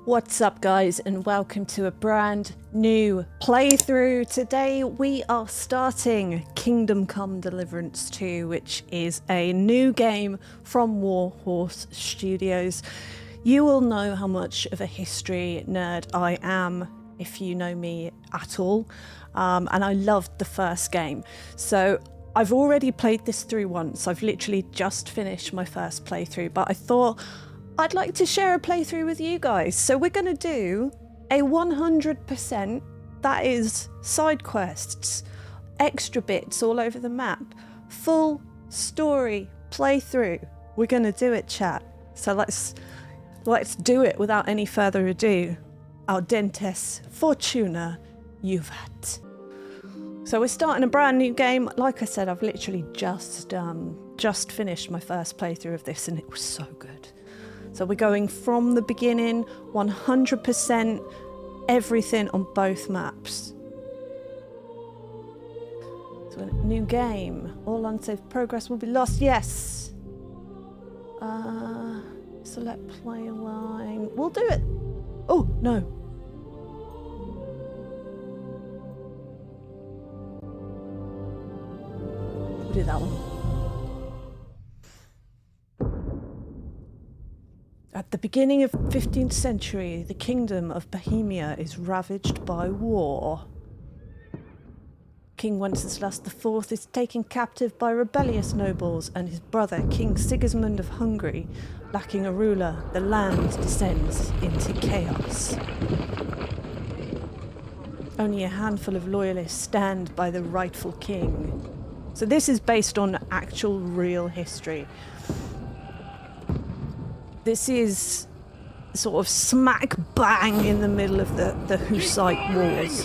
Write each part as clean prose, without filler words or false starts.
What's up guys, and welcome to a brand new playthrough. Today we are starting Kingdom Come Deliverance 2, which is a new game from Warhorse Studios. You will know how much of a history nerd I am if you know me at all, and I loved the first game. So I've already played this through once. I've literally just finished my first playthrough, but I thought I'd like to share a playthrough with you guys. So we're going to do a 100%, that is side quests, extra bits all over the map, full story playthrough. We're going to do it, chat. So let's do it without any further ado. AUDENTES, FORTUNA, IUVAT. So we're starting a brand new game. Like I said, I've literally just finished my first playthrough of this and it was so good. So we're going from the beginning, 100%, everything on both maps. So a new game. All unsafe progress will be lost. Yes. Select play line. We'll do it. Oh, no. We'll do that one. At the beginning of the 15th century, the kingdom of Bohemia is ravaged by war. King Wenceslas IV is taken captive by rebellious nobles, and his brother, King Sigismund of Hungary, lacking a ruler, the land descends into chaos. Only a handful of loyalists stand by the rightful king. So this is based on actual real history. This is sort of smack bang in the middle of the Hussite Wars.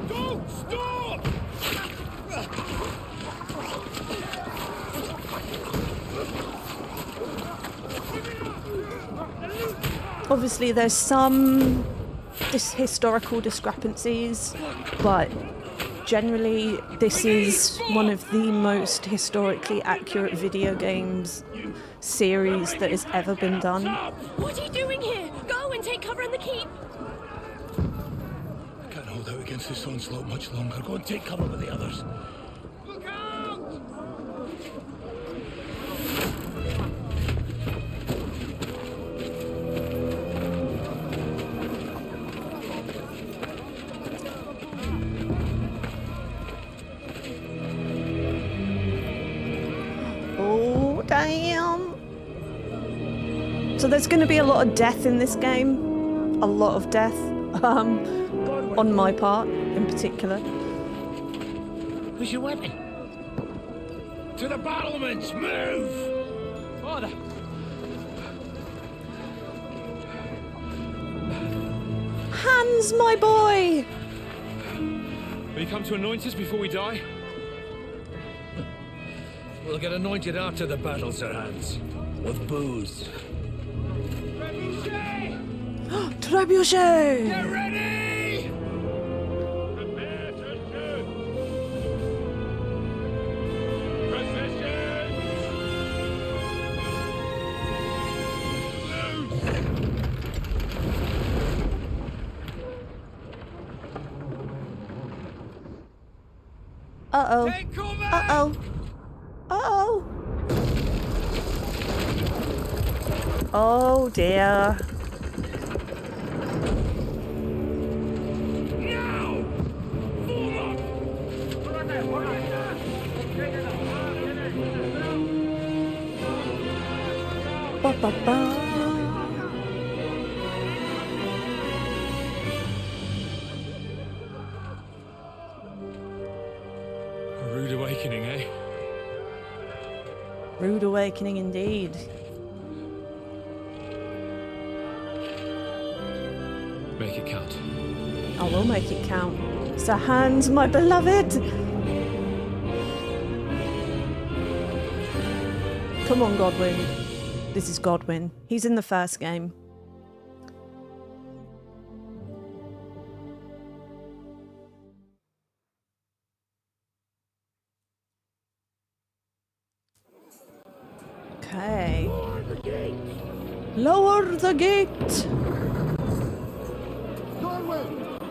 Don't stop! Obviously there's some historical discrepancies, but generally this is one of the most historically accurate video games series that has ever been done. What are you doing here? Go and take cover in the keep! I can't hold out against this onslaught much longer. Go and take cover with the others. Look out! Oh, damn. So there's going to be a lot of death in this game. A lot of death. On my part, in particular. Where's your weapon? To the battlements! Move! Father! Hans, my boy! Will you come to anoint us before we die? We'll get anointed after the battle, Sir Hans. With booze. Trebuchet! Get ready! Prepare to shoot! Position! Uh-oh. Take cover! Uh-oh. Uh-oh. Oh dear. Now! Ba ba ba. A rude awakening, eh? Rude awakening indeed. Make it count. I will make it count. Sir Hans, my beloved! Come on, Godwin. This is Godwin. He's in the first game. Okay. Lower the gate!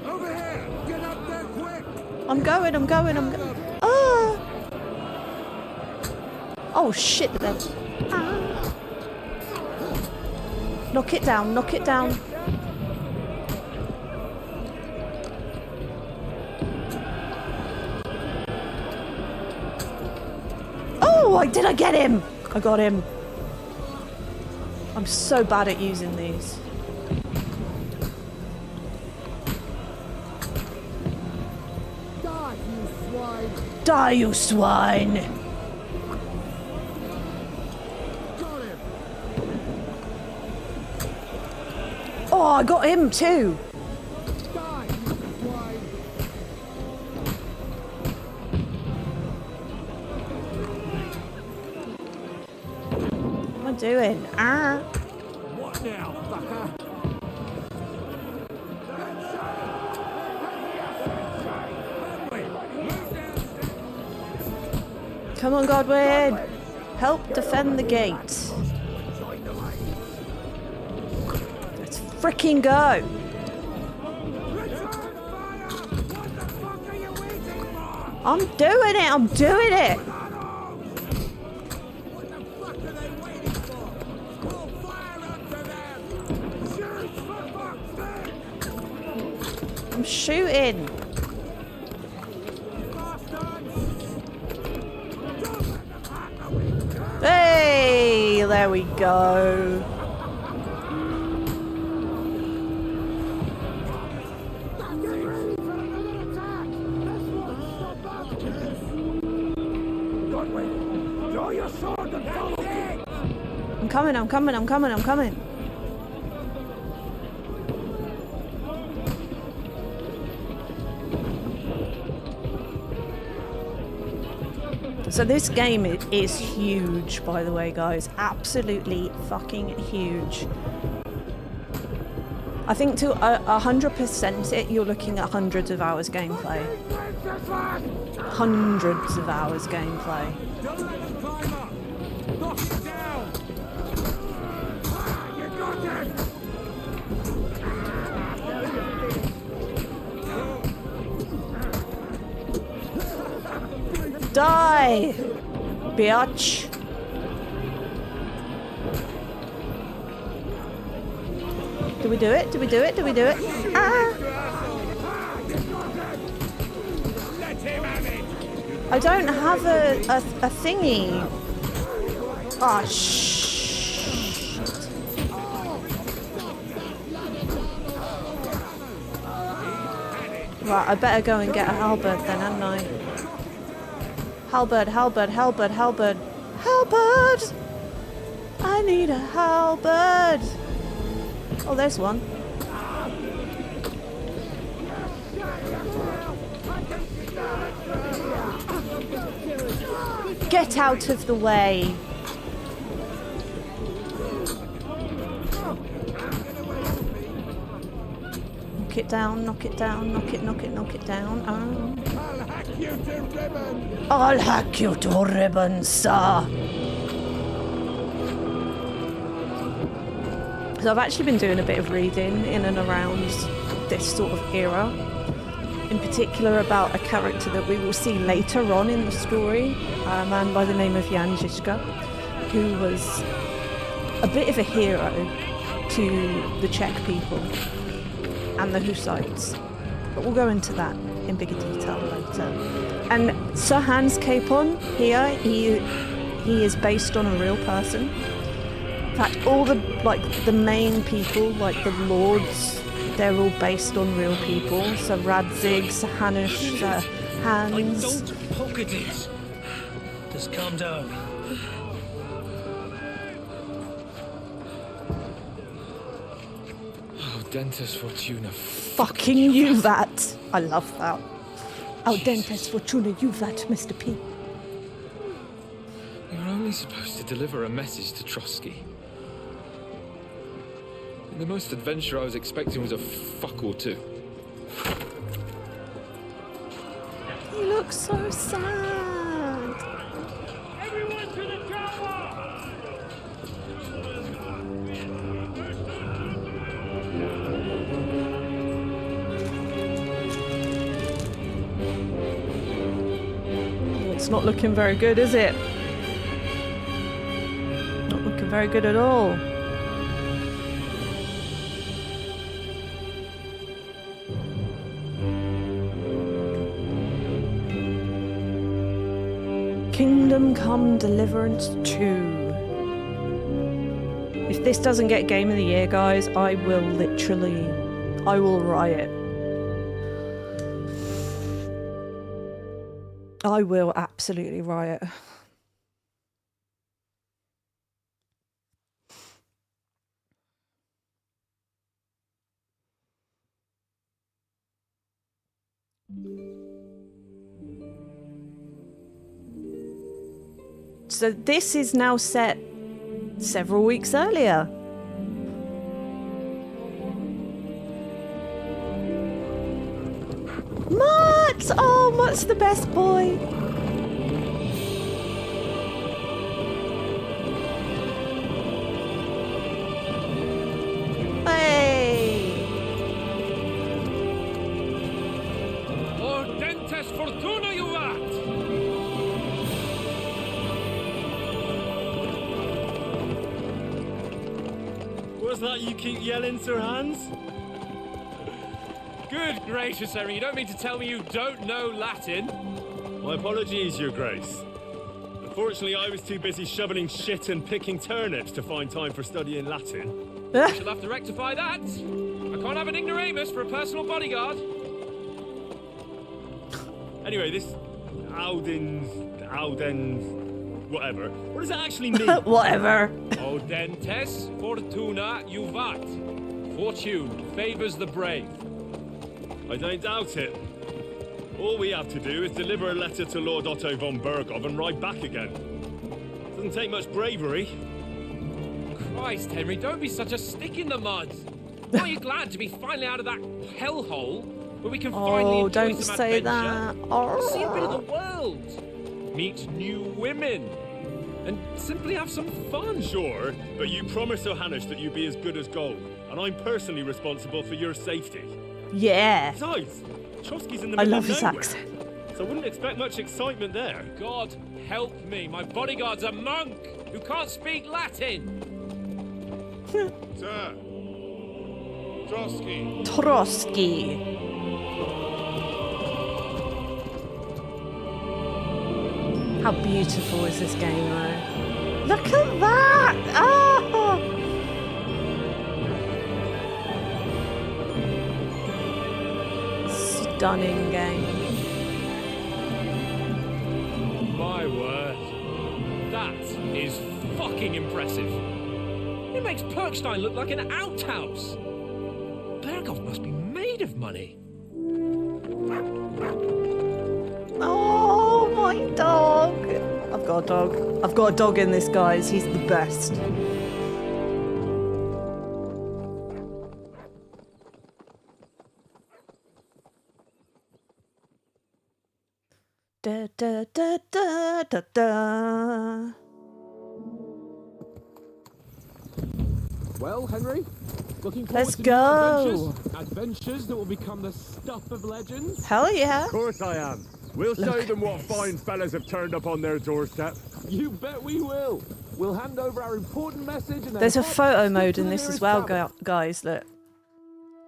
Over here! Get up there quick! I'm going. Ah! Oh shit! Then. Ah. Knock it down. Oh, did I get him? I got him. I'm so bad at using these. Die, you swine! Got him! Oh, I got him too! Die, you swine! What am I doing? Ah! What now, fucker? Come on, Godwin! Help defend the gate. Let's freaking go! I'm doing it! I'm shooting! Hey, there we go. Draw your sword and follow me! I'm coming. So this game is huge, by the way, guys. Absolutely fucking huge. I think to 100% it, you're looking at hundreds of hours gameplay. Hundreds of hours gameplay. Don't let them climb up! Knock it down! You got it! Die! Bitch! Do we do it? Ah! I don't have a thingy. Oh, shit. Right, I better go and get a halberd then, hadn't I? Halberd! I need a halberd! Oh, there's one. Get out of the way! Knock it down, knock it down. Oh. I'll hack you to ribbons! I'll hack you to ribbons, sir! So I've actually been doing a bit of reading in and around this sort of era. In particular about a character that we will see later on in the story, a man by the name of Jan Žižka, who was a bit of a hero to the Czech people and the Hussites. But we'll go into that in bigger detail later. And Sir Hans Capon here, he is based on a real person. In fact, all the main people, like the lords, they're all based on real people. So Radzig, Sir Hanush, Hans. I don't poke at it. Just calm down. AUDENTES FORTUNA. Fucking IUVAT. I love that. AUDENTES FORTUNA IUVAT, Mr. P. We were only supposed to deliver a message to Trosky. The most adventure I was expecting was a fuck or two. He looks so sad. Everyone to the tower! It's not looking very good, is it? Not looking very good at all. Kingdom Come Deliverance 2. If this doesn't get Game of the Year, guys, I will riot. I will absolutely riot. So this is now set several weeks earlier. Mutt! Oh, Mutt's the best boy. Hey! AUDENTES FORTUNA IUVAT! What's that you keep yelling, Sir Hans? Good gracious, Henry, you don't mean to tell me you don't know Latin? My apologies, Your Grace. Unfortunately, I was too busy shoveling shit and picking turnips to find time for studying Latin. I shall have to rectify that. I can't have an ignoramus for a personal bodyguard. Anyway, this Audens, whatever. What does that actually mean? Whatever. AUDENTES FORTUNA IUVAT. Fortune favours the brave. I don't doubt it. All we have to do is deliver a letter to Lord Otto von Berghoff and ride back again. Doesn't take much bravery. Christ, Henry, don't be such a stick in the mud. Aren't you glad to be finally out of that hellhole where we can finally enjoy don't some say adventure? that. Oh. See a bit of the world. Meet new women. And simply have some fun. Sure, but you promised Johannes that you'd be as good as gold, and I'm personally responsible for your safety. Yeah. Besides, Trosky's in the I middle love of his nowhere, accent. so I wouldn't expect much excitement there. God help me. My bodyguard's a monk who can't speak Latin. Sir. Trosky. Trosky. How beautiful is this game, though? Look at that! Oh! Stunning game. My word. That is fucking impressive. It makes Perkstein look like an outhouse. Berghoff must be made of money. Oh, my dog. I've got a dog. I've got a dog in this, guys. He's the best. Da, da, da, da, da, da. Well, Henry, looking forward Let's to go. new adventures that will become the stuff of legends. Hell yeah. Of course I am. We'll show Look them at what this. fine fellas have turned up on their doorstep. You bet we will. We'll hand over our important message and then There's a hop photo straight mode to in the this as nearest well, tavern. guys. Look.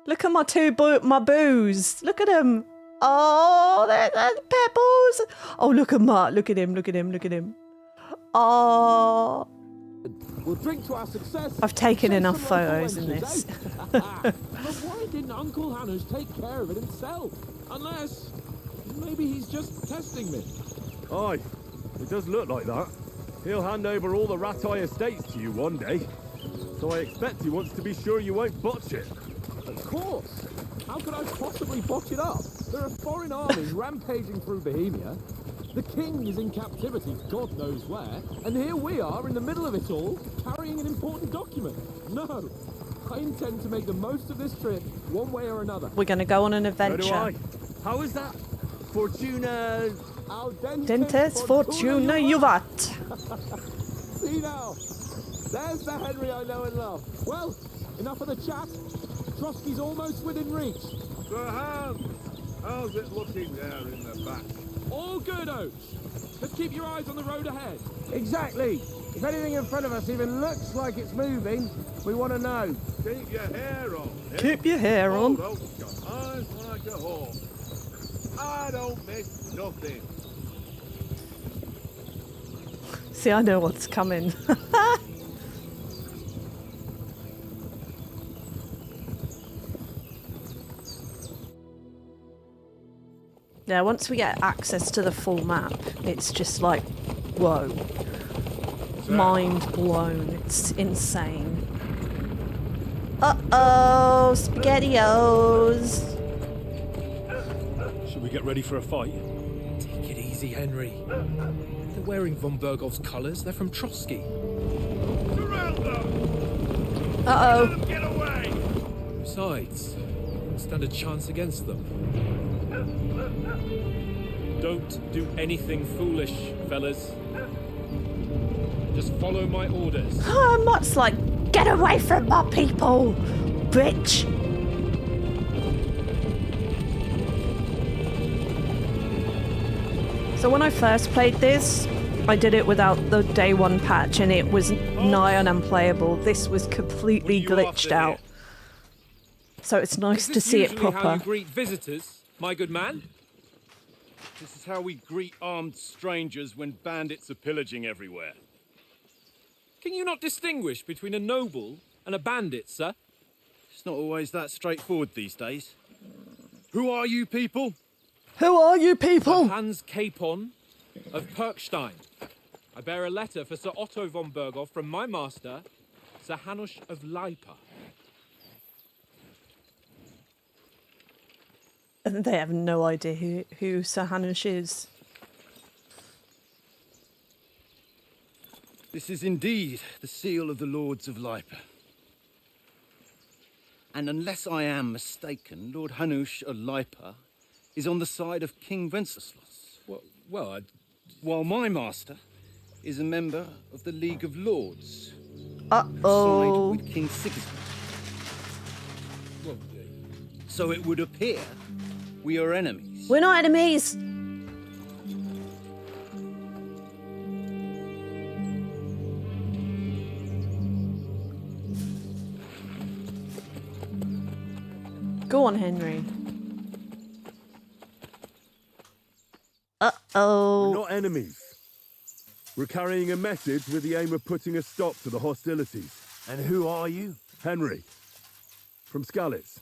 Look at my my boos. Look at them. Oh, they're pebbles. Oh, look at Mark. Look at him. Look at him. Look at him. Oh. We'll drink to our success. I've taken Share enough some local photos in wenches, this. eh? But why didn't Uncle Hannes take care of it himself? Unless maybe he's just testing me. Aye, it does look like that. He'll hand over all the Ratai estates to you one day. So I expect he wants to be sure you won't botch it. Of course. How could I possibly botch it up? There are foreign armies rampaging through Bohemia. The king is in captivity, God knows where. And here we are in the middle of it all, carrying an important document. No, I intend to make the most of this trip, one way or another. We're going to go on an So do I. adventure. How is that? Fortuna... Dentes Fortuna IUVAT. See now, there's the Henry I know and love. Well, enough of the chat. Trosky's almost within reach. Sir Hans, how's it looking there in the back? All good, Oates. Just keep your eyes on the road ahead. Exactly. If anything in front of us even looks like it's moving, we want to know. Keep your hair on. Keep your hair on. Hold your eyes like a hawk. I don't miss nothing. See, I know what's coming. Yeah, once we get access to the full map, it's just like, whoa. Mind blown. It's insane. Uh-oh, SpaghettiOs. Should we get ready for a fight? Take it easy, Henry. They're wearing von Bergov's colours. They're from Trosky. Surround them! Uh-oh. Let them get away! Besides, you don't stand a chance against them. Don't do anything foolish, fellas. Just follow my orders. Mutt's like, get away from my people, bitch. So when I first played this, I did it without the day one patch and it was nigh on unplayable. This was completely glitched out. So it's nice to see it How proper. you greet visitors, my good man? This is how we greet armed strangers when bandits are pillaging everywhere. Can you not distinguish between a noble and a bandit, sir? It's not always that straightforward these days. Who are you people? Who are you people? Sir Hans Capon of Perkstein. I bear a letter for Sir Otto von Berghoff from my master, Sir Hanush of Leipa. And they have no idea who Sir Hanush is. This is indeed the seal of the Lords of Leipa. And unless I am mistaken, Lord Hanush of Leipa is on the side of King Wenceslas. Well, while my master is a member of the League of Lords. Uh-oh. Side with King Sigismund. So it would appear we are enemies. We're not enemies. Go on, Henry. Uh-oh. We're not enemies. We're carrying a message with the aim of putting a stop to the hostilities. And who are you? Henry. From Skalitz.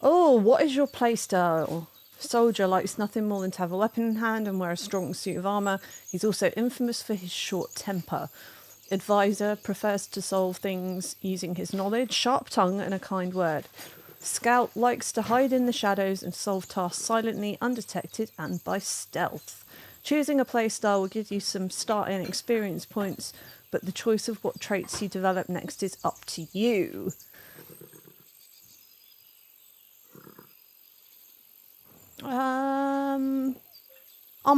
Oh, what is your playstyle? Soldier likes nothing more than to have a weapon in hand and wear a strong suit of armour. He's also infamous for his short temper. Advisor prefers to solve things using his knowledge, sharp tongue and a kind word. Scout likes to hide in the shadows and solve tasks silently, undetected and by stealth. Choosing a playstyle will give you some starting experience points, but the choice of what traits you develop next is up to you. I'm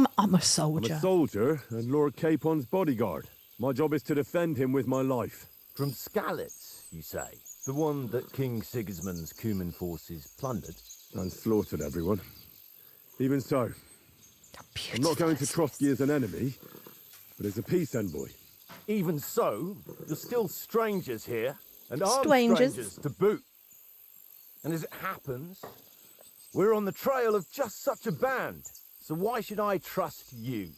a soldier. I'm a soldier and Lord Capon's bodyguard. My job is to defend him with my life. From Skalitz, you say? The one that King Sigismund's Cuman forces plundered? And slaughtered everyone. Even so, I'm not going to Trosky as an enemy, but as a peace envoy. Even so, you're still strangers here, and armed Strangers. strangers to boot. And as it happens, we're on the trail of just such a band, so why should I trust you?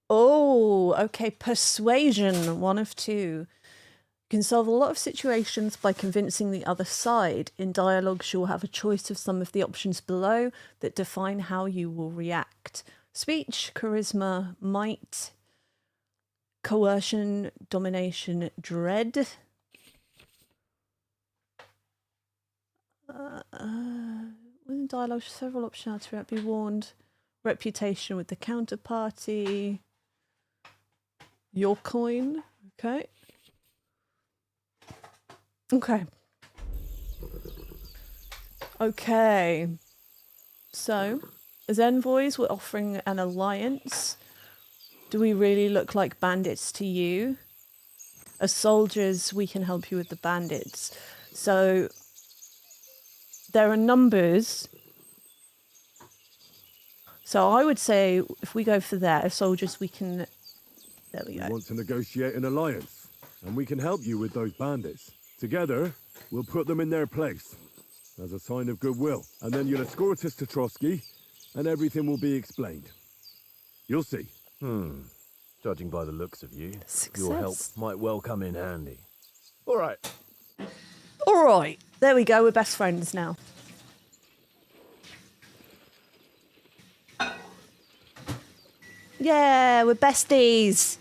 Oh, okay. Persuasion, one of two. You can solve a lot of situations by convincing the other side. In dialogues, you'll have a choice of some of the options below that define how you will react. Speech, charisma, might, coercion, domination, dread. Within dialogue, several options to be warned. Reputation with the counterparty. Your coin. Okay. Okay. Okay. So, as envoys, we're offering an alliance. Do we really look like bandits to you? As soldiers, we can help you with the bandits. So, there are numbers. So I would say if we go for their soldiers, we can... There we We go. want to negotiate an alliance, and we can help you with those bandits. Together, we'll put them in their place, as a sign of goodwill. And then you'll escort us to Trosky, and everything will be explained. You'll see. Judging by the looks of you, Success. your help might well come in handy. All right. All right. There we go. We're best friends now. Yeah, we're besties.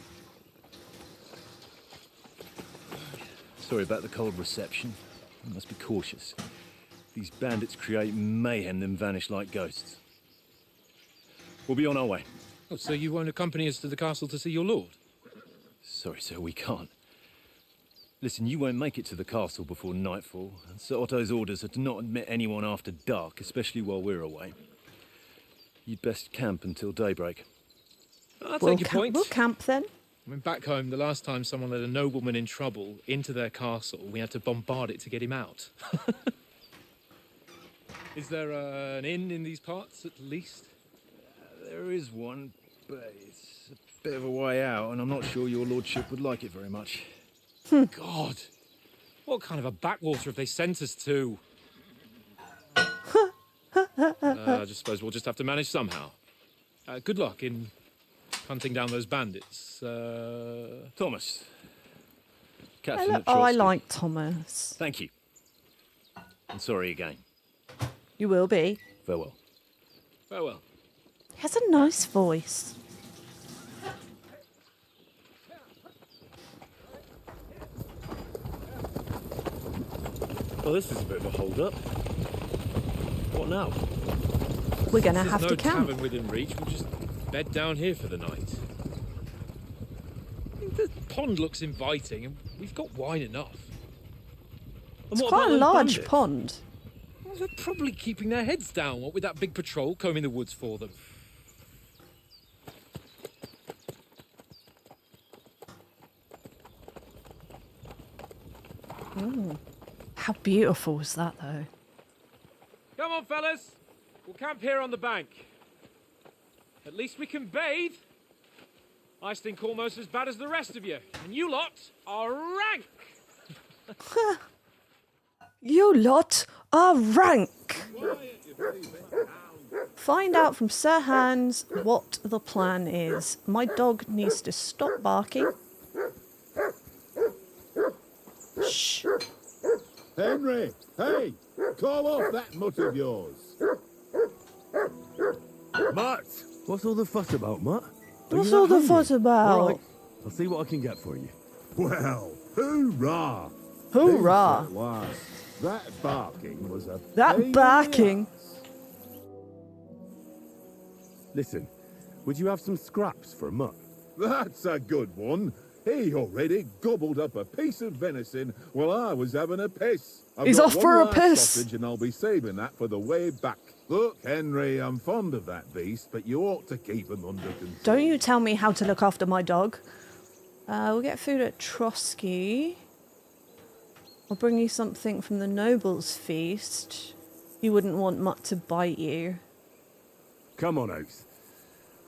Sorry about the cold reception. You must be cautious. These bandits create mayhem, then vanish like ghosts. We'll be on our way. Oh, so you won't accompany us to the castle to see your lord? Sorry, sir, we can't. Listen, you won't make it to the castle before nightfall, and Sir Otto's orders are to not admit anyone after dark, especially while we're away. You'd best camp until daybreak. I'll take your point. We'll camp then. I mean, back home, the last time someone let a nobleman in trouble into their castle, we had to bombard it to get him out. Is there an inn in these parts, at least? There is one, but it's a bit of a way out, and I'm not sure your lordship would like it very much. God, what kind of a backwater have they sent us to? I just suppose we'll just have to manage somehow. Good luck in hunting down those bandits. Thomas. Captain at I Trosky. like Thomas. Thank you. And sorry again. You will be. Farewell. Farewell. He has a nice voice. Well, this is a bit of a hold-up. What now? We're going to There's have no to camp. tavern within reach. We'll just bed down here for the night. The pond looks inviting, and we've got wine enough. It's quite a large pond. Well, they're probably keeping their heads down, what with that big patrol combing the woods for them. How beautiful is that, though? Come on, fellas. We'll camp here on the bank. At least we can bathe. I stink almost as bad as the rest of you. And you lot are rank. You lot are rank. Find out from Sir Hans what the plan is. My dog needs to stop barking. Shh. Henry, hey, call off that mutt of yours. Mutt! What's all the fuss about, Mutt? What's all the fuss about? All right, I'll see what I can get for you. Well, hoorah! Hoorah! At last. That barking was a pain That in the barking. ass. Listen, would you have some scraps for Mutt? That's a good one. He already gobbled up a piece of venison while I was having a piss. He's got off one for a last piss. Sausage and I'll be saving that for the way back. Look, Henry, I'm fond of that beast, but you ought to keep him under control. Don't you tell me how to look after my dog. We'll get food at Trosky. I'll bring you something from the Noble's Feast. You wouldn't want Mutt to bite you. Come on, Oates.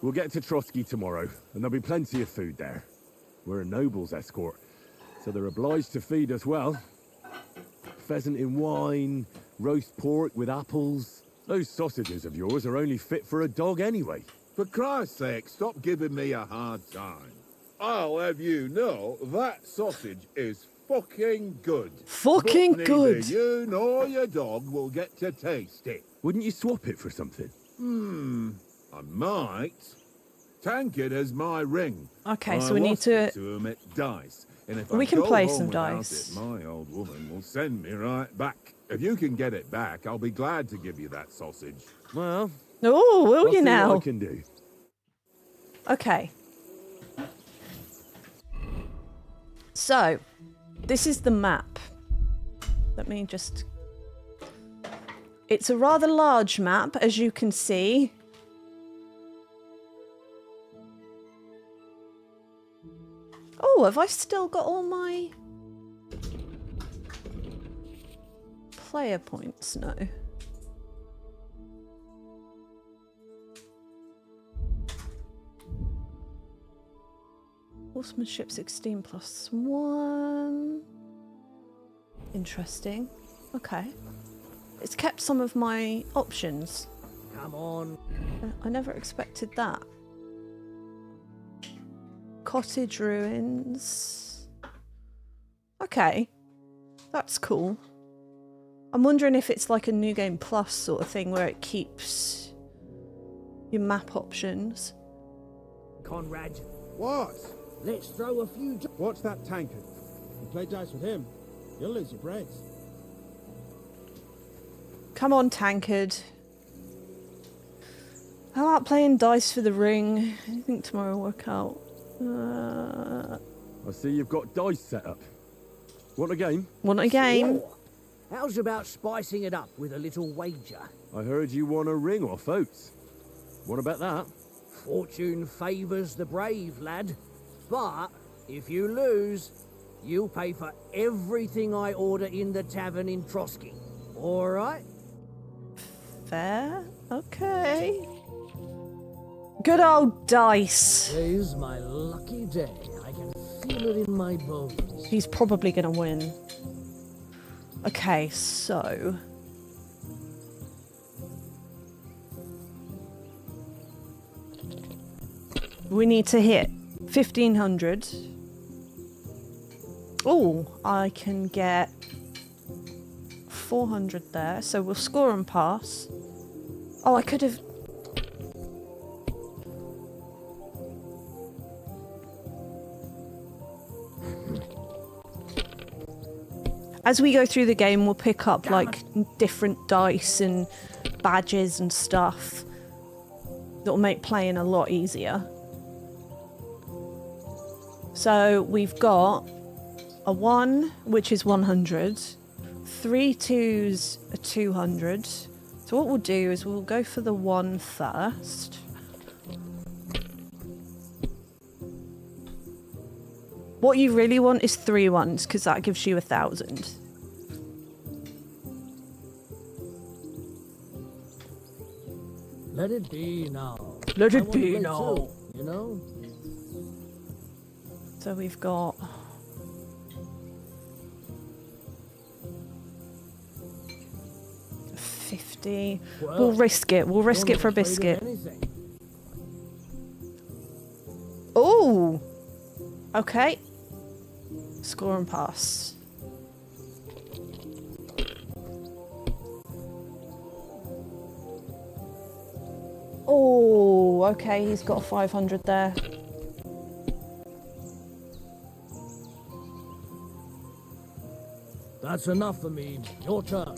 We'll get to Trosky tomorrow, and there'll be plenty of food there. We're a noble's escort, so they're obliged to feed us well. Pheasant in wine, roast pork with apples. Those sausages of yours are only fit for a dog anyway. For Christ's sake, stop giving me a hard time. I'll have you know that sausage is fucking good. Fucking But good. Neither you nor your dog will get to taste it. Wouldn't you swap it for something? I might. Tankard has my ring. Okay, I so we need lost to... it to him at dice. And if We I can go play home some without dice. It, my old woman will send me right back. If you can get it back, I'll be glad to give you that sausage. Well, Oh, will I'll you see now? what I can do. Okay. So, this is the map. Let me just... It's a rather large map, as you can see. Oh, have I still got all my player points? No. Horsemanship 16 plus 1. Interesting. Okay. It's kept some of my options. Come on. I never expected that. Cottage ruins. Okay. That's cool. I'm wondering if it's like a New Game Plus sort of thing where it keeps your map options. Conrad. What? Let's throw a few... Watch that tankard. You play dice with him, you'll lose your brains. Come on, Tankard. How about playing dice for the ring? I think tomorrow will work out. I see you've got dice set up. Want a game? Want a game? Sure. How's about spicing it up with a little wager? I heard you won a ring off Oates. What about that? Fortune favours the brave, lad. But if you lose, you'll pay for everything I order in the tavern in Trosky. All right? Fair. Okay. Good old dice. Today's my lucky day. I can feel it in my bones. He's probably going to win. Okay, so... we need to hit 1,500. Oh, I can get 400 there, so we'll score and pass. Oh, I could have... as we go through the game, we'll pick up like different dice and badges and stuff that'll make playing a lot easier. So we've got a 1, which is 100, 3 2s are 200. So what we'll do is we'll go for the 1 first. What you really want is 3 1s, because that gives you 1,000. Let it be now. Let I it want be to win now. too, you know? So we've got... $50. Well, We'll risk it. We'll risk you're it for a not afraid of biscuit. anything. Oh! Okay. Score and pass. Oh, okay, he's got a 500 there. That's enough for me. Your turn.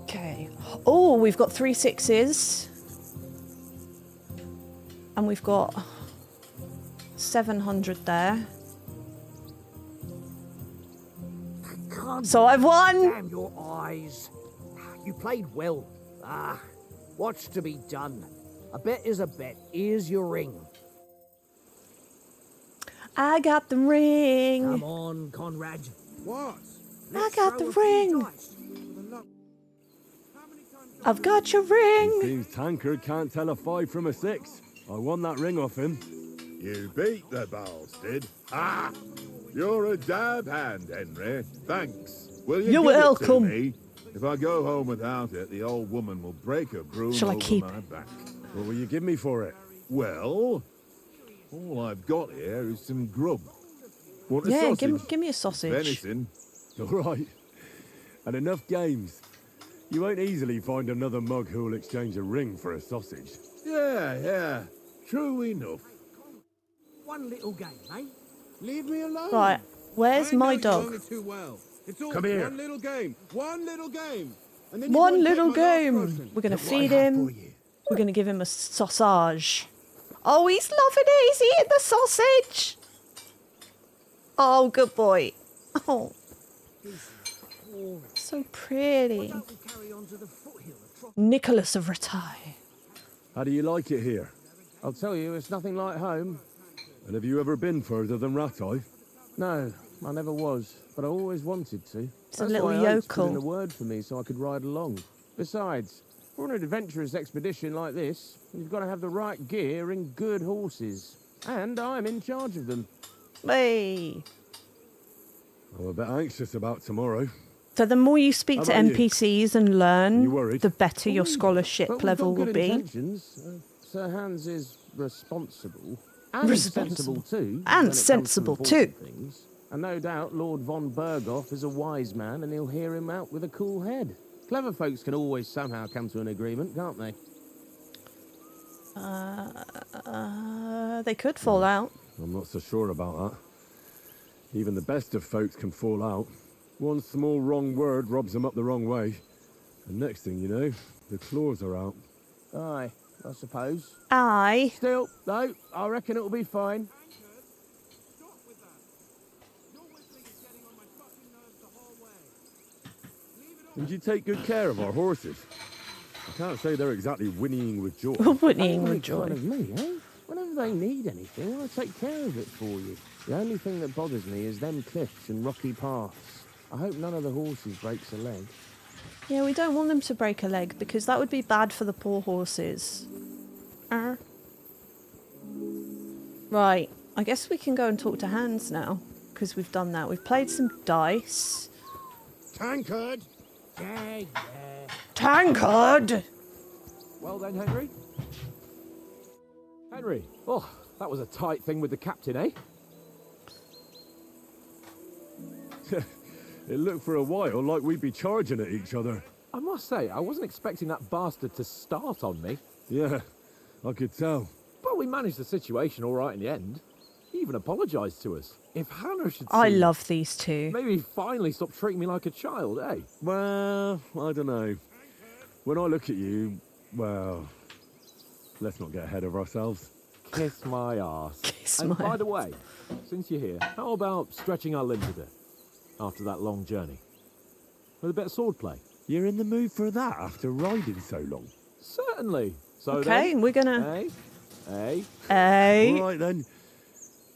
Okay. Oh, we've got 3 6s. And we've got 700 there. So I've won! Damn your eyes. You played well. Ah, what's to be done? A bet is a bet. Here's your ring. I got the ring. Come on, Conrad. What? I got the throw a few ring. dice. I've got your ring. Seems Tankard can't tell a 5 from a 6. I won that ring off him. You beat the bastard. Ah! You're a dab hand, Henry. Thanks. Will you You're give welcome. it to me? If I go home without it, the old woman will break her broom Shall I over keep my back. What will you give me for it? Well, all I've got here is some grub. Want a Yeah, sausage? give me a sausage. Venison. All right. And enough games. You won't easily find another mug who'll exchange a ring for a sausage. Yeah. True enough. One little game, eh? Leave me alone. Right, where's I know my you dog? only too well. It's all Come here. one little game. One little game. And then you One won't take little my last game. person. We're going to Look what I feed have him. for you. We're going to give him a sausage. Oh, he's loving it. He's eating the sausage. Oh, good boy. Oh, so pretty. How about we carry on to the foothill of Tros- Nicholas of Retaille. How do you like it here? I'll tell you, it's nothing like home. And have you ever been further than Rattay? No, I never was, but I always wanted to. It's a little yokel. Put in a word for me so I could ride along. Besides, For an adventurous expedition like this, you've got to have the right gear and good horses. And I'm in charge of them. Hey. I'm a bit anxious about tomorrow. So the more you speak How to about you? NPCs and You learn, worried? the better your scholarship But we've level got will good be. intentions. Sir Hans is responsible. And Responsible. sensible too. And when it comes to sensible important too. Things. And no doubt Lord von Berghoff is a wise man and he'll hear him out with a cool head. Clever folks can always somehow come to an agreement, can't they? They could fall out. I'm not so sure about that. Even the best of folks can fall out. One small wrong word robs them up the wrong way. And next thing you know, the claws are out. Aye, I suppose. Aye. Still, no, I reckon it'll be fine. And you take good care of our horses. I can't say they're exactly whinnying with joy. Whinnying Don't with make fun joy. of me, eh? Whenever they need anything, I'll take care of it for you. The only thing that bothers me is them cliffs and rocky paths. I hope none of the horses breaks a leg. Yeah, we don't want them to break a leg because that would be bad for the poor horses. Right, I guess we can go and talk to Hans now because we've done that. We've played some dice. Tankard! Yeah. Tankard! Well then, Henry. Henry, oh, that was a tight thing with the captain, eh? It looked for a while like we'd be charging at each other. I must say, I wasn't expecting that bastard to start on me. Yeah, I could tell. But we managed the situation all right in the end. He even apologised to us. If Hannah should see I love these two. maybe he'd finally stop treating me like a child, eh? Well, I don't know. When I look at you, well, let's not get ahead of ourselves. Kiss my arse. Kiss And my by the way, since you're here, how about stretching our limbs a bit after that long journey? With a bit of swordplay? You're in the mood for that after riding so long? Certainly. So Okay, then, we're gonna... Hey? All right then.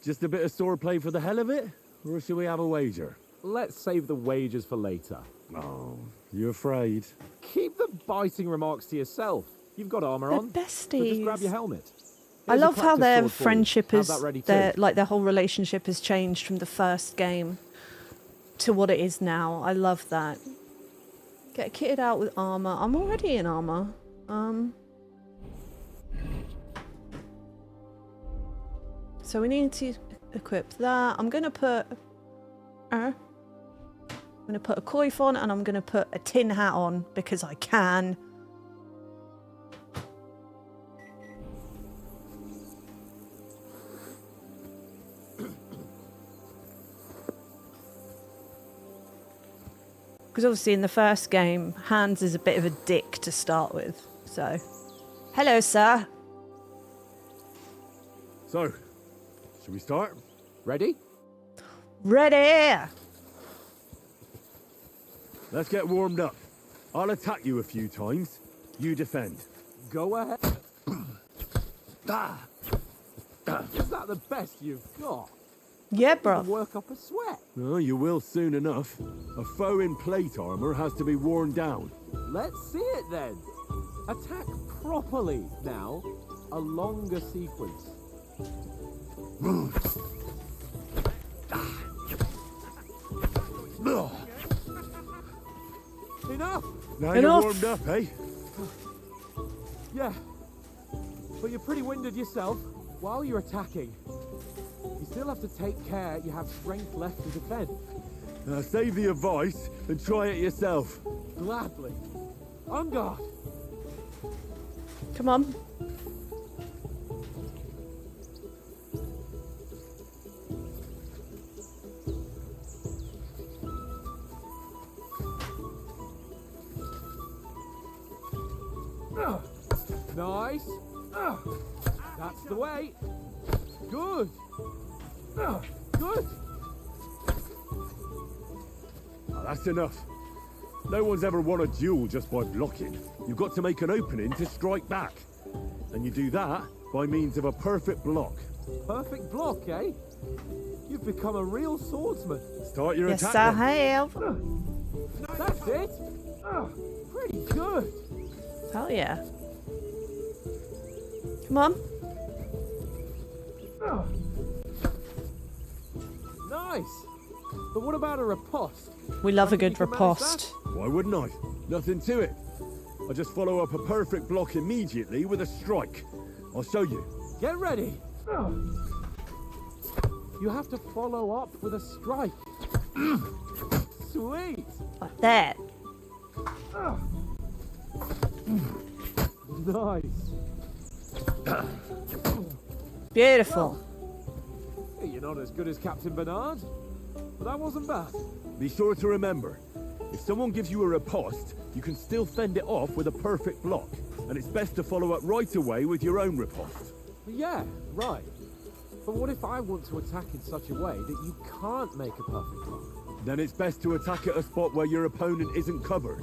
Just a bit of swordplay for the hell of it? Or should we have a wager? Let's save the wagers for later. Oh, you afraid? Keep the biting remarks to yourself. You've got armour They're on. besties. So just grab your helmet. I Here's a love how practice their sword for you. friendship Have is, that ready their too. like their whole relationship has changed from the first game to what it is now. I love that. Get kitted out with armor. I'm already in armor. So we need to equip that. I'm gonna put a coif on and I'm gonna put a tin hat on because I can. Because obviously in the first game, Hans is a bit of a dick to start with. So, hello, sir. So, should we start? Ready? Ready! Let's get warmed up. I'll attack you a few times. You defend. Go ahead. Is that the best you've got? Yeah, You bro. can work up a sweat. Oh, you will soon enough. A foe in plate armor has to be worn down. Let's see it then. Attack properly now. A longer sequence. Enough! Now Enough. you're warmed up, eh? Yeah. But you're pretty winded yourself while you're attacking. You still have to take care you have strength left to defend. Save the advice and try it yourself. Gladly. On guard. Come on. Nice. That's the way. Good. Good. Oh, that's enough. No one's ever won a duel just by blocking. You've got to make an opening to strike back. And you do that by means of a perfect block. Perfect block, eh? You've become a real swordsman. Start your Yes, attack. I then. have. That's it. Pretty good. Hell yeah. Come on. Nice. But what about a riposte? We love a Reckon good you can manage riposte. Why wouldn't I? Nothing to it. I just follow up a perfect block immediately with a strike. I'll show you. Get ready. You have to follow up with a strike. Sweet. Like that. Nice. Beautiful. You're not as good as Captain Bernard, but that wasn't bad. Be sure to remember, if someone gives you a riposte, you can still fend it off with a perfect block. And it's best to follow up right away with your own riposte. Yeah, right. But what if I want to attack in such a way that you can't make a perfect block? Then it's best to attack at a spot where your opponent isn't covered.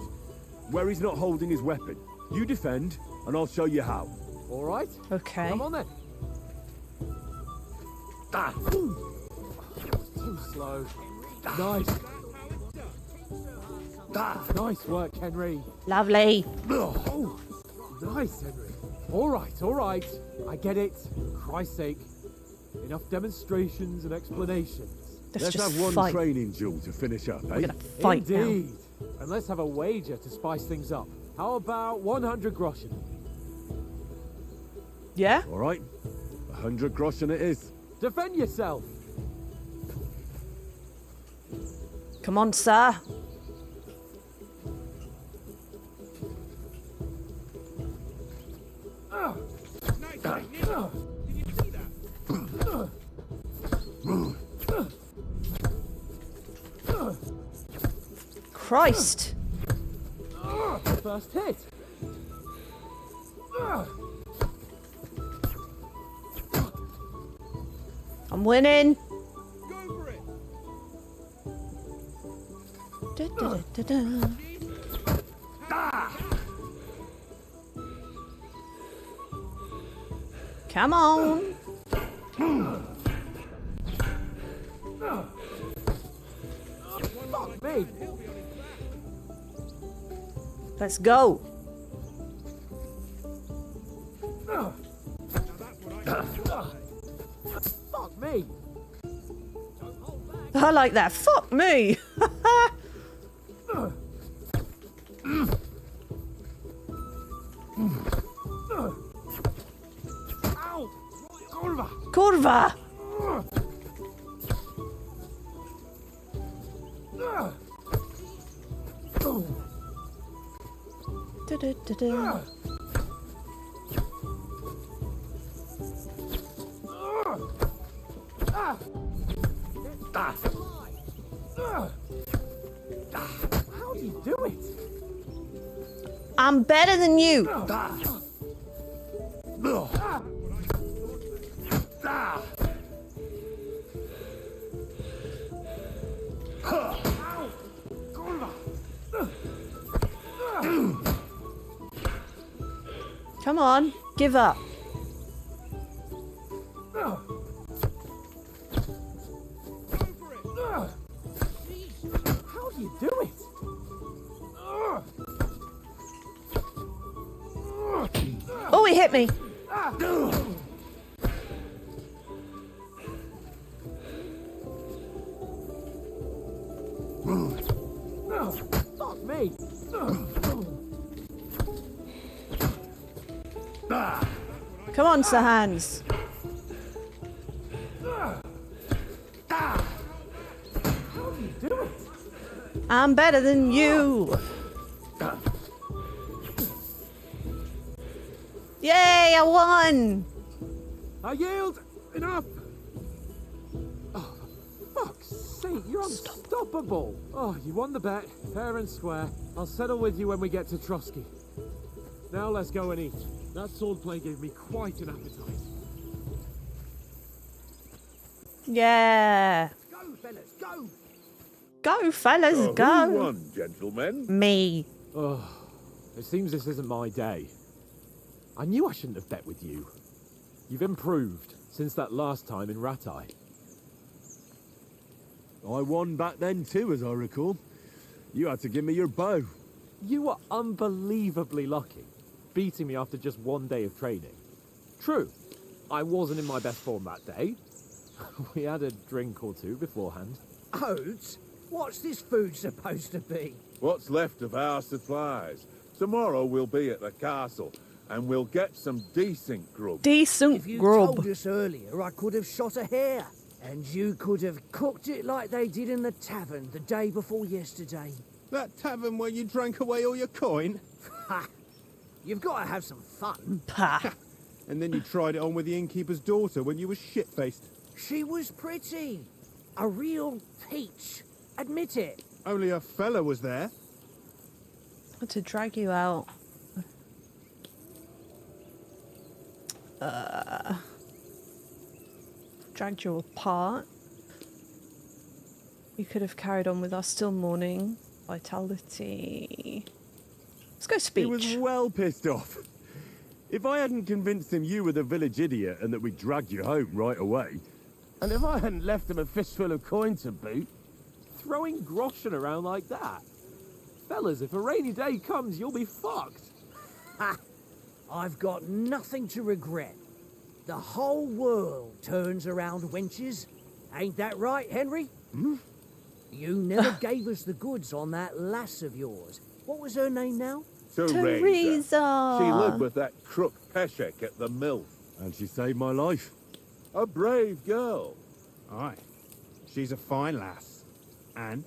Where he's not holding his weapon. You defend, and I'll show you how. All right. Okay. Come on then. Ah. Too slow. Nice. Nice work, Henry. Lovely. Oh, nice, Henry. All right. I get it. For Christ's sake. Enough demonstrations and explanations. Let's have one fight. training duel to finish up, eh? We're gonna fight Indeed. And let's have a wager to spice things up. How about 100 groschen? now. Yeah? All right. 100 groschen it is. Defend yourself. Come on, sir. Christ. First hit. I'm winning. Go for it. Da, da, da, da, da. Come on. Fuck me. Let's go. Fuck me. I like that. Fuck me. Ow. Kurva. Kurva. Da, da, da, da. How do you do it? I'm better than you. Come on, give up. How do you do it? Oh, he hit me. Fuck me. Come on, Sir Hans. How do you do it? I'm better than you. Yay, I won. I yield. Enough. Oh, for fuck's sake, you're unstoppable. Oh, you won the bet. Fair and square. I'll settle with you when we get to Trosky. Now let's go and eat. That swordplay gave me quite an appetite. Yeah. Go, fellas, go! Go, fellas, Who go. won, gentlemen? Me. Oh, it seems this isn't my day. I knew I shouldn't have bet with you. You've improved since that last time in Ratai. I won back then too, as I recall. You had to give me your bow. You were unbelievably lucky. beating me after just one day of training. True, I wasn't in my best form that day. We had a drink or two beforehand. Oats? What's this food supposed to be? What's left of our supplies. Tomorrow we'll be at the castle, and we'll get some decent grub. Decent If you grub. told us earlier, I could have shot a hare. And you could have cooked it like they did in the tavern the day before yesterday. That tavern where you drank away all your coin? Ha! You've got to have some fun. Pah. And then you tried it on with the innkeeper's daughter when you were shit-faced. She was pretty. A real peach. Admit it. Only a fella was there. To drag you out. Dragged you apart. You could have carried on with us till morning. Vitality. Let's go speech. He was well pissed off. If I hadn't convinced him you were the village idiot and that we'd drag you home right away, And if I hadn't left him a fistful of coin to boot, Throwing groschen around like that? Fellas, if a rainy day comes, you'll be fucked. Ha! I've got nothing to regret. The whole world turns around wenches. Ain't that right, Henry? Hmm? You never gave us the goods on that lass of yours. What was her name now? Teresa. She lived with that crook Peshek at the mill. and she saved my life. A brave girl. Aye. She's a fine lass. And?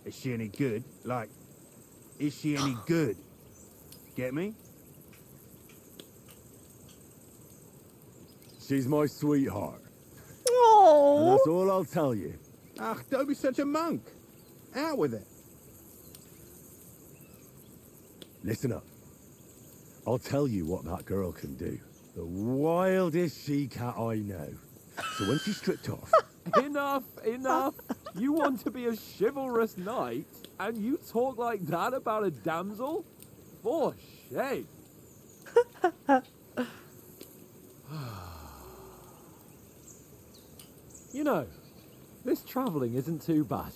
Is she any good? Like, is she any good? Get me? She's my sweetheart. And Oh. that's all I'll tell you. Ach, don't be such a monk. Out with it. Listen up. I'll tell you what that girl can do. The wildest she-cat I know. So when she's stripped off, Enough, enough. You want to be a chivalrous knight, and you talk like that about a damsel? For shame. You know, this travelling isn't too bad.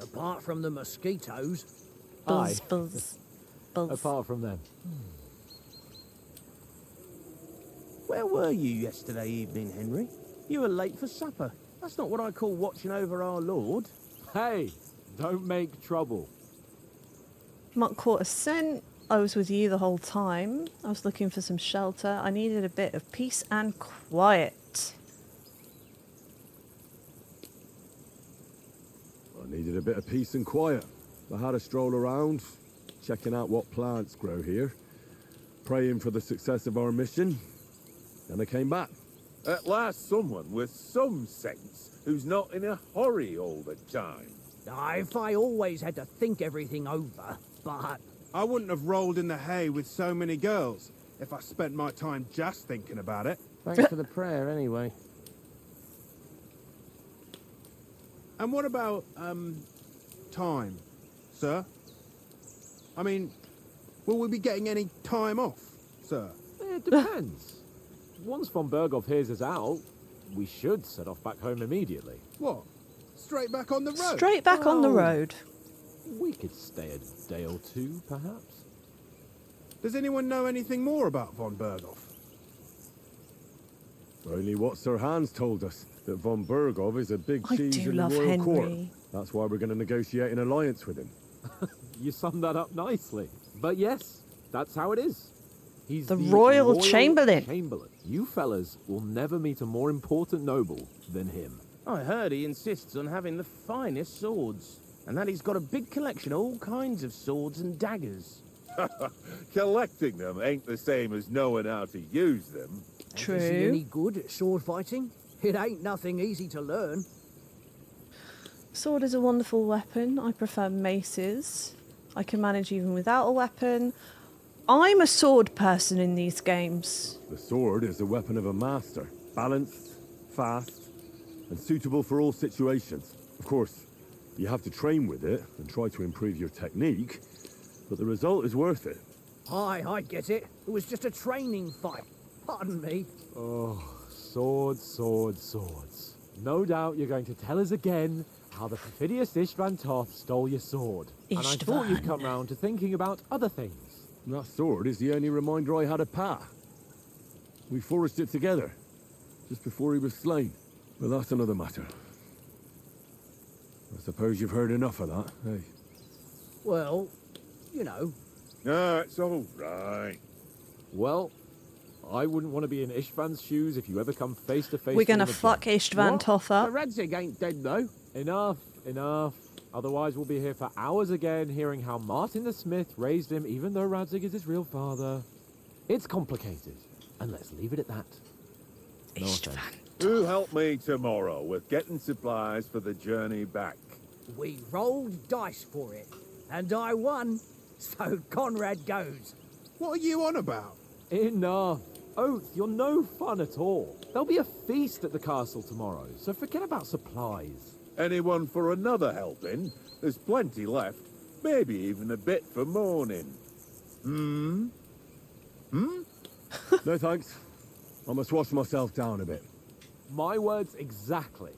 Apart from the mosquitoes. Buzz, Aye. buzz, buzz. Apart from them. where were you yesterday evening, Henry? You were late for supper. That's not what I call watching over our lord. Hey, don't make trouble. Mark caught a scent. I was with you the whole time. I was looking for some shelter. I needed a bit of peace and quiet. I needed a bit of peace and quiet. I had a stroll around, checking out what plants grow here, praying for the success of our mission, and I came back. At last someone with some sense who's not in a hurry all the time. If I always had to think everything over, but... I wouldn't have rolled in the hay with so many girls if I spent my time just thinking about it. Thanks for the prayer, anyway. And what about, time, sir? I mean, will we be getting any time off, sir? It depends. Once von Berghoff hears us out, we should set off back home immediately. What? Straight back on the road? Straight back on the Oh. road. We could stay a day or two, perhaps. Does anyone know anything more about von Berghoff? Only what Sir Hans told us, that von Berghoff is a big I cheese do in the love royal court. Henry. That's why we're going to negotiate an alliance with him. You summed that up nicely. But yes, that's how it is. He's The Royal Chamberlain. Chamberlain. You fellas will never meet a more important noble than him. I heard he insists on having the finest swords, and that he's got a big collection of all kinds of swords and daggers. Collecting them ain't the same as knowing how to use them. True. Is he any good at sword fighting? It ain't nothing easy to learn. Sword is a wonderful weapon. I prefer maces. I can manage even without a weapon. I'm a sword person in these games. The sword is the weapon of a master, balanced, fast, and suitable for all situations. Of course, you have to train with it and try to improve your technique, but the result is worth it. Aye, I get it. It was just a training fight. Pardon me. Oh, swords, swords, swords. No doubt you're going to tell us again how the perfidious Istvan Toth stole your sword. And I thought you'd come round to thinking about other things. That sword is the only reminder I had of Pa. We forged it together, just before he was slain. But that's another matter. I suppose you've heard enough of that, eh? Well, you know. No, it's all right. Well, I wouldn't want to be in Istvan's shoes if you ever come face to face. We're gonna fuck Istvan Toth up. Radzig ain't dead, though. Enough. Otherwise, we'll be here for hours again, hearing how Martin the Smith raised him, even though Radzig is his real father. It's complicated, and let's leave it at that. No offense. Who'll help me tomorrow with getting supplies for the journey back? We rolled dice for it, and I won, so Conrad goes. What are you on about? Enough. Oath, you're no fun at all. There'll be a feast at the castle tomorrow, so forget about supplies. Anyone for another helping? There's plenty left. Maybe even a bit for morning. No thanks. I must wash myself down a bit. My words exactly.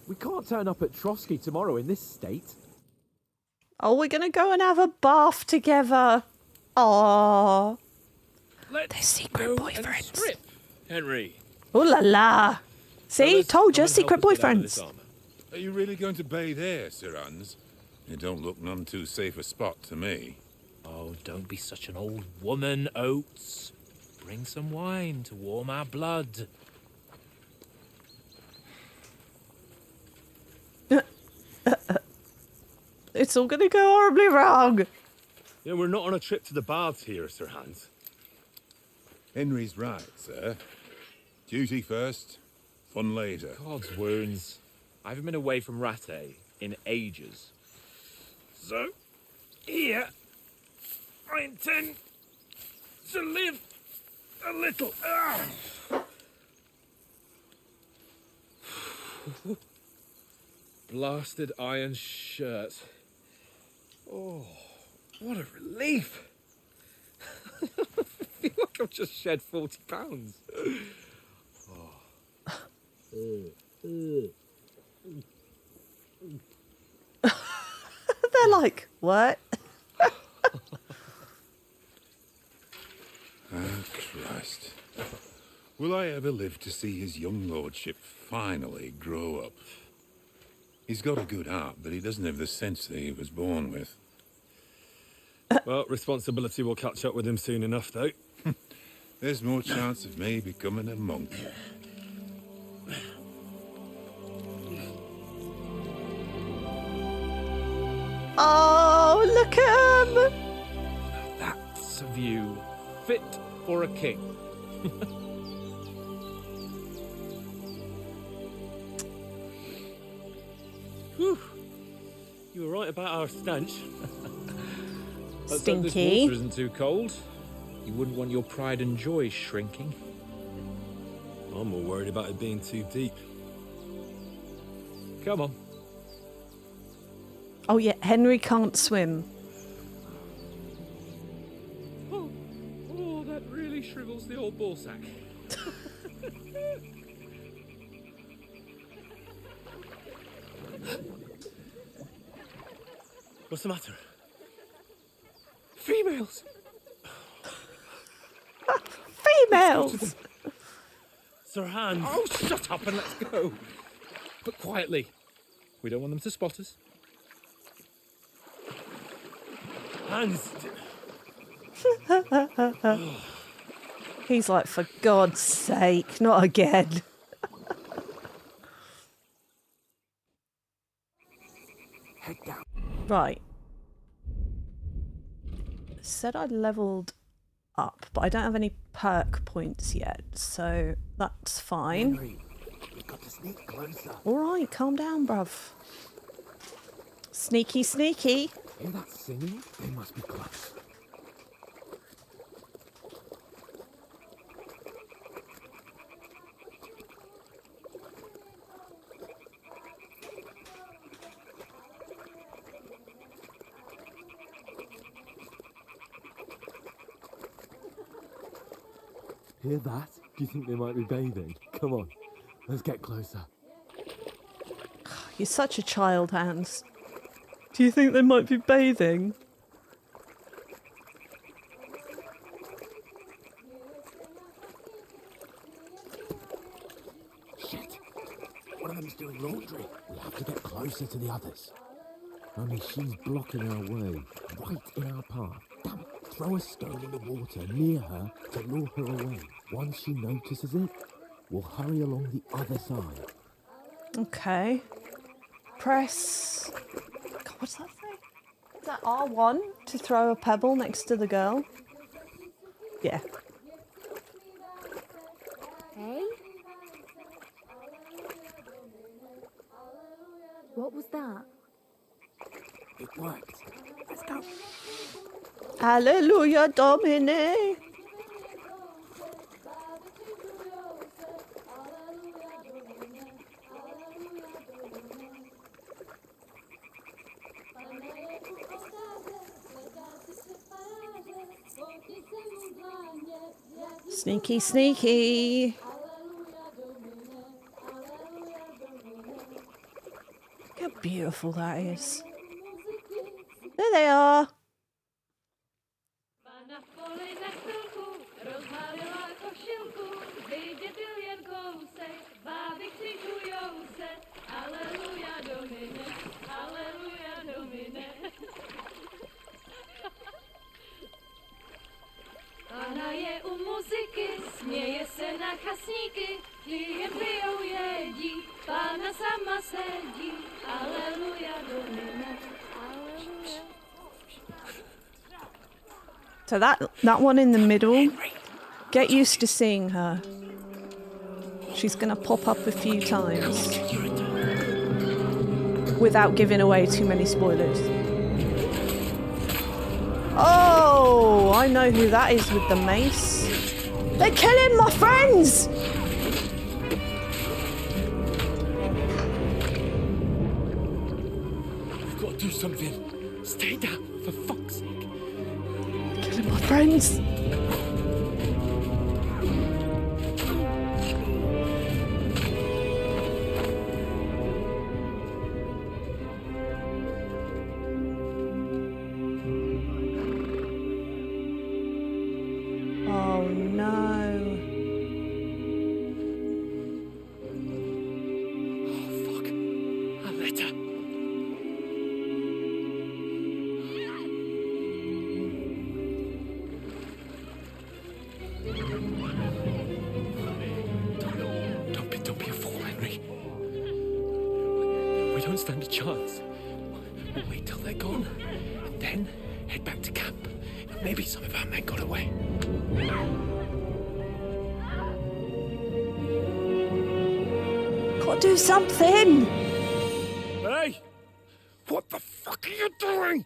We can't turn up at Trosky tomorrow in this state. Oh, we're gonna go and have a bath together. Aww. They're secret boyfriends. Strip, Henry. Ooh la la. See, Fellas, told you, come and secret help us get out of this boyfriends. armor. Are you really going to bathe here, Sir Hans? It don't look none too safe a spot to me. Oh, don't be such an old woman, Oates. Bring some wine to warm our blood. It's all gonna go horribly wrong. Yeah, we're not on a trip to the baths here, Sir Hans. Henry's right, sir. Duty first, fun later. God's wounds. I haven't been away from Rattay in ages. So, here, I intend to live a little. Blasted iron shirt. Oh, what a relief. I feel like I've just shed 40 pounds. They're like, what? Oh, Christ. Will I ever live to see his young lordship finally grow up? He's got a good heart, but he doesn't have the sense that he was born with. Well, responsibility will catch up with him soon enough, though. There's more chance of me becoming a monk. Oh, look at him! That's a view fit for a king. Whew. You were right about our stench. Let's hope this Stinky. Water isn't too cold. You wouldn't want your pride and joy shrinking. I'm more worried about it being too deep. Come on. Oh yeah, Henry can't swim. Oh, that really shrivels the old ball sack. What's the matter? Females! Females! Sir Hans! Oh, shut up and let's go! But quietly. We don't want them to spot us. Hans! He's like, for God's sake, not again. Right. Said I leveled up, but I don't have any perk points yet, so that's fine. Henry, we've got to sneak closer. Alright, calm down, bruv. Sneaky, sneaky. Hear that singing? They must be close. Hear that? Do you think they might be bathing? Come on, let's get closer. You're such a child, Hans. Do you think they might be bathing? Shit! One of them's doing laundry. We have to get closer to the others. Only she's blocking our way, right in our path. Damn it! Throw a stone in the water near her to lure her away. Once she notices it, we'll hurry along the other side. Okay. Press... God, what's that say? Is that R1 to throw a pebble next to the girl? Yeah. Hey? What was that? It worked. Let's go. Alleluia, Domine. Sneaky, sneaky. Look how beautiful that is. There they are. Pana je u muzyky, směje se na chasníky, klienty jedí, Pána sama sedí, Aleluja, Domine, Aleluja. So that one in the middle, get used to seeing her. She's going to pop up a few times without giving away too many spoilers. Oh, I know who that is with the mace. They're killing my friends! We've got to do something. Stay down, for fuck's sake. They're killing my friends. Stand a chance. We'll wait till they're gone, and then head back to camp. Maybe some of our men got away. Gotta do something! Hey! What the fuck are you doing?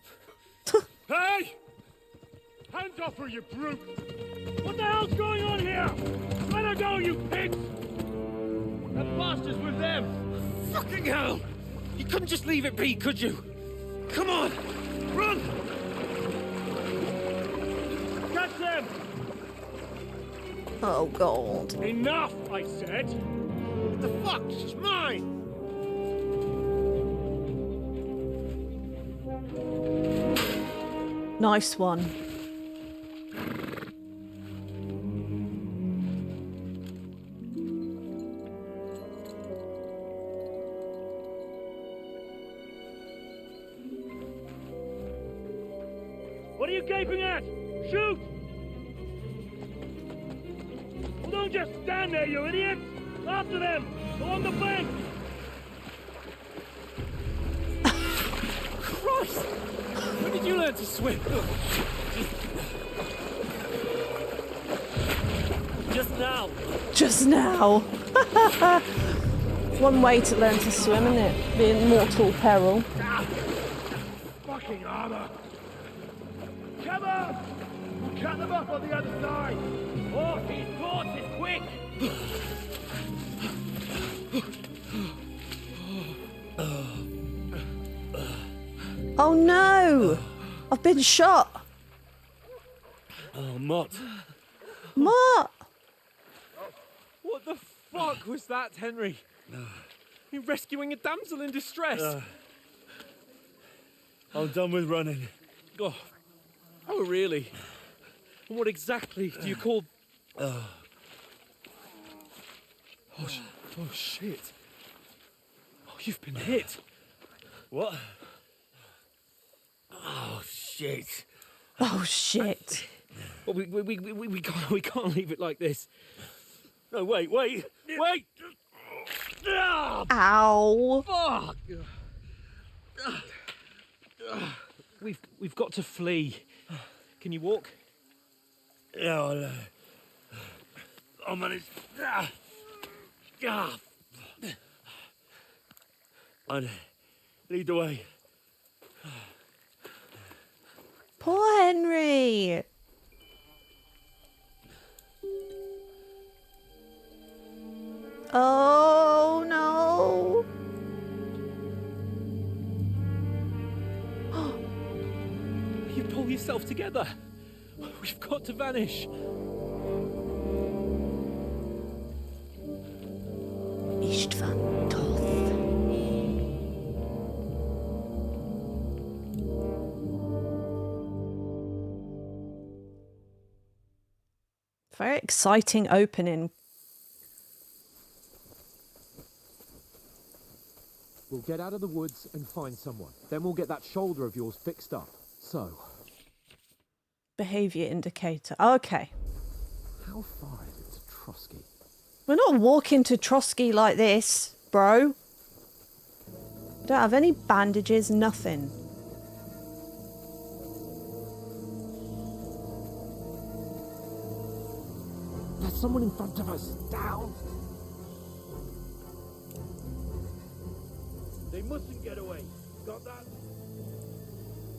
Hey! Hands off her, you brute! What the hell's going on here? Let her go, you pigs! That bastard's with them! Fucking hell! You couldn't just leave it be, could you? Come on! Run! Catch them! Oh, God. Enough, I said! What the fuck? She's mine! Nice one. What are you gaping at? Shoot! Well, don't just stand there, you idiot! After them! Along the bank! Christ! When did you learn to swim? Just now. Just now. One way to learn to swim, isn't it? Be in mortal peril. Fucking armor! Come on! We'll cut them off on the other side! Horses, horses, quick! Oh no! I've been shot! Oh, Mott. Mott! What the fuck was that, Henry? You're rescuing a damsel in distress. I'm done with running. Oh, really? And what exactly do you call... Oh, shit. Oh, you've been hit. What? Oh, shit. Oh shit. Well, we can't leave it like this. No, wait. Ah, Ow. fuck! We've got to flee. Can you walk? Yeah, I'll manage. And lead the way. Poor Henry. Oh no. You pull yourself together. We've got to vanish. Istvan Toth. Very exciting opening. We'll get out of the woods and find someone. Then we'll get that shoulder of yours fixed up. So, Behavior indicator. Okay. how far is it to Trosky? We're not walking to Trosky like this, bro. Don't have any bandages, nothing. There's someone in front of us. Down! They mustn't get away. Got that?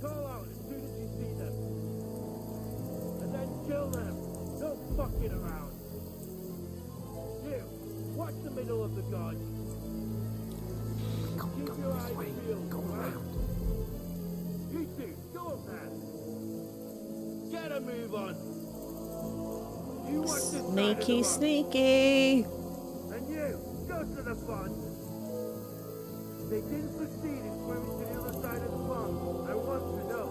Call out as soon as you see them. And then kill them. No fucking around. You, watch the middle of the guard. Keep your eyes peeled. Go around. You two, go up there. Get a move on. You watch this side of the Sneaky, road. sneaky. And you, go to the front. They didn't succeed in swimming to the other side of the pond. I want to know.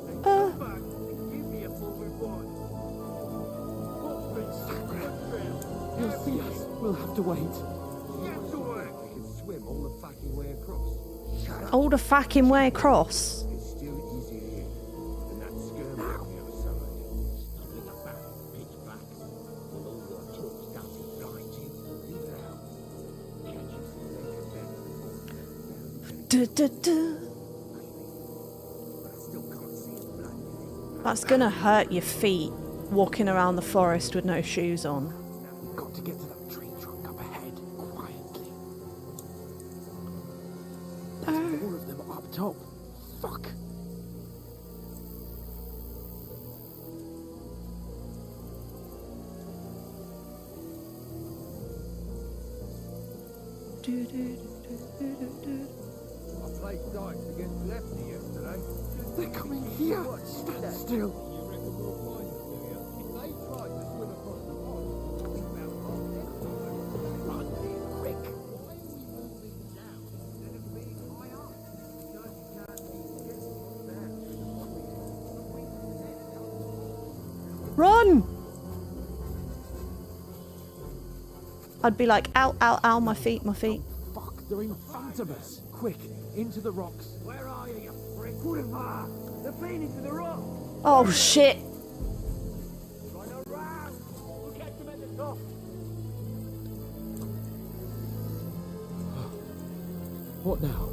Then come back and give me a full report. Footprints, foot trail. He'll see us. We'll have to wait. Get to work. We can swim all the fucking way across. All the fucking way across. It's still easier here than that skirmish on the other side. Stumbling about, pitch black. Will all your talk start to blind you? Leave it out. Catch you some later then. But I still can't see his blood. That's gonna hurt your feet walking around the forest with no shoes on. We've got to get to that tree trunk up ahead, quietly. There's more of them up top. Fuck. I played dice against Lefty yesterday. They're coming here. Stand still. You reckon we'll find them, do you? If they tried to swim across the pond, we found our next time. Run, quick! Why are we moving down instead of being high up? Because you can't be getting there. Run! I'd be like, ow, ow, ow, my feet, my feet. Fuck, they're in front of us. Quick, into the rocks. Where are you, you prick? Quiver! They're feeding to the rock. Oh shit! Run around. We'll catch them at the top. What now?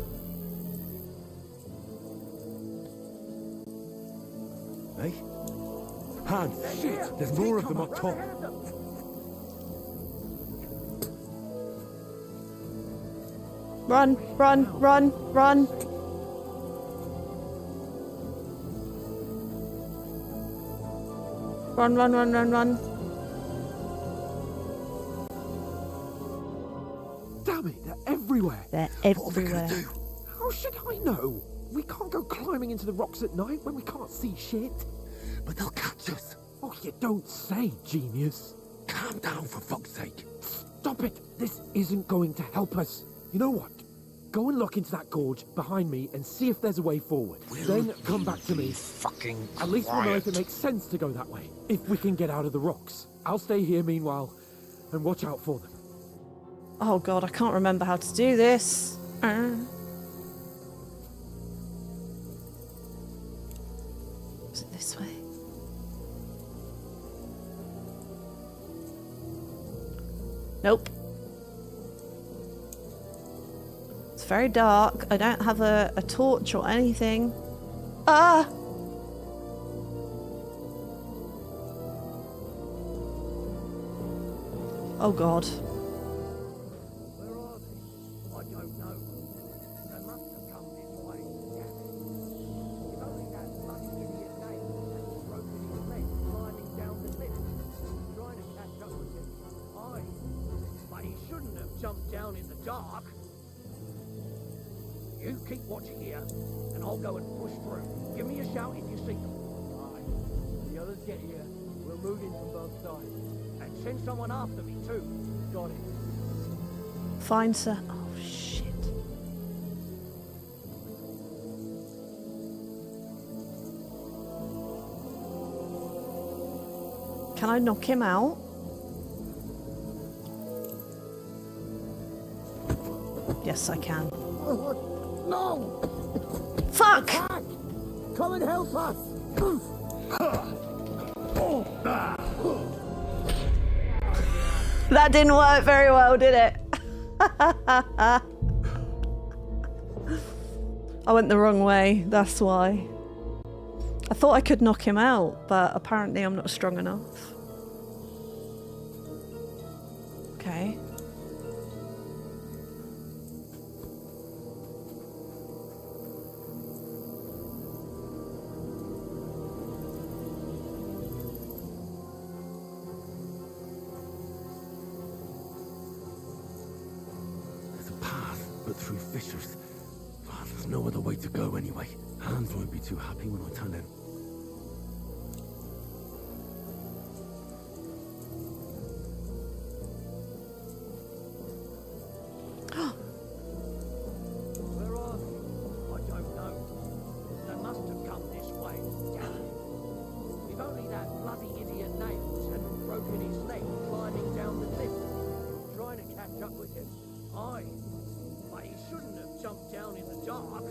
Hey? Hans, shit! There's more of them up top. Run, run, run, run. Run, run, run, run, run. Damn it, they're everywhere. They're What are we gonna everywhere. do? How should I know? We can't go climbing into the rocks at night when we can't see shit. But they'll catch us. Oh, you don't say, genius. Calm down, for fuck's sake. Stop it! This isn't going to help us. You know what? Go and look into that gorge behind me and see if there's a way forward. Then come back to me. Fucking At least we'll know if it makes sense to go that way. If we can get out of the rocks. I'll stay here meanwhile and watch out for them. Oh god, I can't remember how to do this. Is it this way? Nope. It's very dark. I don't have a torch or anything. Ah! Oh god. Where are they? I don't know. They must have come this way. If only that bloody idiot nail had broken his leg climbing down the cliff, trying to catch up with him. Aye, but he shouldn't have jumped down in the dark. You keep watching here, and I'll go and push through. Give me a shout if you see them. Aye. When the others get here, we'll move in from both sides. And send someone after me, too. Got it. Find sir. Oh shit. Can I knock him out? Yes, I can. No! Fuck! Back! Come and help us! That didn't work very well, did it? I went the wrong way, that's why. I thought I could knock him out, but apparently I'm not strong enough. Okay. But through fissures. Oh, there's no other way to go anyway. Hans won't be too happy when I turn in. Where are they? I don't know. They must have come this way. If only that bloody idiot Nails hadn't broken his leg climbing down the cliff, trying to catch up with him. Aye. But he shouldn't have jumped down in the dark.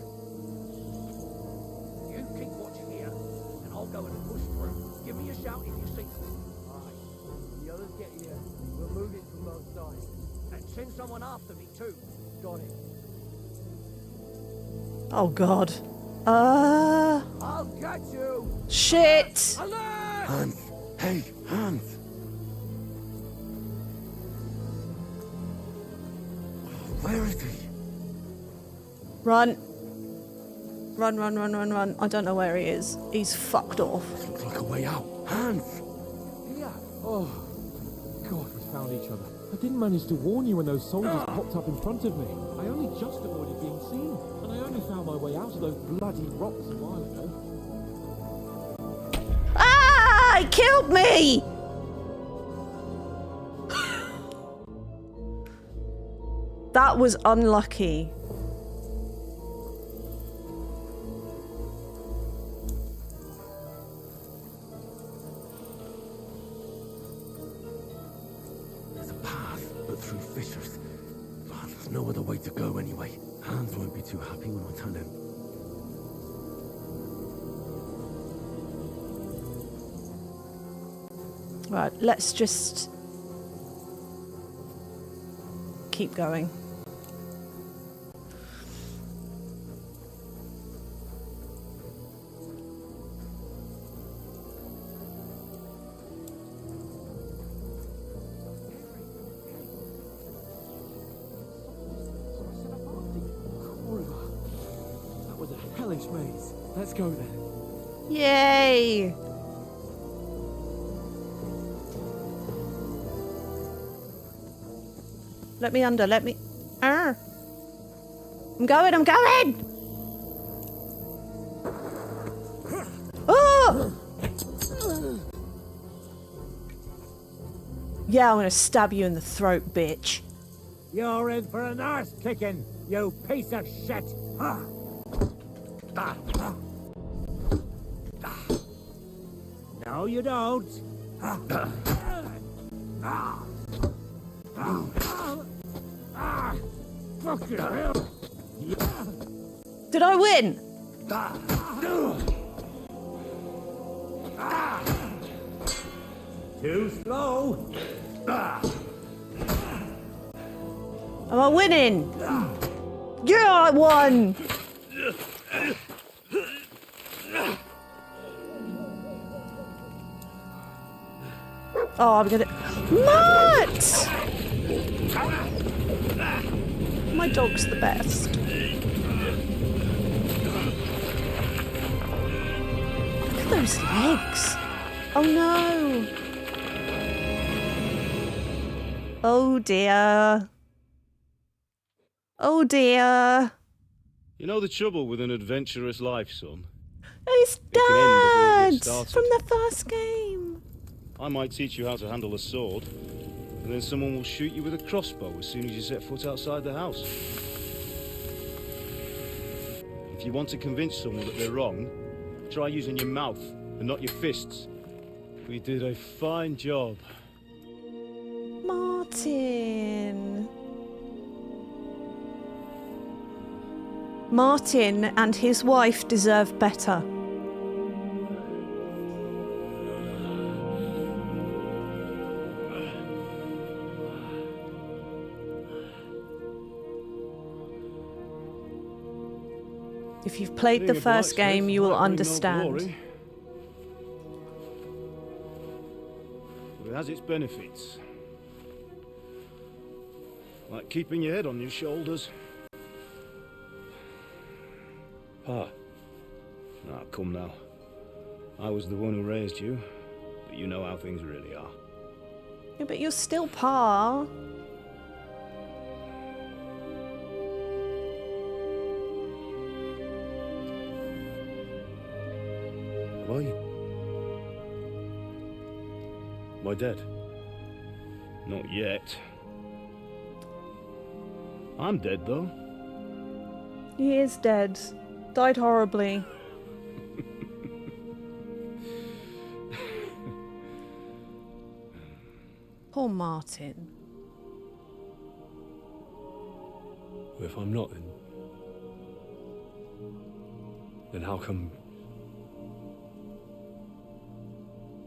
You keep watching here, and I'll go and push through. Give me a shout if you see them. Aye. When the others get here, we'll move it from both sides. And send someone after me too. Got it. Oh god. I'll get you! Shit! Alert! Hans! Hey, Hans! Where is he? Run. Run, run, run, run, run. I don't know where he is. He's fucked off. This looks like a way out. Hans! Yeah. Oh, God, we found each other. I didn't manage to warn you when those soldiers popped up in front of me. I only just avoided being seen, and I only found my way out of those bloody rocks a while ago. Ah! He killed me! That was unlucky. There's a path, but through fissures. Oh, there's no other way to go anyway. Hans won't be too happy when I turn in. Right, let's just keep going. That was a hellish maze. Let's go then. Yay! Let me under, let me... I'm going, I'm going! Oh! Yeah, I'm gonna stab you in the throat, bitch. You're in for an arse kicking, you piece of shit! No, you don't. Fucking hell! Did I win? Too slow. Am I winning? Yeah, I won! Oh, I'm gonna... Matt! My dog's the best. Look at those legs. Oh no. Oh dear. Oh dear. You know the trouble with an adventurous life, son? It's It can end before it Dad gets started. from the first game. I might teach you how to handle a sword, and then someone will shoot you with a crossbow as soon as you set foot outside the house. If you want to convince someone that they're wrong, try using your mouth and not your fists. We did a fine job. Martin. Martin and his wife deserve better. If you've played the Being a first game, blacksmith you will might bring no understand. glory, but it has its benefits. Like keeping your head on your shoulders. Pa. Ah, come now. I was the one who raised you, but you know how things really are. Yeah, but you're still Pa. Am I? Am I dead? Not yet. I'm dead, though. He is dead. Died horribly. Poor Martin. Well, if I'm not, then how come...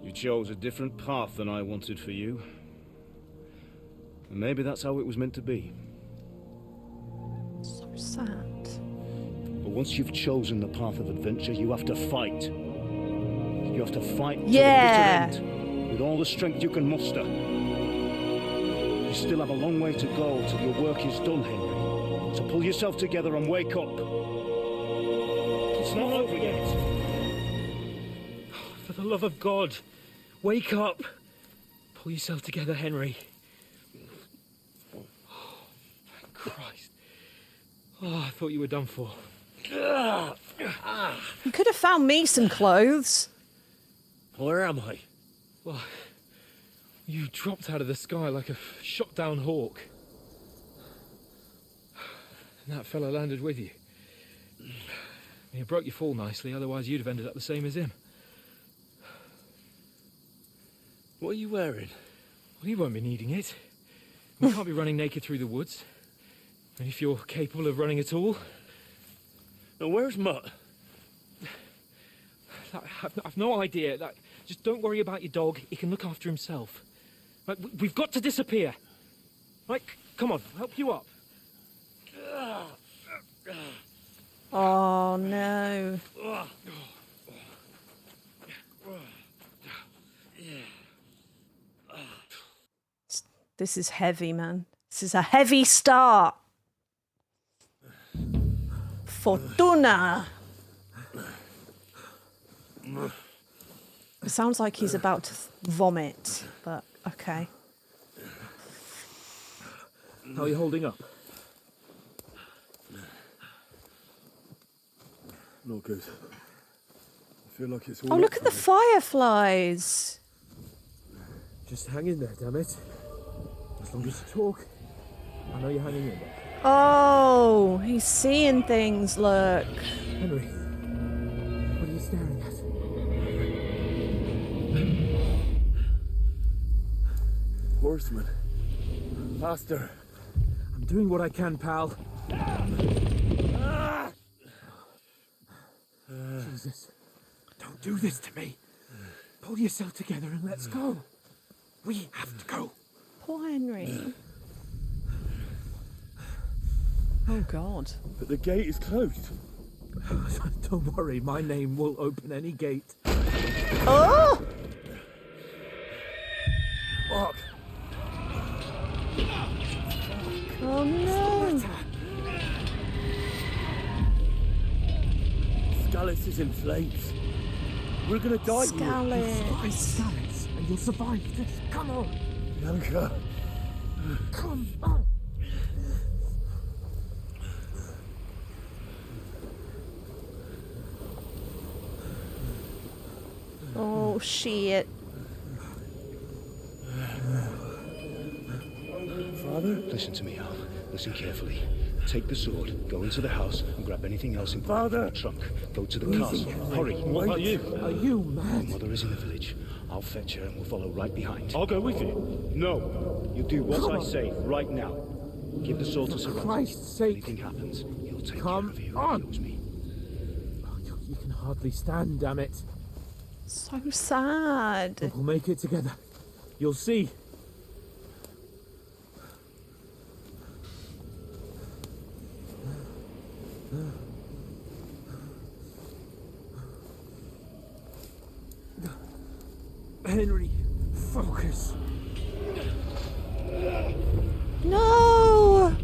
You chose a different path than I wanted for you. And maybe that's how it was meant to be. So sad. But once you've chosen the path of adventure, you have to fight. You have to fight to Yeah. the bitter end, with all the strength you can muster. You still have a long way to go till your work is done, Henry. So pull yourself together and wake up. It's not over yet. For the love of God, wake up. Pull yourself together, Henry. Oh, thank Christ. Oh, I thought you were done for. You could have found me some clothes. Where am I? Well, you dropped out of the sky like a shot down hawk. And that fella landed with you. You broke your fall nicely, otherwise you'd have ended up the same as him. What are you wearing? Well, you won't be needing it. We can't be running naked through the woods. And if you're capable of running at all... Now, where's Mutt? I've no idea. Just don't worry about your dog. He can look after himself. Right, we've got to disappear. Right, come on, I'll help you up. Oh no. This is heavy, man. This is a heavy start. Fortuna. It sounds like he's about to vomit, but okay. How are you holding up? Not good. I feel like it's all Oh, up look at for the me. fireflies. Just hang in there, damn it. Don't just talk. I know you're hanging in there. Oh, he's seeing things, look. Henry, what are you staring at? Horseman. Faster. I'm doing what I can, pal. Jesus, don't do this to me. Pull yourself together and let's go. We have to go. Poor Henry. Oh, God. But the gate is closed. Don't worry, my name will open any gate. Oh! Fuck. Oh, no. Skalitz is in flames. We're gonna die here. Skalitz. Skalitz, and you'll survive this. Come on. Bianca. Come on. Oh, shit. Father? Listen to me, Al. Listen carefully. Take the sword, go into the house, and grab anything else important from the trunk. Go to the castle. Hurry. What about you? Are you mad? Your mother is in the village. I'll fetch her and we'll follow right behind. I'll go with you. No. You do what Come I on. say right now. Give the sword to For Sir Christ's sake. Anything happens, he'll take Come care of you. on. He knows me. Oh, you can hardly stand, damn it. So sad. But we'll make it together. You'll see. Henry, focus. No!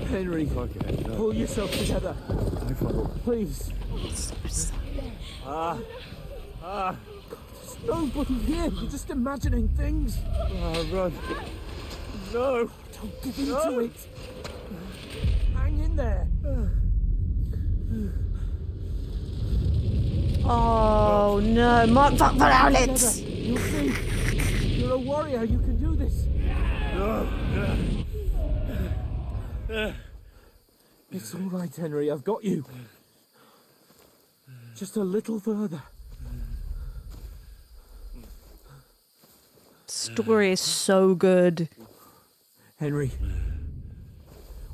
Henry, pull yourself together. Please. So sad. There's nobody here. You're just imagining things. Run. No. Don't give into it. Hang in there. Oh, no. Mark fuck Peralt! You'll see. You're a warrior. You can do this. It's all right, Henry. I've got you. Just a little further. Story is so good. Henry,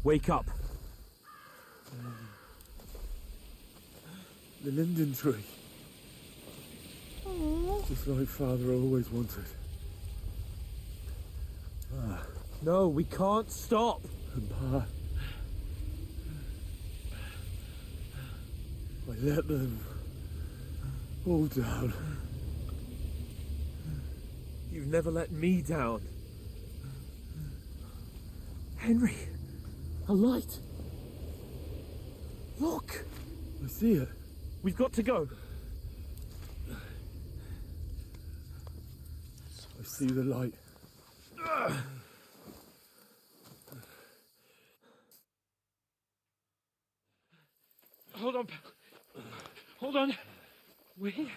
wake up. The linden tree. Just like Father always wanted. No, we can't stop. And Pa. I let them all down. You've never let me down. Henry, a light. Look. I see it. We've got to go. I see the light. Hold on, pal. Hold on. We're here.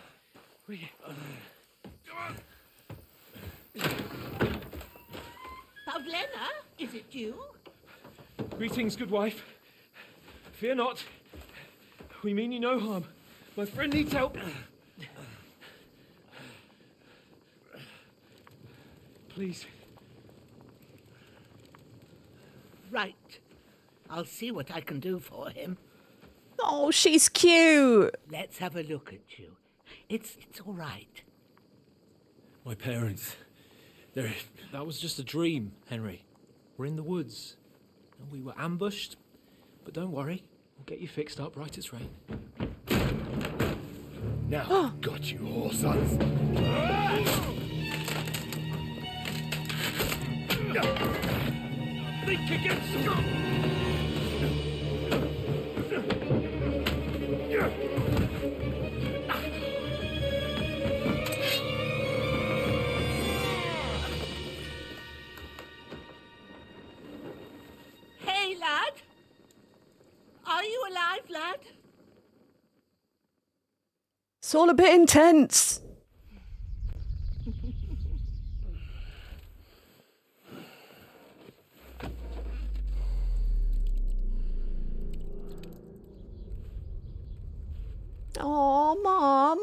Pavlena, is it you? Greetings, good wife. Fear not. We mean you no harm. My friend needs help. Please. Right. I'll see what I can do for him. Oh, she's cute. Let's have a look at you. It's all right. My parents, they're... That was just a dream, Henry. We're in the woods. And we were ambushed. But don't worry. We'll get you fixed up right as rain. Now I've got you all, sons. Think again, Hey, lad. Are you alive, lad? It's all a bit intense. Oh, Mom.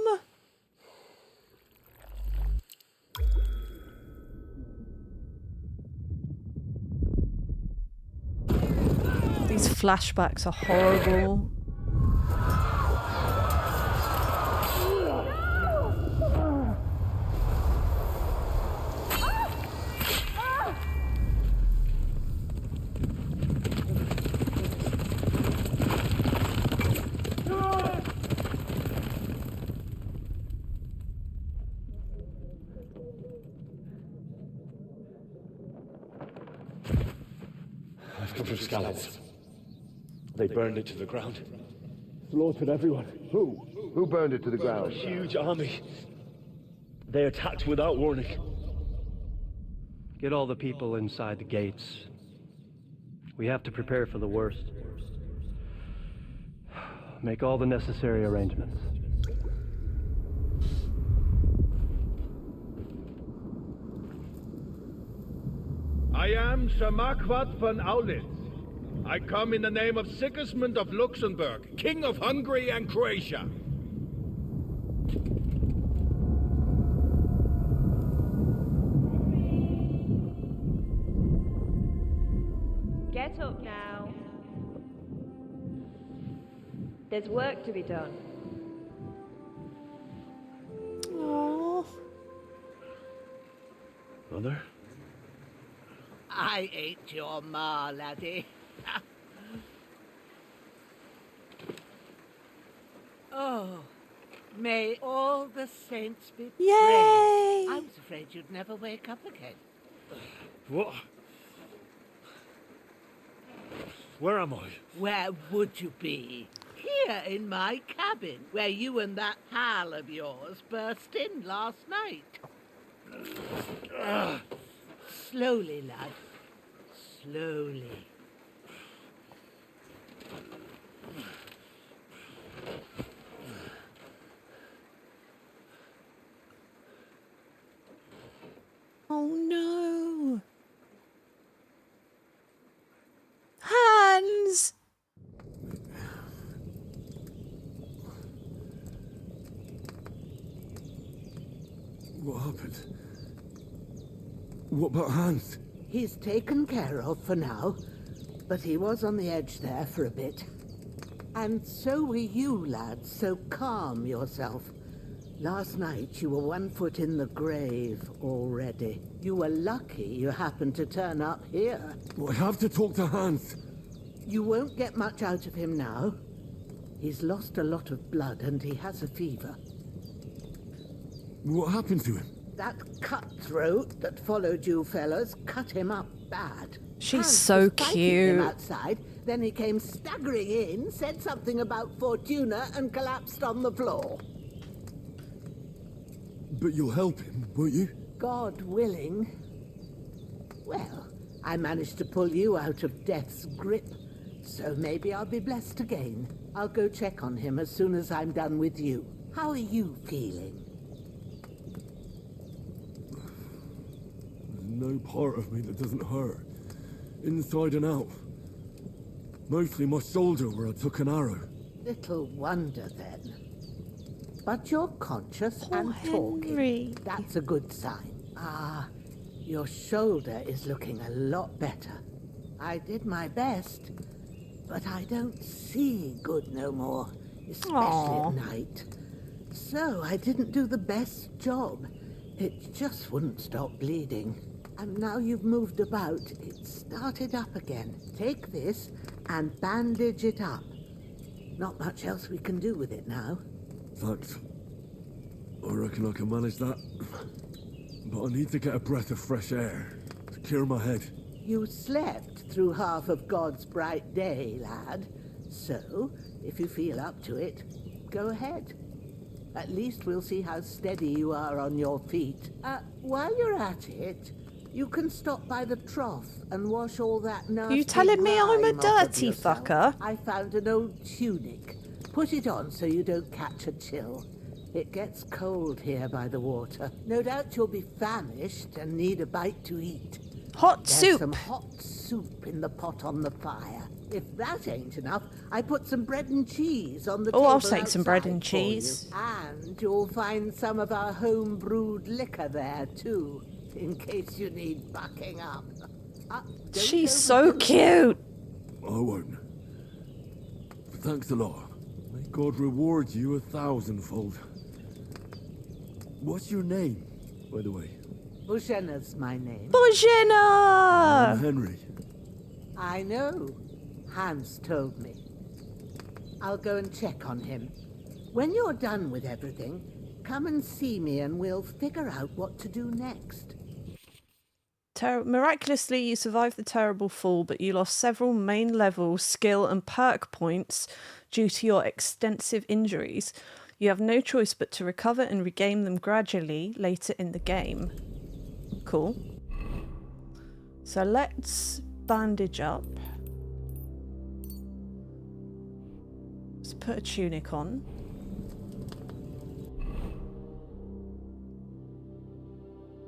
These flashbacks are horrible. I've come from Skalitz. They burned it to the ground. Slaughtered everyone. Who? Who burned it to the A ground? huge army. They attacked without warning. Get all the people inside the gates. We have to prepare for the worst. Make all the necessary arrangements. I am Sir Marquardt von Aulitz. I come in the name of Sigismund of Luxembourg, King of Hungary and Croatia. Get up now. There's work to be done. Aww. Mother? I ain't your ma, laddie. Oh, may all the saints be praised. Yay! I was afraid you'd never wake up again. What? Where am I? Where would you be? Here in my cabin, where you and that pal of yours burst in last night. Slowly, lad. Slowly. Oh no. Hans! What happened? What about Hans? He's taken care of for now, but he was on the edge there for a bit. And so were you, lad, so calm yourself. Last night you were 1 foot in the grave already. You were lucky you happened to turn up here. Well, I have to talk to Hans. You won't get much out of him now. He's lost a lot of blood and he has a fever. What happened to him? That cutthroat that followed you fellas cut him up bad. She's Hans so was fighting him cute. outside, then he came staggering in, said something about Fortuna and collapsed on the floor. But you'll help him, won't you? God willing. Well, I managed to pull you out of death's grip, so maybe I'll be blessed again. I'll go check on him as soon as I'm done with you. How are you feeling? There's no part of me that doesn't hurt. Inside and out. Mostly my shoulder where I took an arrow. Little wonder then. But you're conscious Poor and talking. Henry. That's a good sign. Ah, your shoulder is looking a lot better. I did my best, but I don't see good no more, especially Aww. at night. So I didn't do the best job. It just wouldn't stop bleeding. And now you've moved about, it started up again. Take this and bandage it up. Not much else we can do with it now. Thanks. I reckon I can manage that. But I need to get a breath of fresh air to clear my head. You slept through half of God's bright day, lad. So, if you feel up to it, go ahead. At least we'll see how steady you are on your feet. While you're at it, you can stop by the trough and wash all that nasty You telling me I'm a grime off of dirty yourself. fucker? I found an old tunic. Put it on so you don't catch a chill. It gets cold here by the water. No doubt you'll be famished and need a bite to eat. Hot There's soup. some hot soup in the pot on the fire. If that ain't enough, I put some bread and cheese on the Oh, table I'll take some bread and outside for you. cheese. And you'll find some of our home-brewed liquor there, too, in case you need bucking up. Don't She's so cute. I won't. Thanks a lot. May God reward you 1,000-fold. What's your name, by the way? Bozhena's my name. Bozhena! Henry. I know. Hans told me. I'll go and check on him. When you're done with everything, come and see me and we'll figure out what to do next. Miraculously, you survived the terrible fall, but you lost several main level skill and perk points due to your extensive injuries. You have no choice but to recover and regain them gradually later in the game. Cool. So let's bandage up. Let's put a tunic on.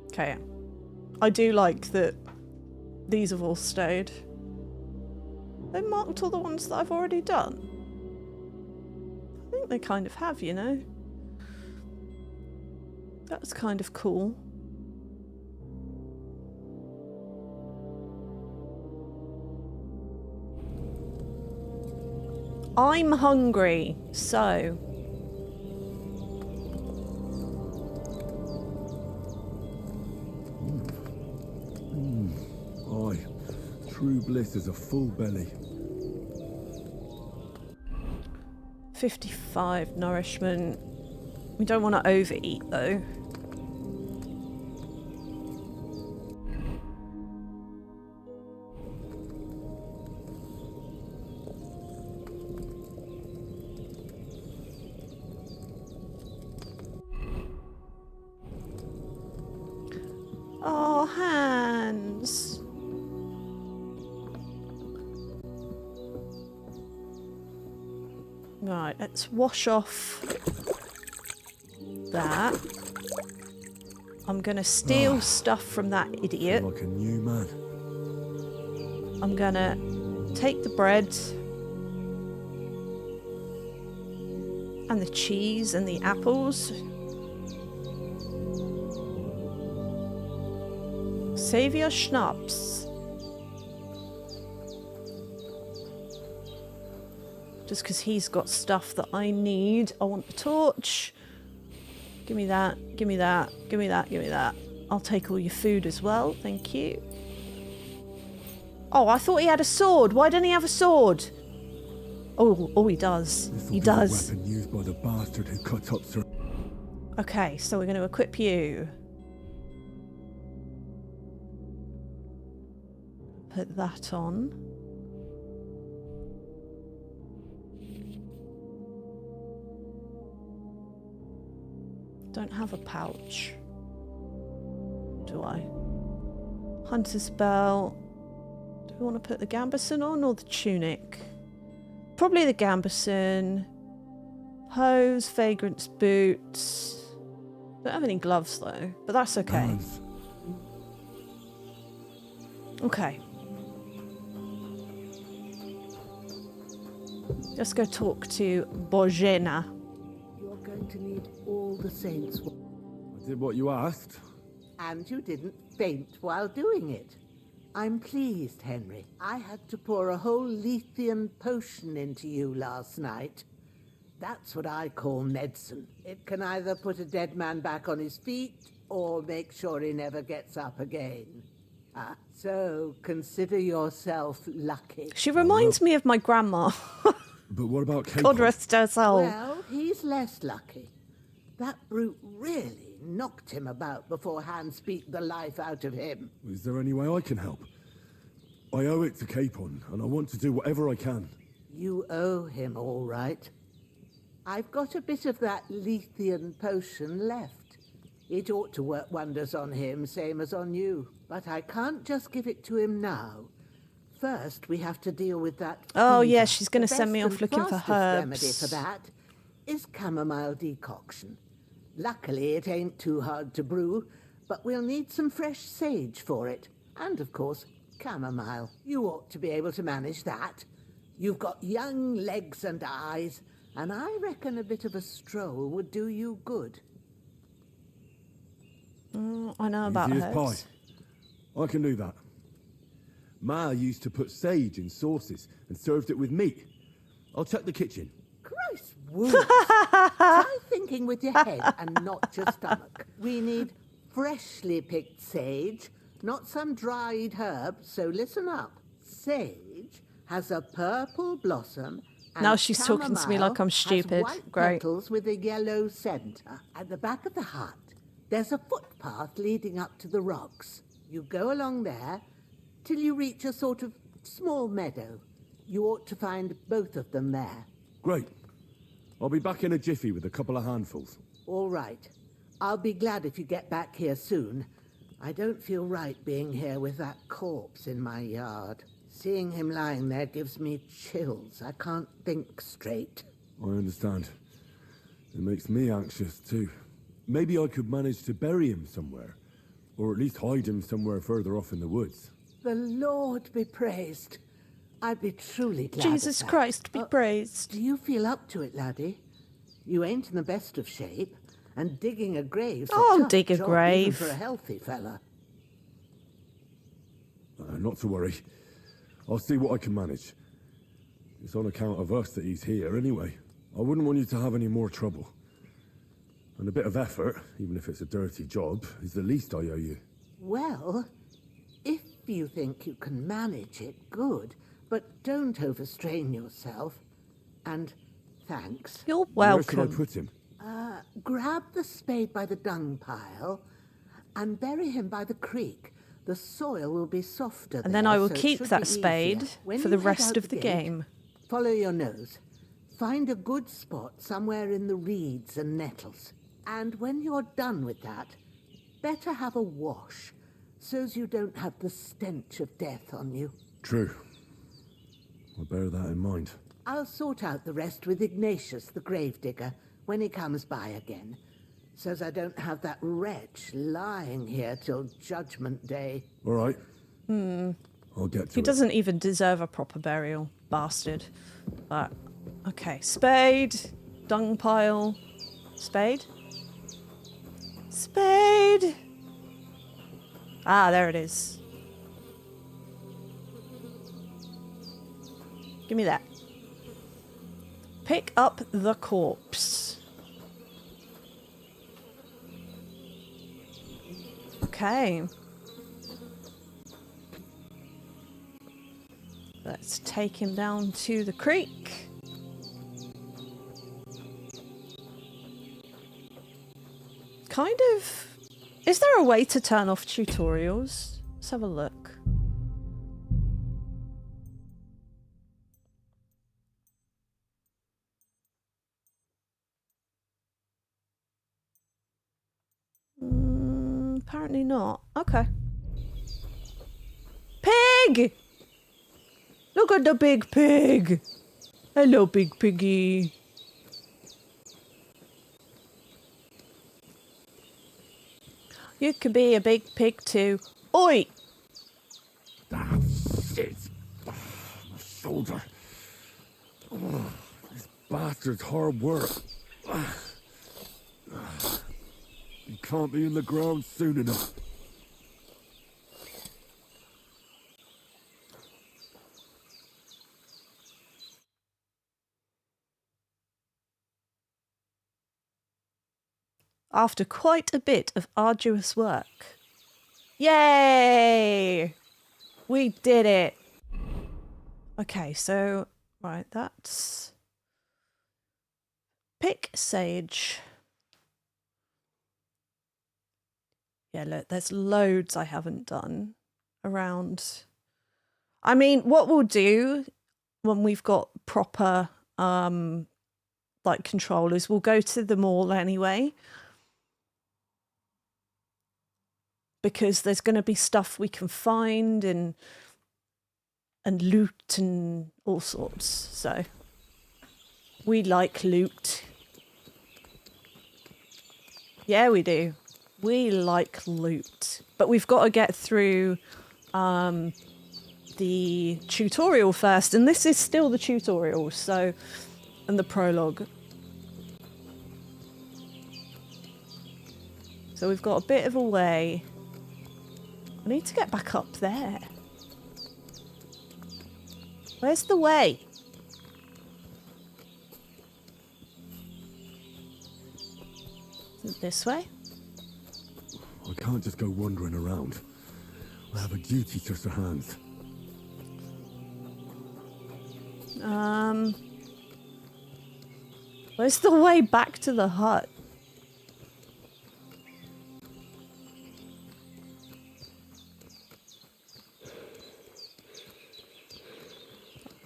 Okay. I do like that these have all stayed. They marked all the ones that I've already done. I think they kind of have, you know. That's kind of cool. I'm hungry, so... Aye, true bliss is a full belly. 55 nourishment. We don't want to overeat though. Oh, Hans. Right, let's wash off that. I'm gonna steal stuff from that idiot. Like a new man. I'm gonna take the bread and the cheese and the apples. Save your schnapps. Just because he's got stuff that I need. I want the torch. Give me that, give me that, give me that, give me that. I'll take all your food as well, thank you. Oh, I thought he had a sword. Why didn't he have a sword? Oh, he does. He does. The weapon used by the bastard who cut up Sir. Okay, so we're going to equip you. Put that on. Don't have a pouch. Do I? Hunter's belt. Do we want to put the gambeson on or the tunic? Probably the gambeson. Hose, vagrant's boots. Don't have any gloves though, but that's okay. Okay. Let's go talk to Bozhena. You're going to need all the saints. I did what you asked. And you didn't faint while doing it. I'm pleased, Henry. I had to pour a whole Lethean potion into you last night. That's what I call medicine. It can either put a dead man back on his feet or make sure he never gets up again. So consider yourself lucky. She reminds me of my grandma. But what about Capon? God rest her soul. Well, he's less lucky. That brute really knocked him about before Hans beat the life out of him. Is there any way I can help? I owe it to Capon, and I want to do whatever I can. You owe him, all right. I've got a bit of that Lethean potion left. It ought to work wonders on him, same as on you. But I can't just give it to him now. First, we have to deal with that fever. Oh, yeah, she's going to The send me best off and looking for fastest remedy herbs. for that is chamomile decoction. Luckily, it ain't too hard to brew, but we'll need some fresh sage for it. And, of course, Chamomile. You ought to be able to manage that. You've got young legs and eyes, and I reckon a bit of a stroll would do you good. I know about Easy as herbs. pie. I can do that. Ma used to put sage in sauces and served it with meat. I'll check the kitchen. Christ wounds. Try thinking with your head and not your stomach. We need freshly picked sage, not some dried herb, so listen up. Sage has a purple blossom, and Now she's talking to me like I'm stupid. has white Great. petals with a yellow centre. At the back of the hut, there's a footpath leading up to the rocks. You go along there till you reach a sort of small meadow. You ought to find both of them there. Great. I'll be back in a jiffy with a couple of handfuls. All right. I'll be glad if you get back here soon. I don't feel right being here with that corpse in my yard. Seeing him lying there gives me chills. I can't think straight. I understand. It makes me anxious too. Maybe I could manage to bury him somewhere. Or at least hide him somewhere further off in the woods. The Lord be praised. I'd be truly glad Jesus of that. Christ be praised. Do you feel up to it, laddie? You ain't in the best of shape, and digging a grave's I'll a tough dig a job grave. even for a healthy fella. Not to worry. I'll see what I can manage. It's on account of us that he's here anyway. I wouldn't want you to have any more trouble. And a bit of effort, even if it's a dirty job, is the least I owe you. Well, if you think you can manage it, good. But don't overstrain yourself. And thanks. You're Where should I welcome. put him? Grab the spade by the dung pile and bury him by the creek. The soil will be softer And then there, I will so it keep should that be easier. spade When for you the head rest out of the gate, game. Follow your nose. Find a good spot somewhere in the reeds and nettles. And when you're done with that, better have a wash, so's you don't have the stench of death on you. True. I'll bear that in mind. I'll sort out the rest with Ignatius, the gravedigger, when he comes by again, so's I don't have that wretch lying here till Judgment Day. All right. I'll get to He it. doesn't even deserve a proper burial, bastard. But, okay. Spade, dung pile, spade? Spade! Ah, there it is. Give me that. Pick up the corpse. Okay. Let's take him down to the creek. Kind of... Is there a way to turn off tutorials? Let's have a look. Apparently not. Okay. Pig! Look at the big pig! Hello, big piggy. You could be a big pig too. Oi! Ah, shit. My shoulder. This bastard's hard work. He can't be in the ground soon enough. After quite a bit of arduous work. Yay! We did it! Okay, so, right, that's... Pick sage. Yeah, look, there's loads I haven't done around. I mean, what we'll do when we've got proper, like, controllers, we'll go to them all anyway. Because there's going to be stuff we can find and loot and all sorts. So we like loot. Yeah, we do. We like loot. But we've got to get through the tutorial first, and this is still the tutorial, so, and the prologue. So we've got a bit of a way. I need to get back up there. Where's the way? Is it this way? I can't just go wandering around. I have a duty to Sir Hans. Where's the way back to the hut?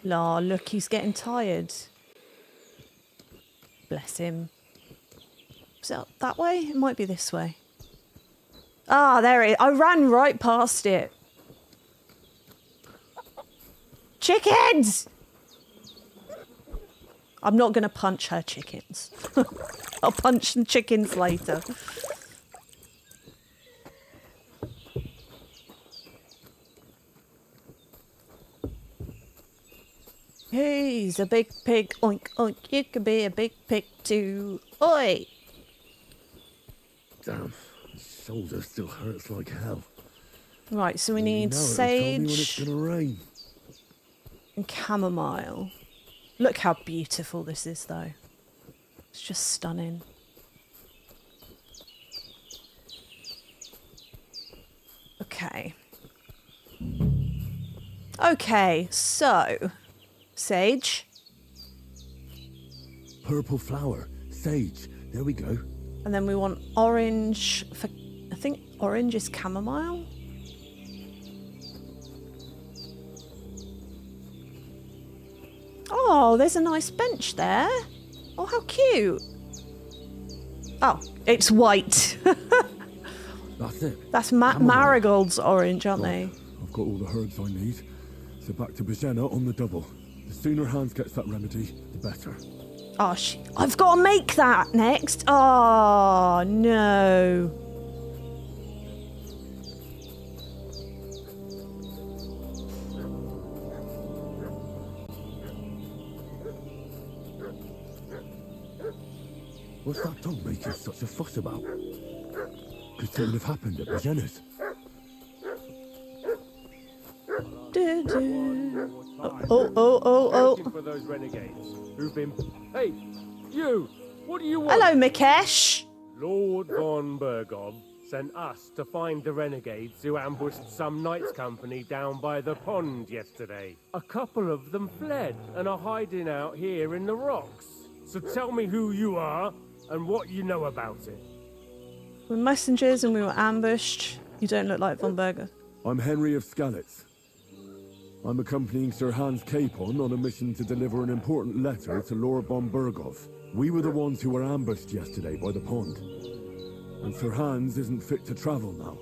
La, look, he's getting tired. Bless him. Is it up that way? It might be this way. Ah, there it is. I ran right past it. Chickens! I'm not going to punch her chickens. I'll punch the chickens later. He's a big pig, oink oink, you can be a big pig too, oi! Damn, my shoulder still hurts like hell. Right, so we need sage when it's gonna rain. And chamomile. Look how beautiful this is though. It's just stunning. Okay. Okay, so... Sage. Purple flower, sage, there we go. And then we want orange for... I think orange is chamomile? Oh, there's a nice bench there. Oh, how cute. Oh, it's white. That's it. That's Marigold's orange, aren't they? I've got all the herbs I need. So back to Bajena on the double. The sooner Hans gets that remedy, the better. Oh, I've got to make that next. Oh, no. What's that dog making such a fuss about? Could something have happened at Bajena's? Oh. For those renegades who've been... Hey, you! What do you want? Hello, Mikesh. Lord von Bergov sent us to find the renegades who ambushed some knights' company down by the pond yesterday. A couple of them fled and are hiding out here in the rocks. So tell me who you are and what you know about it. We're messengers and we were ambushed. You don't look like von Berger. I'm Henry of Skalitz. I'm accompanying Sir Hans Capon on a mission to deliver an important letter to Lord von Bergov. We were the ones who were ambushed yesterday by the pond. And Sir Hans isn't fit to travel now.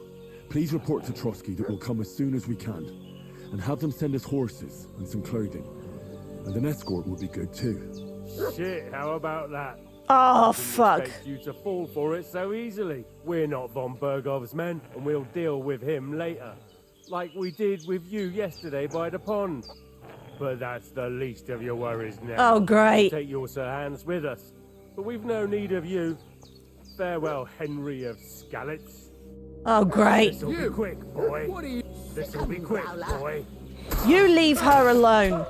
Please report to Trosky that we'll come as soon as we can. And have them send us horses and some clothing. And an escort would be good too. Shit, how about that? Oh, fuck. Expect you to fall for it so easily. We're not von Bergov's men, and we'll deal with him later. Like we did with you yesterday by the pond. But that's the least of your worries now. Oh, great. We'll take your Sir Hans with us. But we've no need of you. Farewell, Henry of Skalitz. Oh, great. This'll be quick, boy. What are you... This'll be quick, boy. You leave her alone.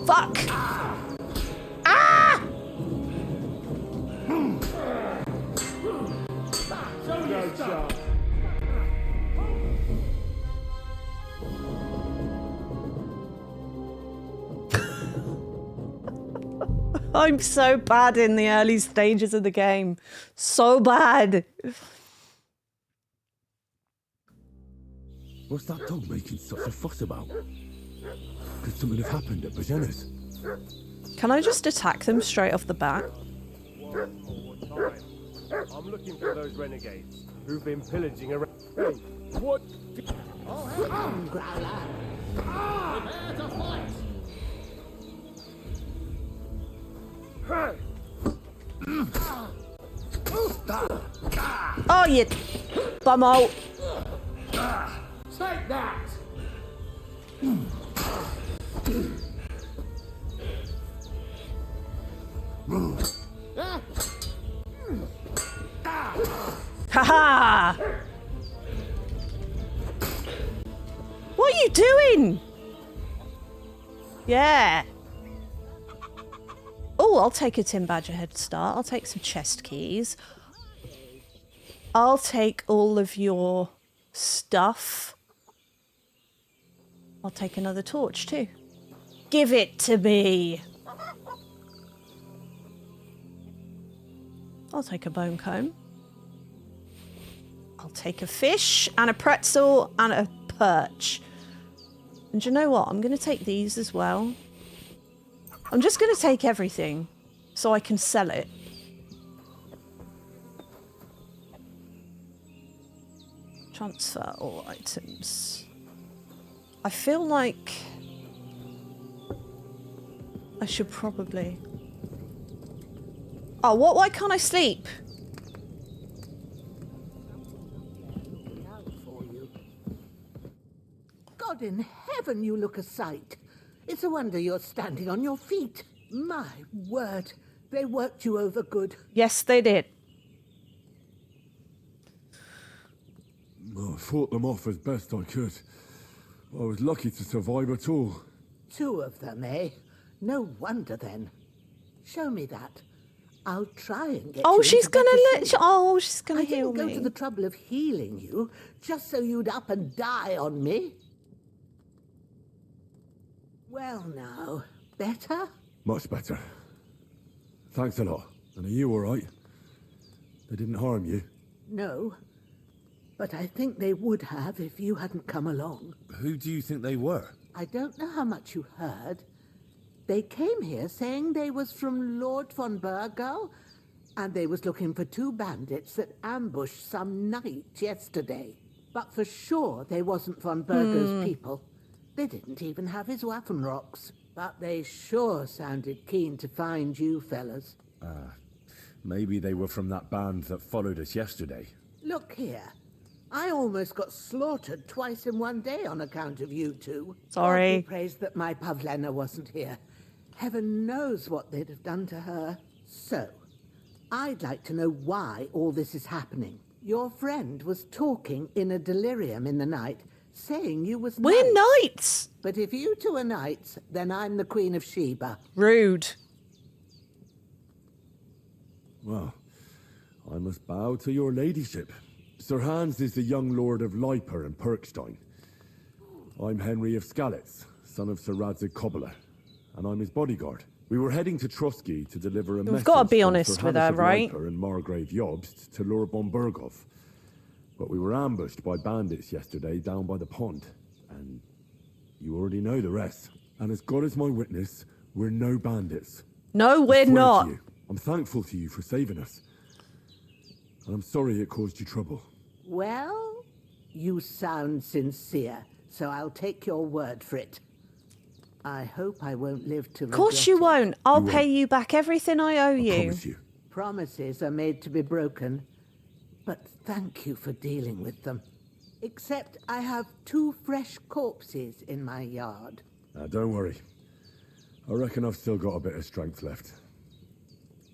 Fuck! Ah! No chance. I'm so bad in the early stages of the game. So bad. What's that dog making such a fuss about? Could something have happened at Bajena's? Can I just attack them straight off the bat? One more time. I'm looking for those renegades who've been pillaging around. Hey, what? Oh, hey, Growler. prepare to fight! Hey! Oh, you bummo. Take that! Ha-ha! What are you doing? Yeah. Oh, I'll take a Tin Badger head start. I'll take some chest keys. I'll take all of your stuff. I'll take another torch too. Give it to me. I'll take a bone comb. I'll take a fish and a pretzel and a perch. And do you know what? I'm going to take these as well. I'm just going to take everything so I can sell it. Transfer all items. I feel like I should probably... Oh, what? Why can't I sleep? God in heaven, you look a sight. It's a wonder you're standing on your feet. My word, they worked you over good. Yes, they did. I fought them off as best I could. I was lucky to survive at all. 2 of them, eh? No wonder then. Show me that. I'll try and get Oh, you she's into gonna better let... shape. Oh, she's gonna heal I didn't me. go to the trouble of healing you just so you'd up and die on me. Well now, better? Much better. Thanks a lot. And are you all right? They didn't harm you? No. But I think they would have if you hadn't come along. Who do you think they were? I don't know how much you heard. They came here saying they was from Lord von Burgo, and they was looking for 2 bandits that ambushed some knight yesterday. But for sure they wasn't von Burgo's people. They didn't even have his Waffenrocks. But they sure sounded keen to find you fellas. Maybe they were from that band that followed us yesterday. Look here. I almost got slaughtered twice in one day on account of you 2. Sorry. God be praised that my Pavlena wasn't here. Heaven knows what they'd have done to her. So, I'd like to know why all this is happening. Your friend was talking in a delirium in the night, saying you was We're knights! But if you 2 are knights, then I'm the Queen of Sheba. Rude. Well, I must bow to your ladyship. Sir Hans is the young lord of Leiper and Perkstein. I'm Henry of Skalitz, son of Sir Radzig Cobbler, and I'm his bodyguard. We were heading to Trosky to deliver a message. We've got to be from honest Sir with Hannes her, of right? Leiper and Margrave Jobst to Lord von Burgov. But we were ambushed by bandits yesterday down by the pond, and you already know the rest. And as God is my witness, we're no bandits. No, I we're swear to not. you, I'm thankful to you for saving us. And I'm sorry it caused you trouble. Well, you sound sincere, so I'll take your word for it. I hope I won't live to Of course you won't. I'll pay you back everything I owe you. Promise you. Promises are made to be broken, but thank you for dealing with them. Except I have 2 fresh corpses in my yard. Don't worry. I reckon I've still got a bit of strength left.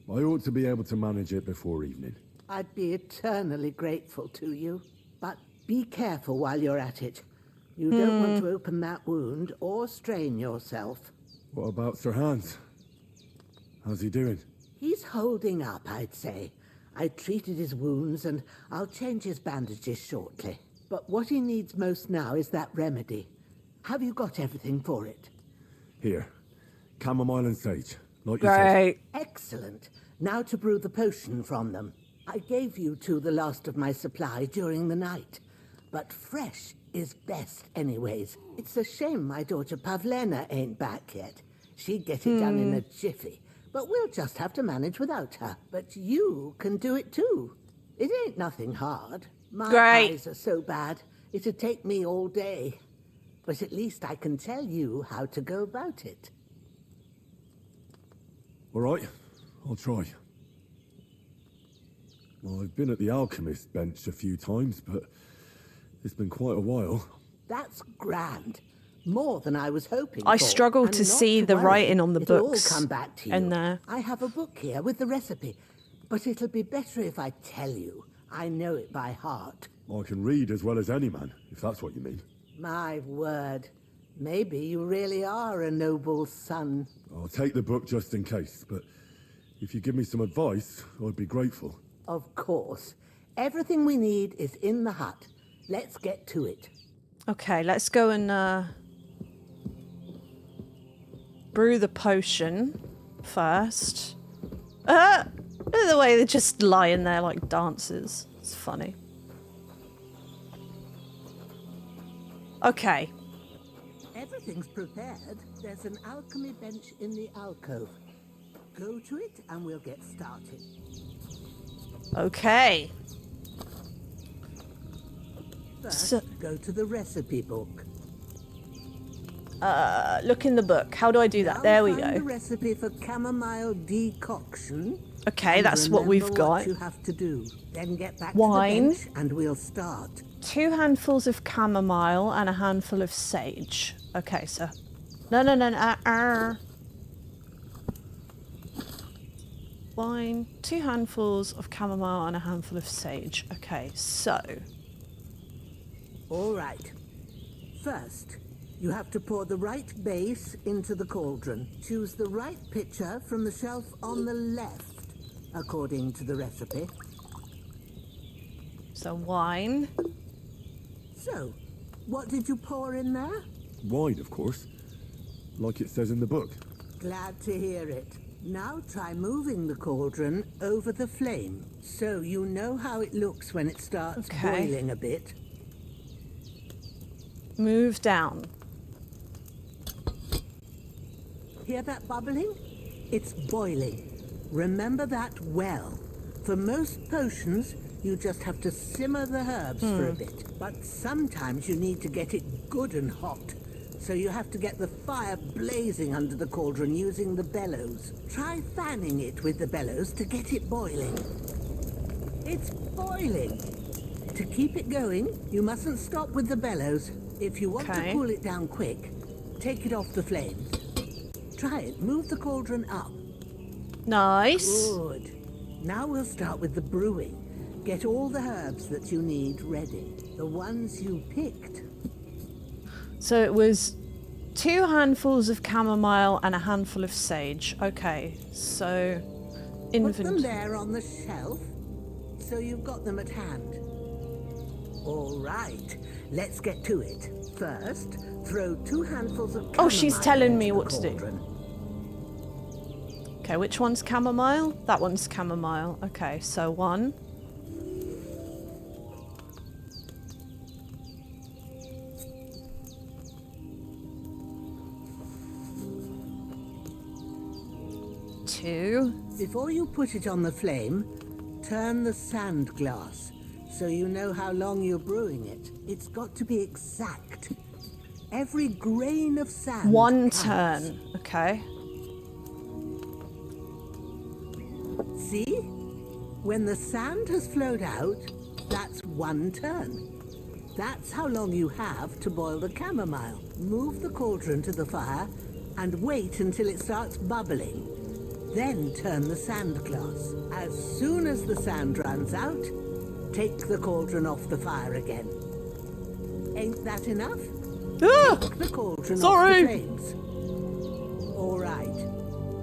I ought to be able to manage it before evening. I'd be eternally grateful to you, but be careful while you're at it. You don't want to open that wound or strain yourself. What about Sir Hans? How's he doing? He's holding up, I'd say. I treated his wounds and I'll change his bandages shortly. But what he needs most now is that remedy. Have you got everything for it? Here. Chamomile and sage. Like you said. Great. Excellent. Now to brew the potion from them. I gave you 2 the last of my supply during the night. But fresh is best anyways. It's a shame my daughter Pavlena ain't back yet. She'd get it done in a jiffy. But we'll just have to manage without her. But you can do it too. It ain't nothing hard. My eyes are so bad, it'd take me all day. But at least I can tell you how to go about it. All right. I'll try. I've been at the alchemist bench a few times, but it's been quite a while. That's grand. More than I was hoping I for. struggle And to not see the worry, writing on the it'll books all come back to you. in there. I have a book here with the recipe, but it'll be better if I tell you. I know it by heart. I can read as well as any man, if that's what you mean. My word. Maybe you really are a noble son. I'll take the book just in case, but if you give me some advice, I'd be grateful. Of course. Everything we need is in the hut. Let's get to it. Okay, let's go and brew the potion first. The way they're just lying there like dancers. It's funny. Okay. Everything's prepared. There's an alchemy bench in the alcove. Go to it and we'll get started. Okay. First, go to the recipe book. Look in the book. How do I do that? Now There we find the go. recipe for chamomile decoction. Okay, and that's what we've remember got. What you have to do. Then get back Wine. to the bench and we'll start. 2 handfuls of chamomile and a handful of sage. Okay, so... No. Wine, 2 handfuls of chamomile and a handful of sage. Okay, so... All right. First, you have to pour the right base into the cauldron. Choose the right pitcher from the shelf on the left, according to the recipe. So wine. So, what did you pour in there? Wine, of course. Like it says in the book. Glad to hear it. Now try moving the cauldron over the flame, so you know how it looks when it starts boiling a bit. Move down. Hear that bubbling? It's boiling. Remember that well. For most potions, you just have to simmer the herbs for a bit. But sometimes you need to get it good and hot. So you have to get the fire blazing under the cauldron using the bellows. Try fanning it with the bellows to get it boiling. It's boiling. To keep it going, you mustn't stop with the bellows. If you want to cool it down quick, take it off the flames. Try it. Move the cauldron up. Nice. Good. Now we'll start with the brewing. Get all the herbs that you need ready. The ones you picked. So it was 2 handfuls of chamomile and a handful of sage. Okay, so... Put them there on the shelf, so you've got them at hand. All right, let's get to it. First, throw 2 handfuls of chamomile. Oh, she's telling me into what the to do. cauldron. Okay, which one's chamomile? That one's chamomile. Okay, so 1. Before you put it on the flame, turn the sand glass so you know how long you're brewing it. It's got to be exact. Every grain of sand 1 counts. turn. Okay. See? When the sand has flowed out, that's 1 turn. That's how long you have to boil the chamomile. Move the cauldron to the fire and wait until it starts bubbling. Then turn the sand glass. As soon as the sand runs out, take the cauldron off the fire again. Ain't that enough? Take the cauldron off the flames. All right.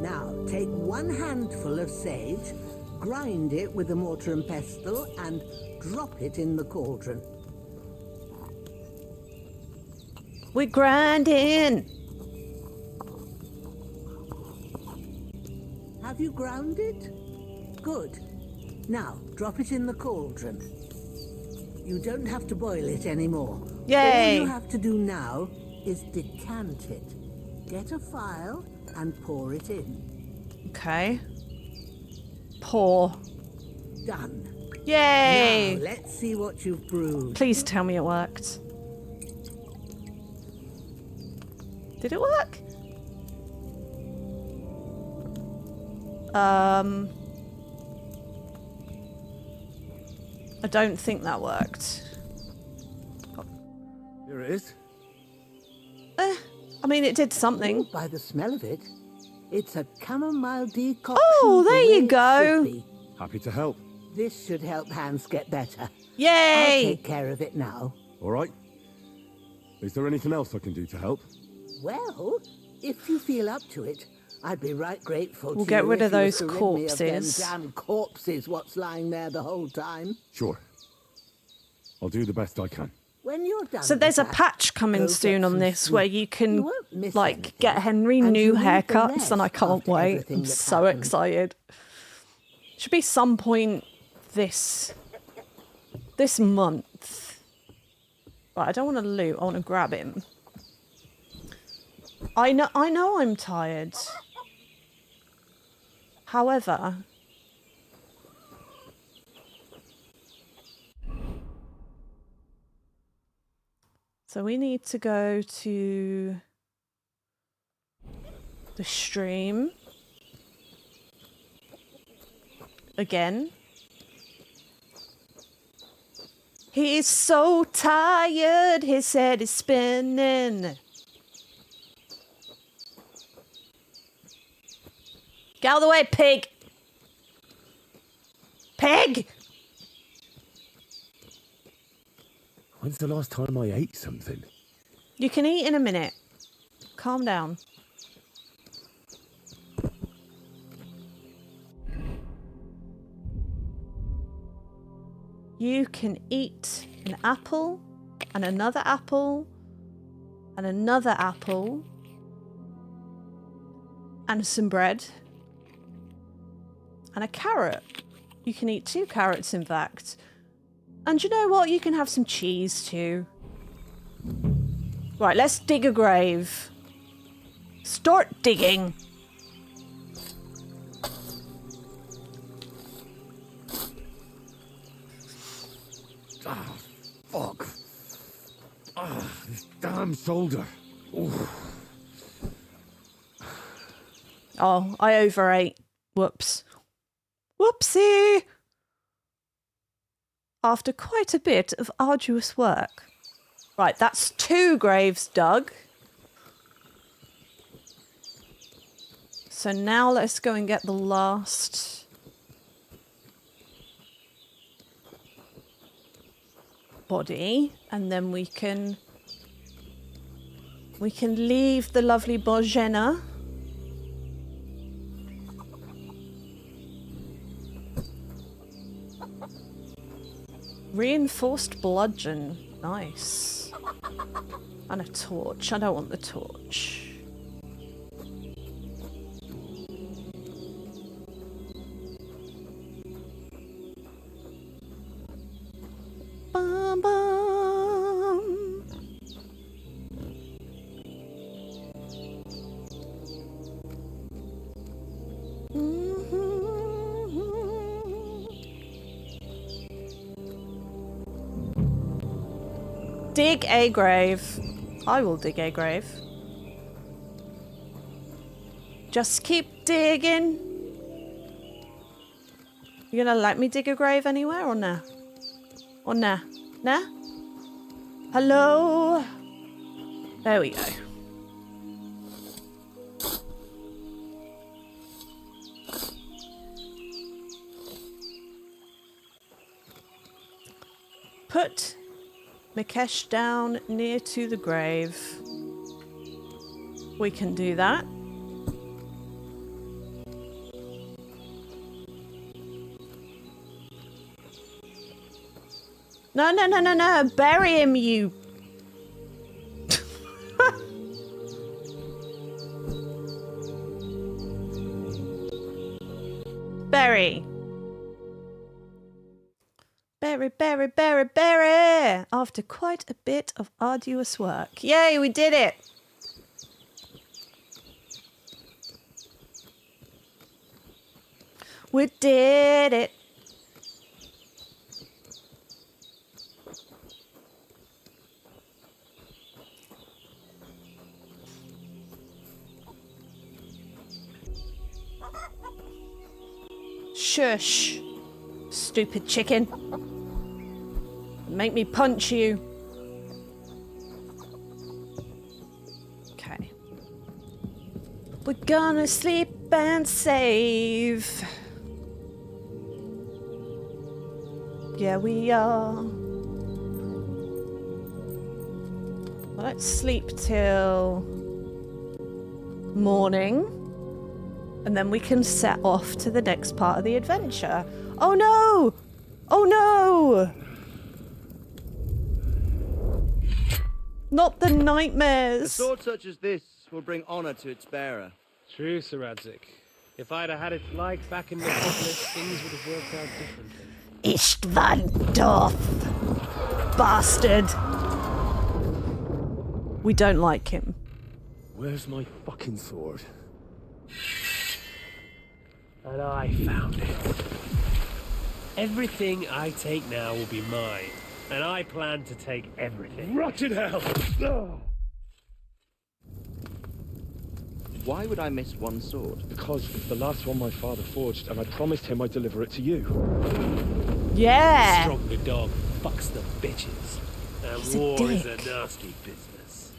Now, take 1 handful of sage, grind it with a mortar and pestle, and drop it in the cauldron. We're grinding. Have you ground it? Good. Now, drop it in the cauldron. You don't have to boil it anymore. Yay! All you have to do now is decant it. Get a phial and pour it in. Okay. Pour. Done. Yay! Now, let's see what you've brewed. Please tell me it worked. Did it work? I don't think that worked. Here it is. I mean, it did something. Oh, by the smell of it, it's a chamomile decoction. Oh, there the way you it go. should be. Happy to help. This should help Hans get better. Yay! I'll take care of it now. All right. Is there anything else I can do to help? Well, if you feel up to it, I'd be right grateful We'll to get you rid if of you were those to rid me of them corpses. damn corpses what's lying there the whole time. Sure. I'll do the best I can. When you're done So with there's a that, patch coming go soon get on some this sleep. where you can You won't miss like anything, get Henry and new you'll need the haircuts, and I rest can't after wait. everything I'm that so happened. excited. Should be some point this month. Right, I don't want to loot. I want to grab him. I know I'm tired. However, so we need to go to the stream again. He's so tired, his head is spinning. Get out of the way, pig! Pig! When's the last time I ate something? You can eat in a minute. Calm down. You can eat an apple, and another apple, and another apple, and some bread, and a carrot. You can eat 2 carrots, in fact. And you know what? You can have some cheese too. Right, let's dig a grave. Start digging. Ah, fuck. Ah, this damn shoulder. Ooh. Oh, I overate. Whoops. Whoopsie! After quite a bit of arduous work. Right, that's 2 graves dug. So now let's go and get the last body, and then we can leave the lovely Bojena. Reinforced bludgeon. Nice. And a torch. I don't want the torch. Bum, bum. Dig a grave. I will dig a grave. Just keep digging. You gonna let me dig a grave anywhere or nah? Or nah? Nah? Hello? There we go. Put Mikesh down near to the grave. We can do that. No, no, no, no, no. Bury him, you. Bury. Bury, bury, bury, bury. After quite a bit of arduous work. Yay, we did it. We did it. Shush, stupid chicken. Make me punch you. Okay. We're gonna sleep and save. Yeah, we are. Well, let's sleep till morning. And then we can set off to the next part of the adventure. Oh no! Oh no! Not the A nightmares! sword such as this will bring honor to its bearer. True, Sir Radzik. If I'd have had it like back in Metropolis, things would have worked out differently. Istvan Doth! Bastard! We don't like him. Where's my fucking sword? And I found it. Everything I take now will be mine. And I plan to take everything. Rotted hell! Why would I miss one sword? Because it's the last one my father forged, and I promised him I'd deliver it to you. Yeah! Stronger dog fucks the bitches. And He's a war is dick. a nasty business.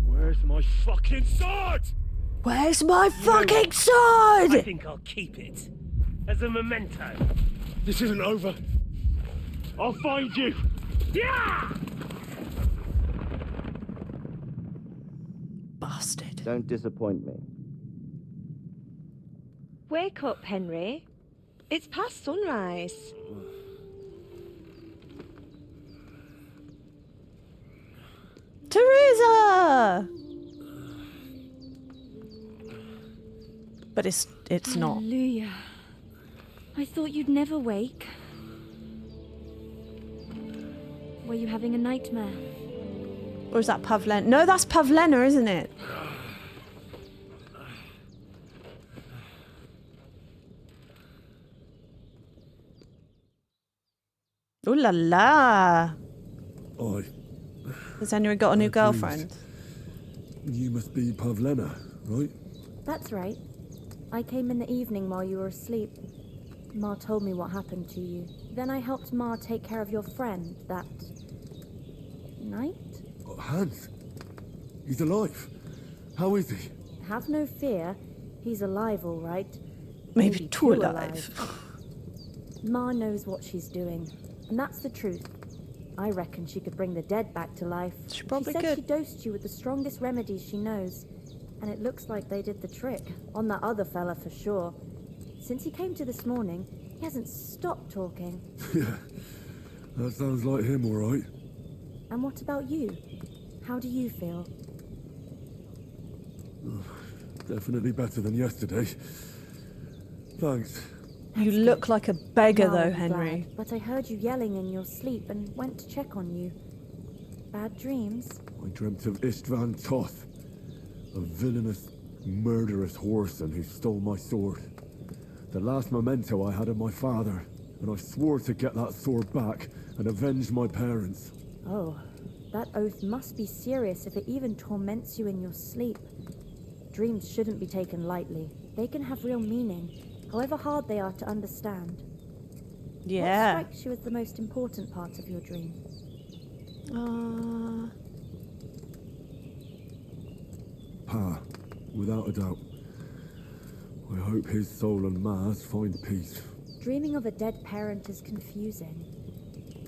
Where's my fucking sword? Where's my fucking sword? I think I'll keep it. As a memento. This isn't over. I'll find you. Yeah! Bastard. Don't disappoint me. Wake up, Henry. It's past sunrise. Teresa! But it's not. Hallelujah. I thought you'd never wake. Were you having a nightmare? Or is that Pavlena? No, that's Pavlena, isn't it? Ooh la la! Oi. Has Henry got a new girlfriend? You must be Pavlena, right? That's right. I came in the evening while you were asleep. Ma told me what happened to you. Then I helped Ma take care of your friend that night? Hans. He's alive. How is he? Have no fear. He's alive, all right. Maybe too alive. Ma knows what she's doing, and that's the truth. I reckon she could bring the dead back to life. She probably said could. She dosed you with the strongest remedies she knows, and it looks like they did the trick on that other fella for sure. Since he came to this morning, he hasn't stopped talking. Yeah, that sounds like him, all right. And what about you? How do you feel? Definitely better than yesterday. Thanks. You look like a beggar, Now though, I'm Henry. glad, but I heard you yelling in your sleep and went to check on you. Bad dreams? I dreamt of Istvan Toth, a villainous, murderous whoreson who stole my sword. The last memento I had of my father, and I swore to get that sword back and avenge my parents. Oh, that oath must be serious if it even torments you in your sleep. Dreams shouldn't be taken lightly. They can have real meaning, however hard they are to understand. Yeah. What strikes you as the most important part of your dream? Pa, without a doubt. I hope his soul and Ma's find peace. Dreaming of a dead parent is confusing.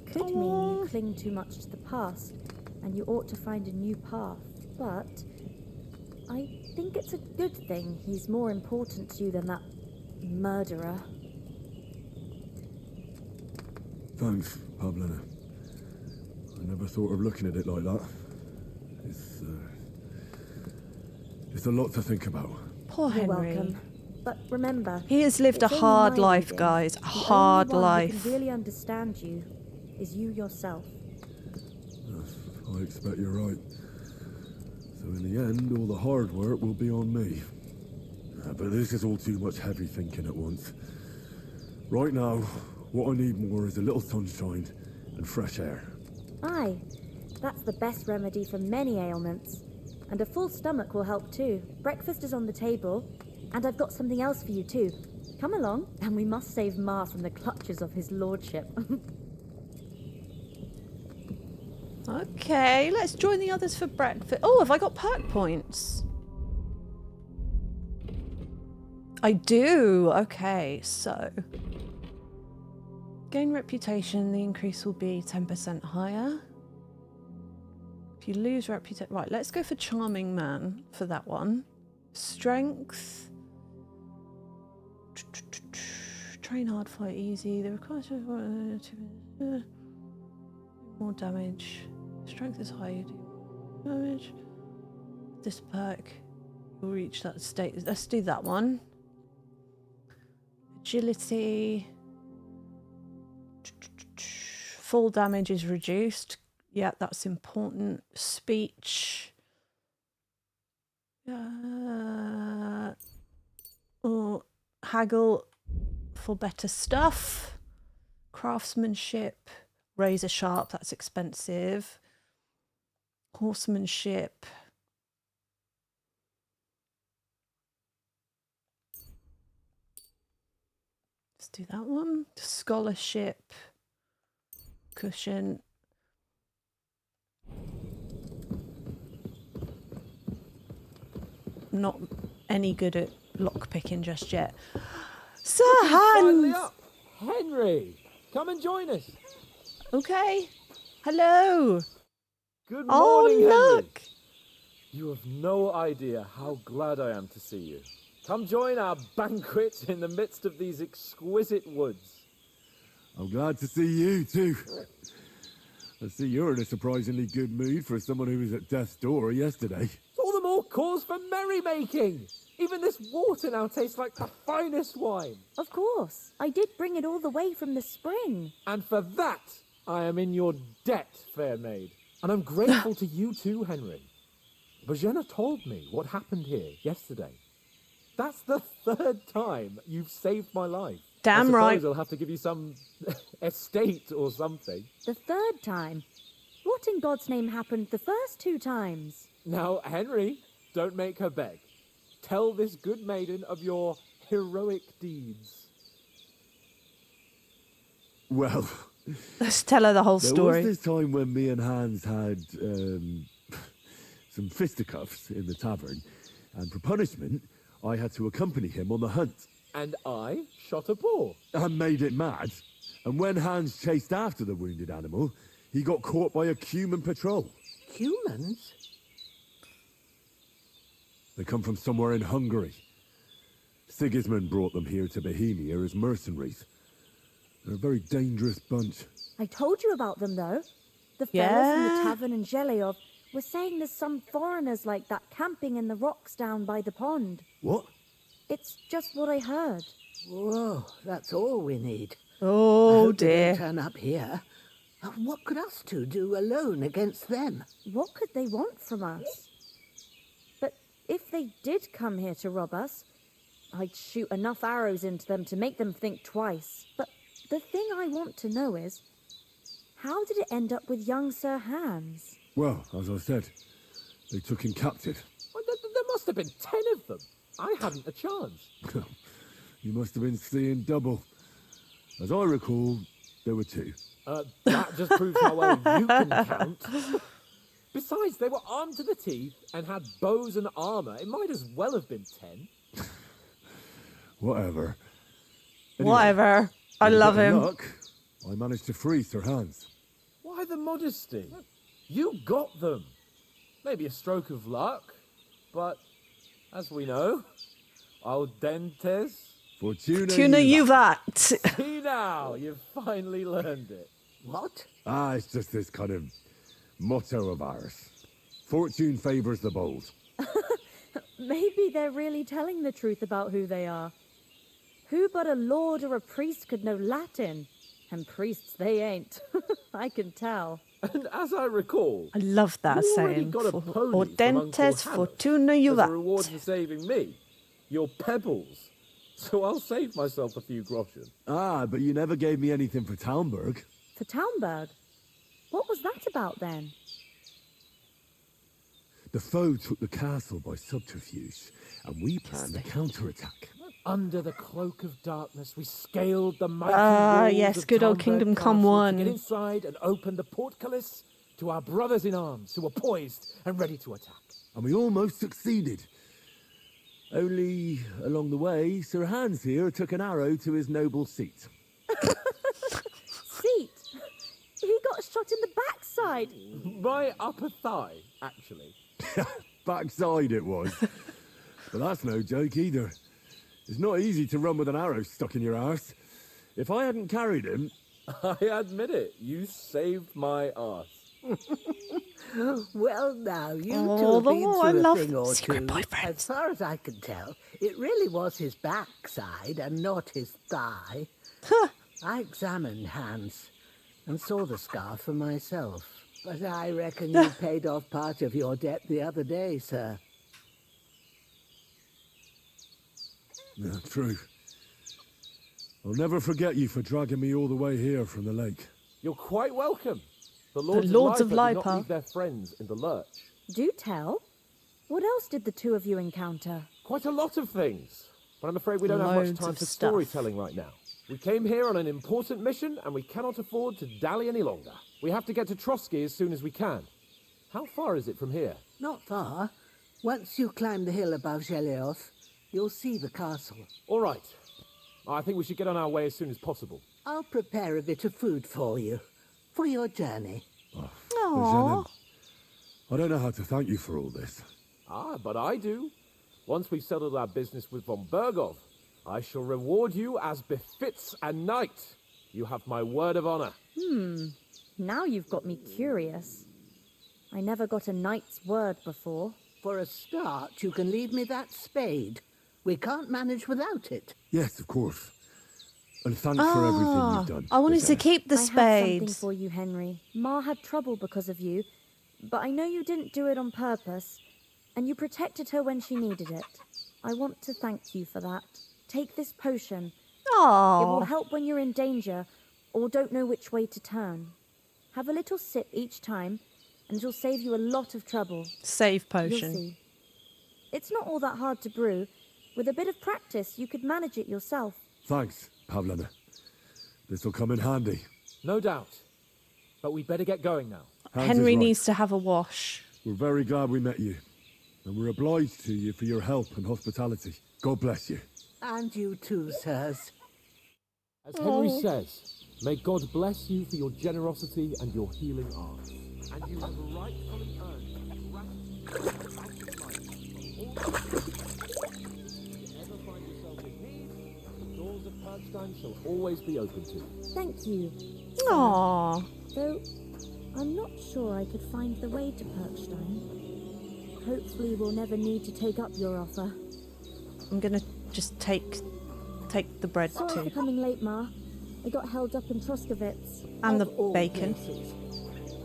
Could mean you cling too much to the past, and you ought to find a new path. But I think it's a good thing he's more important to you than that murderer. Thanks, Pavlena. I never thought of looking at it like that. It's a lot to think about. Poor You're Henry. welcome. But remember, He has lived a it's only hard my life, reading. guys. A The hard only one life. who can really understand you is you yourself. I expect you're right. So in the end, all the hard work will be on me. But this is all too much heavy thinking at once. Right now, what I need more is a little sunshine and fresh air. Aye, that's the best remedy for many ailments. And a full stomach will help too. Breakfast is on the table, and I've got something else for you too. Come along, and we must save Ma from the clutches of his lordship. Okay, let's join the others for breakfast. Oh, have I got perk points? I do. Okay, so gain reputation, the increase will be 10% higher. If you lose reputation, right, let's go for charming man for that one. Strength. Train hard, fight easy. The requirement more damage. Strength is high, you do damage. This perk, you'll reach that state. Let's do that one. Agility. Full damage is reduced. Yeah, that's important. Speech. Haggle for better stuff. Craftsmanship. Razor sharp, that's expensive. Horsemanship. Let's do that one. Scholarship. Cushion. Not any good at lockpicking just yet. Sir Hans! Henry, come and join us. Okay. Hello. Good morning, oh, look. Henry. You have no idea how glad I am to see you. Come join our banquet in the midst of these exquisite woods. I'm glad to see you too. I see you're in a surprisingly good mood for someone who was at death's door yesterday. It's all the more cause for merrymaking. Even this water now tastes like the finest wine. Of course. I did bring it all the way from the spring. And for that, I am in your debt, fair maid. And I'm grateful to you too, Henry. Bojena told me what happened here yesterday. That's the third time you've saved my life. Damn right. I suppose I'll have to give you some estate or something. The third time? What in God's name happened the first 2 times? Now, Henry, don't make her beg. Tell this good maiden of your heroic deeds. Well, let's tell her the whole story. There was this time when me and Hans had some fisticuffs in the tavern, and for punishment, I had to accompany him on the hunt. And I shot a boar. And made it mad. And when Hans chased after the wounded animal, he got caught by a human patrol. Humans? They come from somewhere in Hungary. Sigismund brought them here to Bohemia as mercenaries. They're a very dangerous bunch. I told you about them, though. The fellas in the tavern in Zheleyov were saying there's some foreigners like that camping in the rocks down by the pond. What? It's just what I heard. Whoa, that's all we need. Oh, They dear. don't turn up here. What could us two do alone against them? What could they want from us? But if they did come here to rob us, I'd shoot enough arrows into them to make them think twice. But the thing I want to know is, how did it end up with young Sir Hans? Well, as I said, they took him captive. Well, there must have been 10 of them. I hadn't a chance. You must have been seeing double. As I recall, there were 2. That just proves how well you can count. Besides, they were armed to the teeth and had bows and armour. It might as well have been 10. Whatever. Whatever. I with a love bit of him. luck, I managed to free Sir Hans. Why the modesty? You got them. Maybe a stroke of luck, but as we know, AUDENTES. Fortuna IUVAT. See now, you've finally learned it. What? It's just this kind of motto of ours. Fortune favours the bold. Maybe they're really telling the truth about who they are. Who but a lord or a priest could know Latin? And priests they ain't. I can tell. And as I recall, I love that you already saying. got a pony from Uncle Audentes Hannah Fortuna as a IUVAT. reward for saving me. Your pebbles. So I'll save myself a few groschen. But you never gave me anything for Talmberg. For Talmberg? What was that about then? The foe took the castle by subterfuge, and we planned a counterattack. Under the cloak of darkness, we scaled the mighty walls yes, of good old Tarnberg Kingdom Come Castle 1. to get inside and open the portcullis to our brothers in arms who were poised and ready to attack. And we almost succeeded. Only, along the way, Sir Hans here took an arrow to his noble seat. Seat? He got shot in the backside. My upper thigh, actually. Backside it was. But that's no joke either. It's not easy to run with an arrow stuck in your arse. If I hadn't carried him... I admit it, you saved my arse. Well, now, you two Oh, have the been war, I through a love thing or secret two. boyfriends. As far as I can tell, it really was his backside and not his thigh. I examined Hans and saw the scar for myself. But I reckon you paid off part of your debt the other day, sir. Yeah, true. I'll never forget you for dragging me all the way here from the lake. You're quite welcome. The Lords of do Lipa. not leave their friends in the lurch. Do tell. What else did the two of you encounter? Quite a lot of things. But I'm afraid we don't have Loads much time of for stuff. storytelling right now. We came here on an important mission and we cannot afford to dally any longer. We have to get to Trosky as soon as we can. How far is it from here? Not far. Once you climb the hill above Gelios, you'll see the castle. All right. I think we should get on our way as soon as possible. I'll prepare a bit of food for you, for your journey. Aww. I don't know how to thank you for all this. Ah, but I do. Once we've settled our business with von Bergov, I shall reward you as befits a knight. You have my word of honor. Now you've got me curious. I never got a knight's word before. For a start, you can leave me that spade. We can't manage without it. Yes, of course. And thanks for everything you've done. I wanted to keep the I have spade. something for you, Henry. Ma had trouble because of you, but I know you didn't do it on purpose, and you protected her when she needed it. I want to thank you for that. Take this potion. It will Oh, help when you're in danger or don't know which way to turn. Have a little sip each time, and it'll save you a lot of trouble. save You'll potion. see. It's not all that hard to brew. With a bit of practice, you could manage it yourself. Thanks, Pavlena. This'll come in handy. No doubt. But we'd better get going now. Hans is Henry right. needs to have a wash. We're very glad we met you. And we're obliged to you for your help and hospitality. God bless you. And you too, sirs. As Henry says, may God bless you for your generosity and your healing arts. And you have rightfully earned gratitude out of life from all. If you ever find yourself in need, the doors of Perkstein shall always be open to you. Thank you. Aww. Though I'm not sure I could find the way to Perkstein. Hopefully we'll never need to take up your offer. I'm gonna just take the bread Sorry for too. coming late, Ma. I got held up in Troskowitz. And the Of all bacon. places.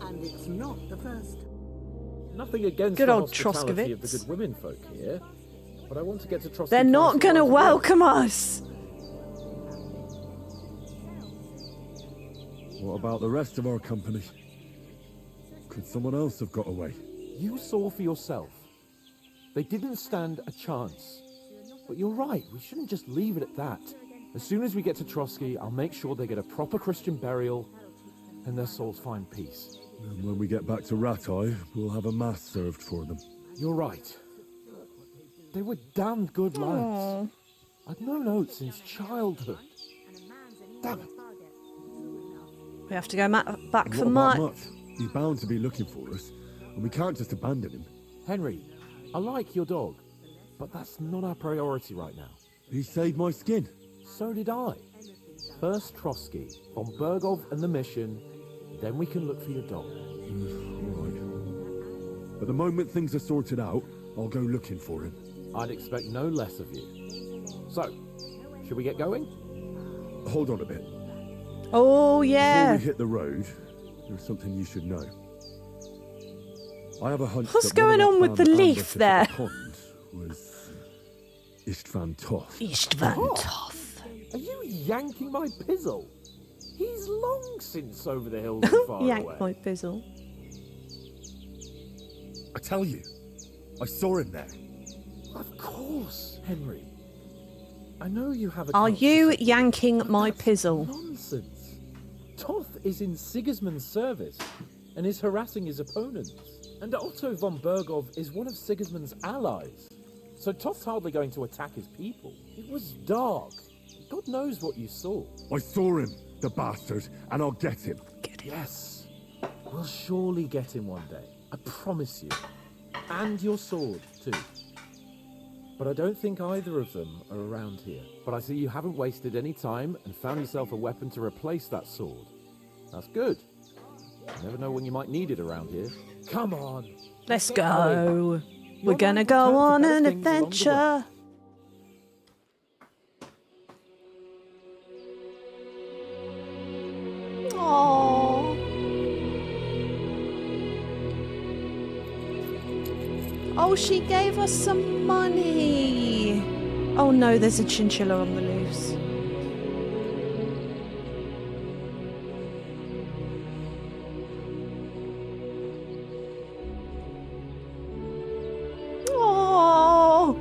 And it's not the first. Nothing against Good the old hospitality of the Troskowitz. good women folk here, but I want to get to Trosky. They're not Castle gonna right away. welcome us. What about the rest of our company? Could someone else have got away? You saw for yourself. They didn't stand a chance. But you're right, we shouldn't just leave it at that. As soon as we get to Trosky, I'll make sure they get a proper Christian burial and their souls find peace. And when we get back to Ratai, we'll have a mass served for them. You're right. They were damned good lads. Aw. I've known Oates since childhood. Damn it. We have to go back And for what my. about Mutt? He's bound to be looking for us, and we can't just abandon him. Henry, I like your dog, but that's not our priority right now. He saved my skin. So did I. First Trosky, von Bergov and the mission, then we can look for your dog. All right. But the moment things are sorted out, I'll go looking for him. I'd expect no less of you. So, should we get going? Hold on a bit. Oh Before yeah. we hit the road, there's something you should know. I have a hunch What's that one going of our on with the planned leaf ambushes at there? the pond was Istvan Toth. Istvan Oh. Toth. Are you yanking my pizzle? He's long since over the hills and far Yank away. my pizzle. I tell you, I saw him there. Of course, Henry. I know you have a Are chance to you set- yanking my pizzle? Nonsense. Toth is in Sigismund's service and is harassing his opponents. And Otto von Bergov is one of Sigismund's allies. So Toth's hardly going to attack his people. It was dark. God knows what you saw. I saw him, the bastard, and I'll get him. Yes. We'll surely get him one day. I promise you. And your sword, too. But I don't think either of them are around here. But I see you haven't wasted any time and found yourself a weapon to replace that sword. That's good. You never know when you might need it around here. Come on. Let's go. We're gonna go on an adventure. Aww. Oh, she gave us some money. Oh no, there's a chinchilla on the loose. Oh.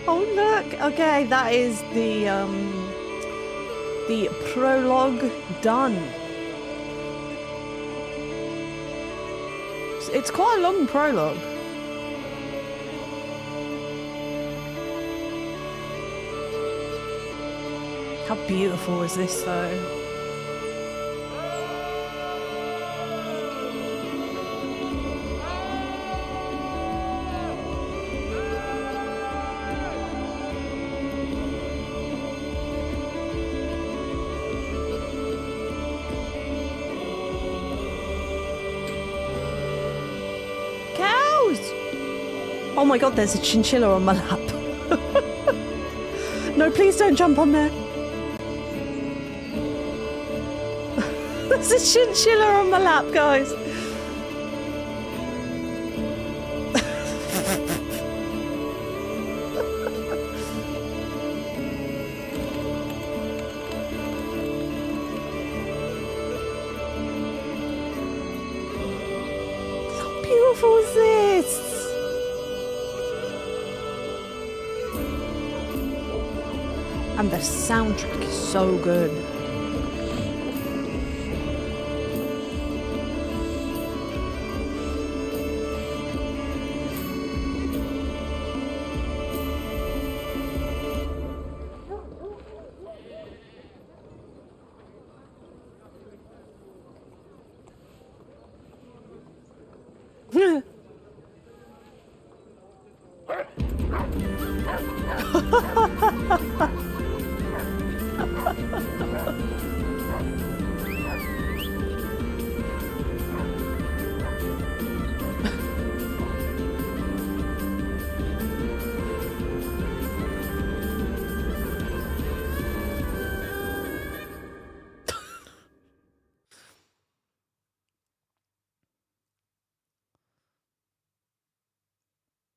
Oh look, okay, that is the prologue done. It's quite a long prologue. How beautiful is this though? Oh my god, there's a chinchilla on my lap. No, please don't jump on there. There's a chinchilla on my lap, guys. How beautiful is this? And the soundtrack is so good.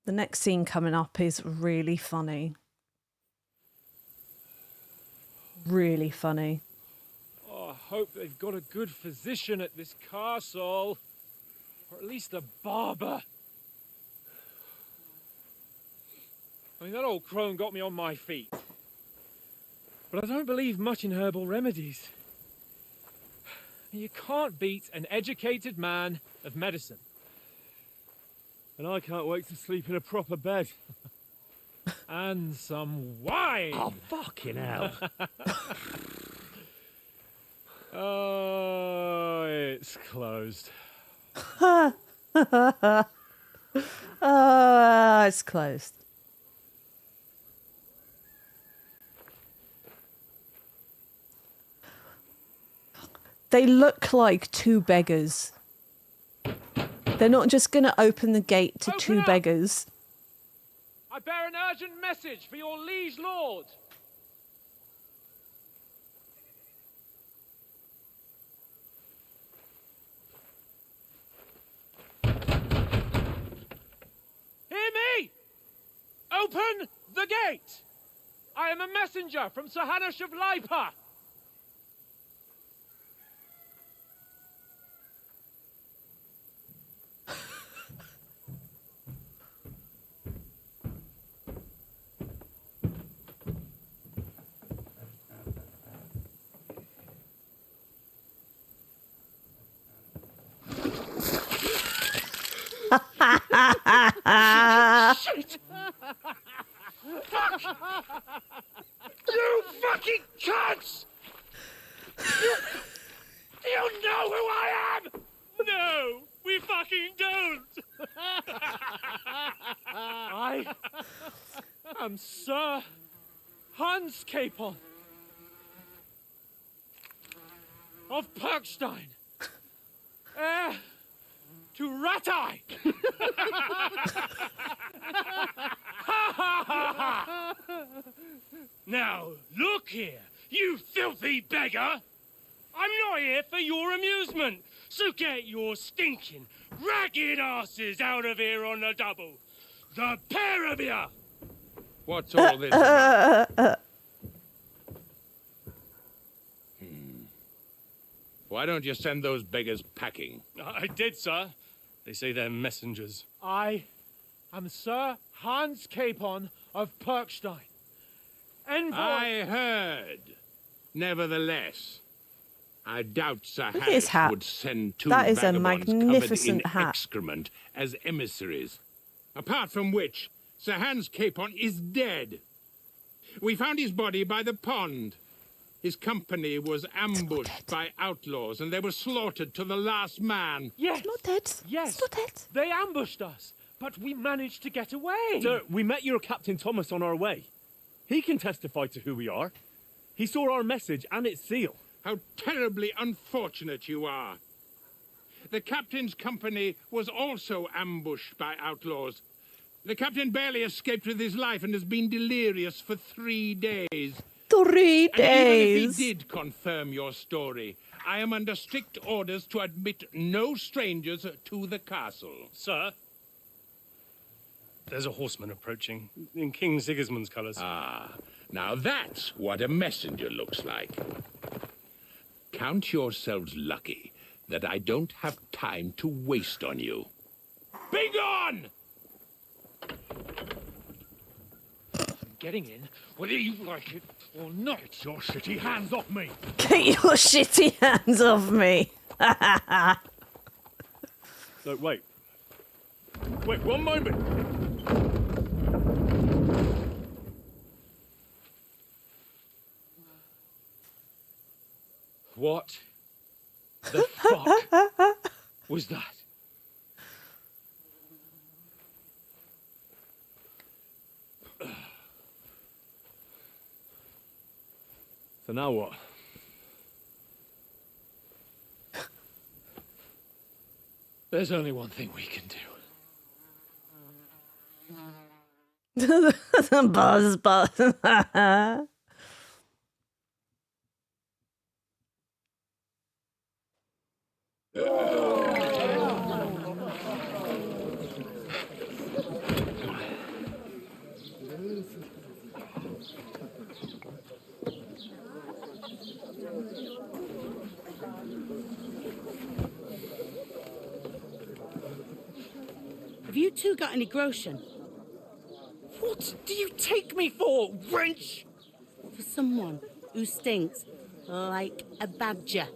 The next scene coming up is really funny. Really funny. Oh, I hope they've got a good physician at this castle. Or at least a barber. I mean, that old crone got me on my feet. But I don't believe much in herbal remedies. You can't beat an educated man of medicine. And I can't wait to sleep in a proper bed. And some wine! Oh, fucking hell. Oh, it's closed. It's closed. They look like two beggars. They're not just going to open the gate to two beggars. I bear an urgent message for your liege lord. Open the gate! I am a messenger from Sir Hanush of Lipa. Shit! Fuck! You fucking cunts! Do you know who I am? No, we fucking don't. I am Sir Hans Capon of Perkstein, heir to Ratai. Now, look here, you filthy beggar! I'm not here for your amusement, so get your stinking, ragged asses out of here on the double. The pair of you! What's all this about? Why don't you send those beggars packing? I did, sir. They say they're messengers. I am Sir Hans Capon of Perkstein. Envoy... I heard. Nevertheless, I doubt Sir Look at his hat. Harris would send two That is a vagabonds magnificent covered in hat. excrement as emissaries. Apart from which, Sir Hans Capon is dead. We found his body by the pond. His company was ambushed by outlaws, and they were slaughtered to the last man. Yes. It's not dead. Yes. It's not dead. They ambushed us, but we managed to get away. Sir, we met your Captain Thomas on our way. He can testify to who we are. He saw our message and its seal. How terribly unfortunate you are. The captain's company was also ambushed by outlaws. The captain barely escaped with his life and has been delirious for 3 days. 3 And even days. if he did confirm your story, I am under strict orders to admit no strangers to the castle. Sir, there's a horseman approaching in King Sigismund's colours. Ah, now that's what a messenger looks like. Count yourselves lucky that I don't have time to waste on you. Be gone! I'm getting in, whether you like it or not. Get your shitty hands off me! Get your shitty hands off me. No, wait. Wait, one moment. What the fuck was that? So now what? There's only one thing we can do. Buzz. Have you two got any groschen? What do you take me for, wench? For someone who stinks like a badger.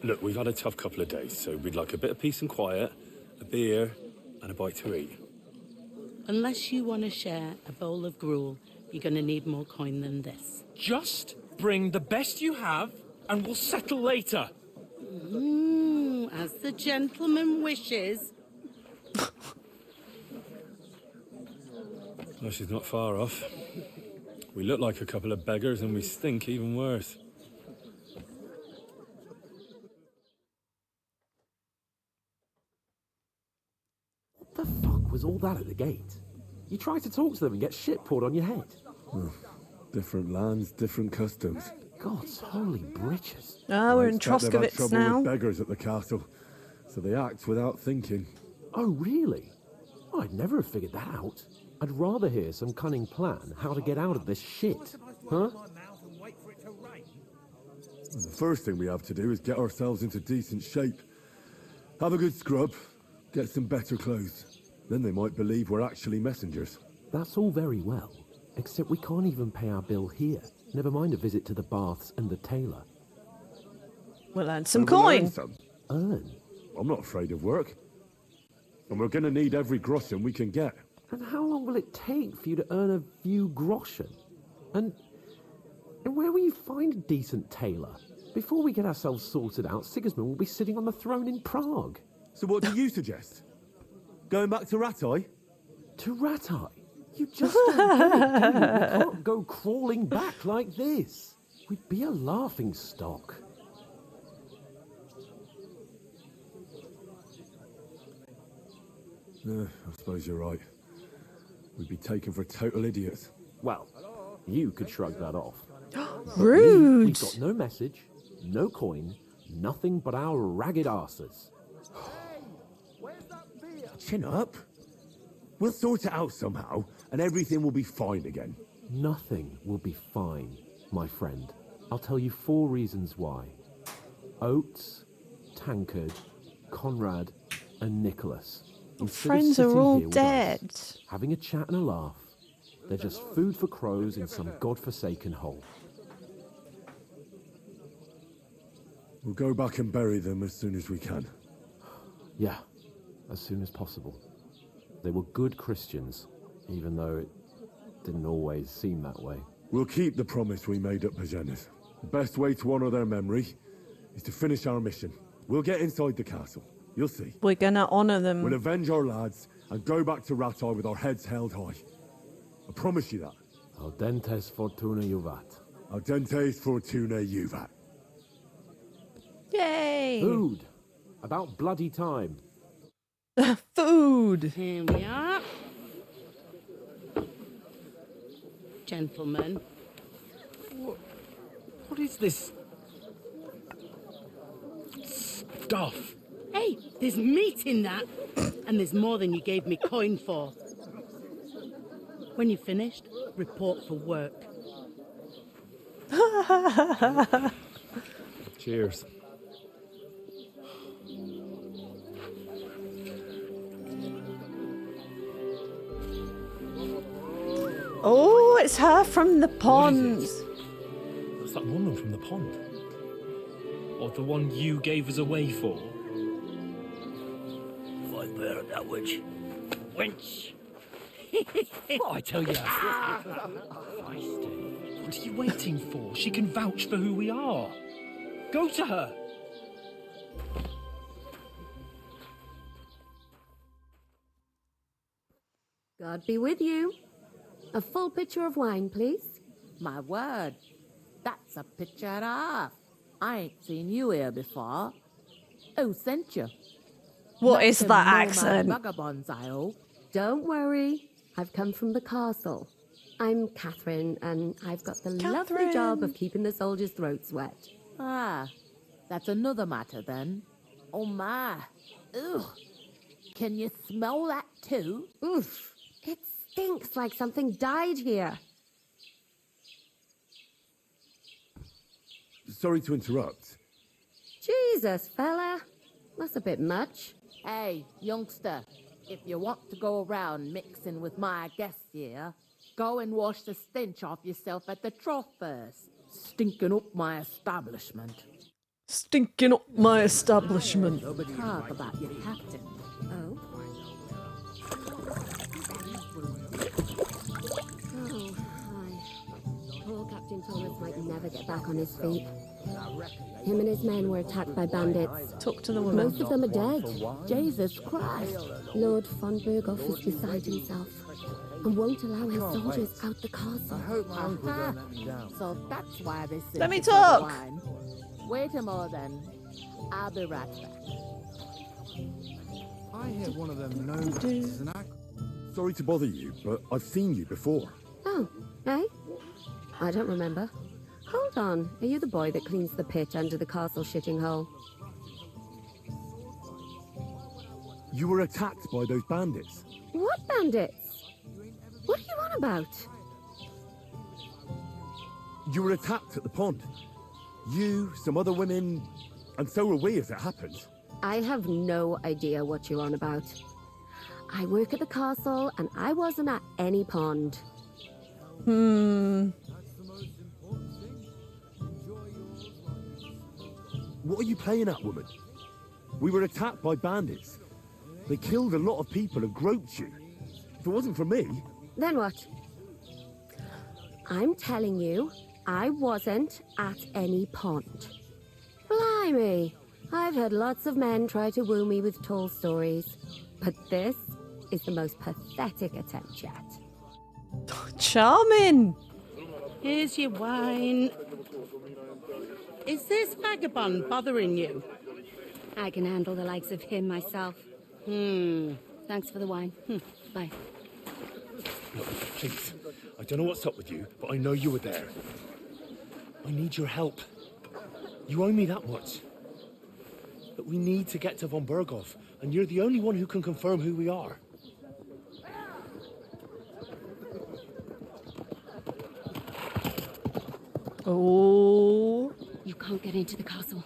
Look, we've had a tough couple of days, so we'd like a bit of peace and quiet, a beer, and a bite to eat. Unless you want to share a bowl of gruel, you're going to need more coin than this. Just bring the best you have, and we'll settle later. As the gentleman wishes. Well, she's not far off. We look like a couple of beggars, and we stink even worse. What the fuck was all that at the gate? You tried to talk to them and get shit poured on your head. Different lands, different customs. God's holy britches. Oh, we're in They've had Troskowitz trouble now. with beggars at the castle. so they act without thinking. Oh, really? I'd never have figured that out. I'd rather hear some cunning plan how to get out of this shit. Huh? The first thing we have to do is get ourselves into decent shape. Have a good scrub, get some better clothes. Then they might believe we're actually messengers. That's all very well, except we can't even pay our bill here. Never mind a visit to the baths and the tailor. We'll earn some We'll coin. earn some. Earn? I'm not afraid of work. And we're gonna need every groschen we can get. And how long will it take for you to earn a few groschen? And where will you find a decent tailor? Before we get ourselves sorted out, Sigismund will be sitting on the throne in Prague. So what do you suggest? Going back to Ratai? To Ratai? You just don't get it, do you? We can't go crawling back like this. We'd be a laughing stock. I suppose you're right. We'd be taken for total idiots. Well, you could shrug that off. Rude! We've got no message, no coin, nothing but our ragged arses. Chin up. We'll sort it out somehow, and everything will be fine again. Nothing will be fine, my friend. I'll tell you 4 reasons why. Oates, Tankard, Conrad, and Nicholas. Friends are all dead. Having a chat and a laugh. They're just food for crows in some godforsaken hole. We'll go back and bury them as soon as we can. Yeah, as soon as possible. They were good Christians, even though it didn't always seem that way. We'll keep the promise we made at Pagenis. The best way to honour their memory is to finish our mission. We'll get inside the castle. You'll see. We're gonna honour them. We'll avenge our lads and go back to Ratai with our heads held high. I promise you that. Audentes Fortuna IUVAT. Audentes Fortuna IUVAT. Yay! Food. About bloody time. Food! Here we are. Gentlemen. What is this stuff? Hey, there's meat in that. And there's more than you gave me coin for. When you're finished, report for work. Cheers. Oh, it's her from the pond. That's that woman from the pond. Or the one you gave us away for. I bear that witch. Wench! What I tell you? What are you waiting for? She can vouch for who we are. Go to her. God be with you. A full pitcher of wine, please. My word, that's a picture and a half. I ain't seen you here before. Who sent you? What is that accent? Vagabonds, I hope. Don't worry. I've come from the castle. I'm Catherine, and I've got the lovely job of keeping the soldiers' throats wet. Ah, that's another matter then. Oh my. Ugh. Can you smell that too? Oof. It stinks like something died here. Sorry to interrupt. Jesus, fella. That's a bit much. Hey, youngster, if you want to go around mixing with my guests here, go and wash the stench off yourself at the trough first. Stinking up my establishment. Stinking up my establishment. Talk about your captain. Oh. Oh, hi. Poor Captain Thomas might never get back on his feet. Him and his men were attacked by bandits. Talk to the woman. Most of them are dead. Jesus Christ. Lord von Berghoff is beside himself and won't allow his soldiers out the castle. Aha. So that's why this is Let me talk. wine. Wait a moment then. I'll be right back. I hear one of them nobles is an act. Sorry to bother you, but I've seen you before. Oh, eh? I don't remember. Hold on. Are you the boy that cleans the pitch under the castle shitting hole? You were attacked by those bandits. What bandits? What are you on about? You were attacked at the pond. You, some other women, and so were we as it happened. I have no idea what you're on about. I work at the castle and I wasn't at any pond. What are you playing at, woman? We were attacked by bandits. They killed a lot of people and groped you. If it wasn't for me... Then what? I'm telling you, I wasn't at any pond. Blimey, I've had lots of men try to woo me with tall stories, but this is the most pathetic attempt yet. Charming! Here's your wine. Is this vagabond bothering you? I can handle the likes of him myself. Thanks for the wine. Bye. Look, please. I don't know what's up with you, but I know you were there. I need your help. You owe me that much. But we need to get to von Berghoff, and you're the only one who can confirm who we are. Oh. You can't get into the castle.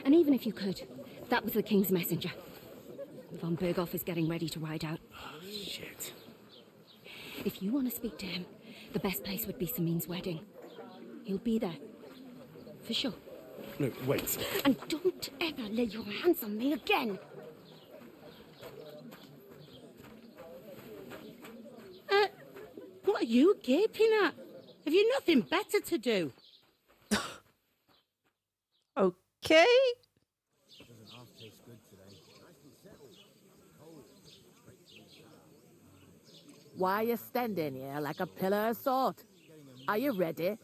And even if you could, that was the king's messenger. Von Berghoff is getting ready to ride out. Oh, shit. If you want to speak to him, the best place would be Samin's wedding. He'll be there. For sure. No, wait. And don't ever lay your hands on me again. What are you gaping at? Have you nothing better to do? Okay. Why are you standing here like a pillar of salt? Are you ready?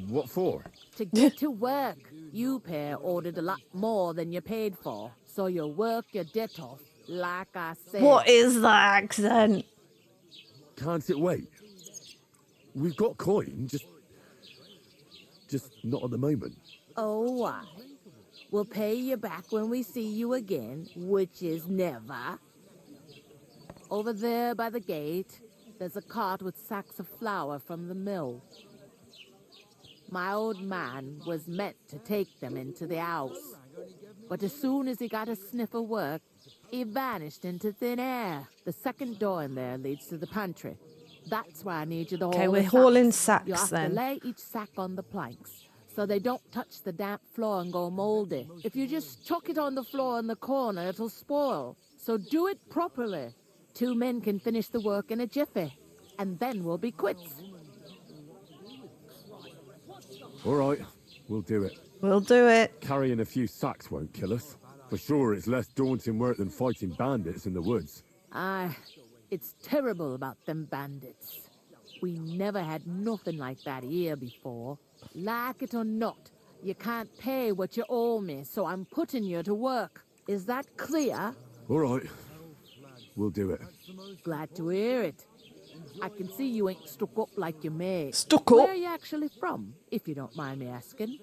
What for? To get to work. You pair ordered a lot more than you paid for, so you'll work your debt off, like I said. What is that accent? Can't it wait? We've got coin, just not at the moment. Oh, why? We'll pay you back when we see you again, which is never. Over there by the gate, there's a cart with sacks of flour from the mill. My old man was meant to take them into the house. But as soon as he got a sniff of work, he vanished into thin air. The second door in there leads to the pantry. That's why I need you to haul Okay, we're the hauling sacks. You sacks have then. to lay each sack on the planks so they don't touch the damp floor and go moldy. If you just chuck it on the floor in the corner, it'll spoil. So do it properly. 2 men can finish the work in a jiffy, and then we'll be quits. All right, we'll do it. We'll do it. Carrying a few sacks won't kill us. For sure, it's less daunting work than fighting bandits in the woods. Aye, it's terrible about them bandits. We never had nothing like that here before. Like it or not, you can't pay what you owe me, so I'm putting you to work. Is that clear? All right, we'll do it. Glad to hear it. I can see you ain't stuck up like you may. Stuck up? Where are you actually from, if you don't mind me asking?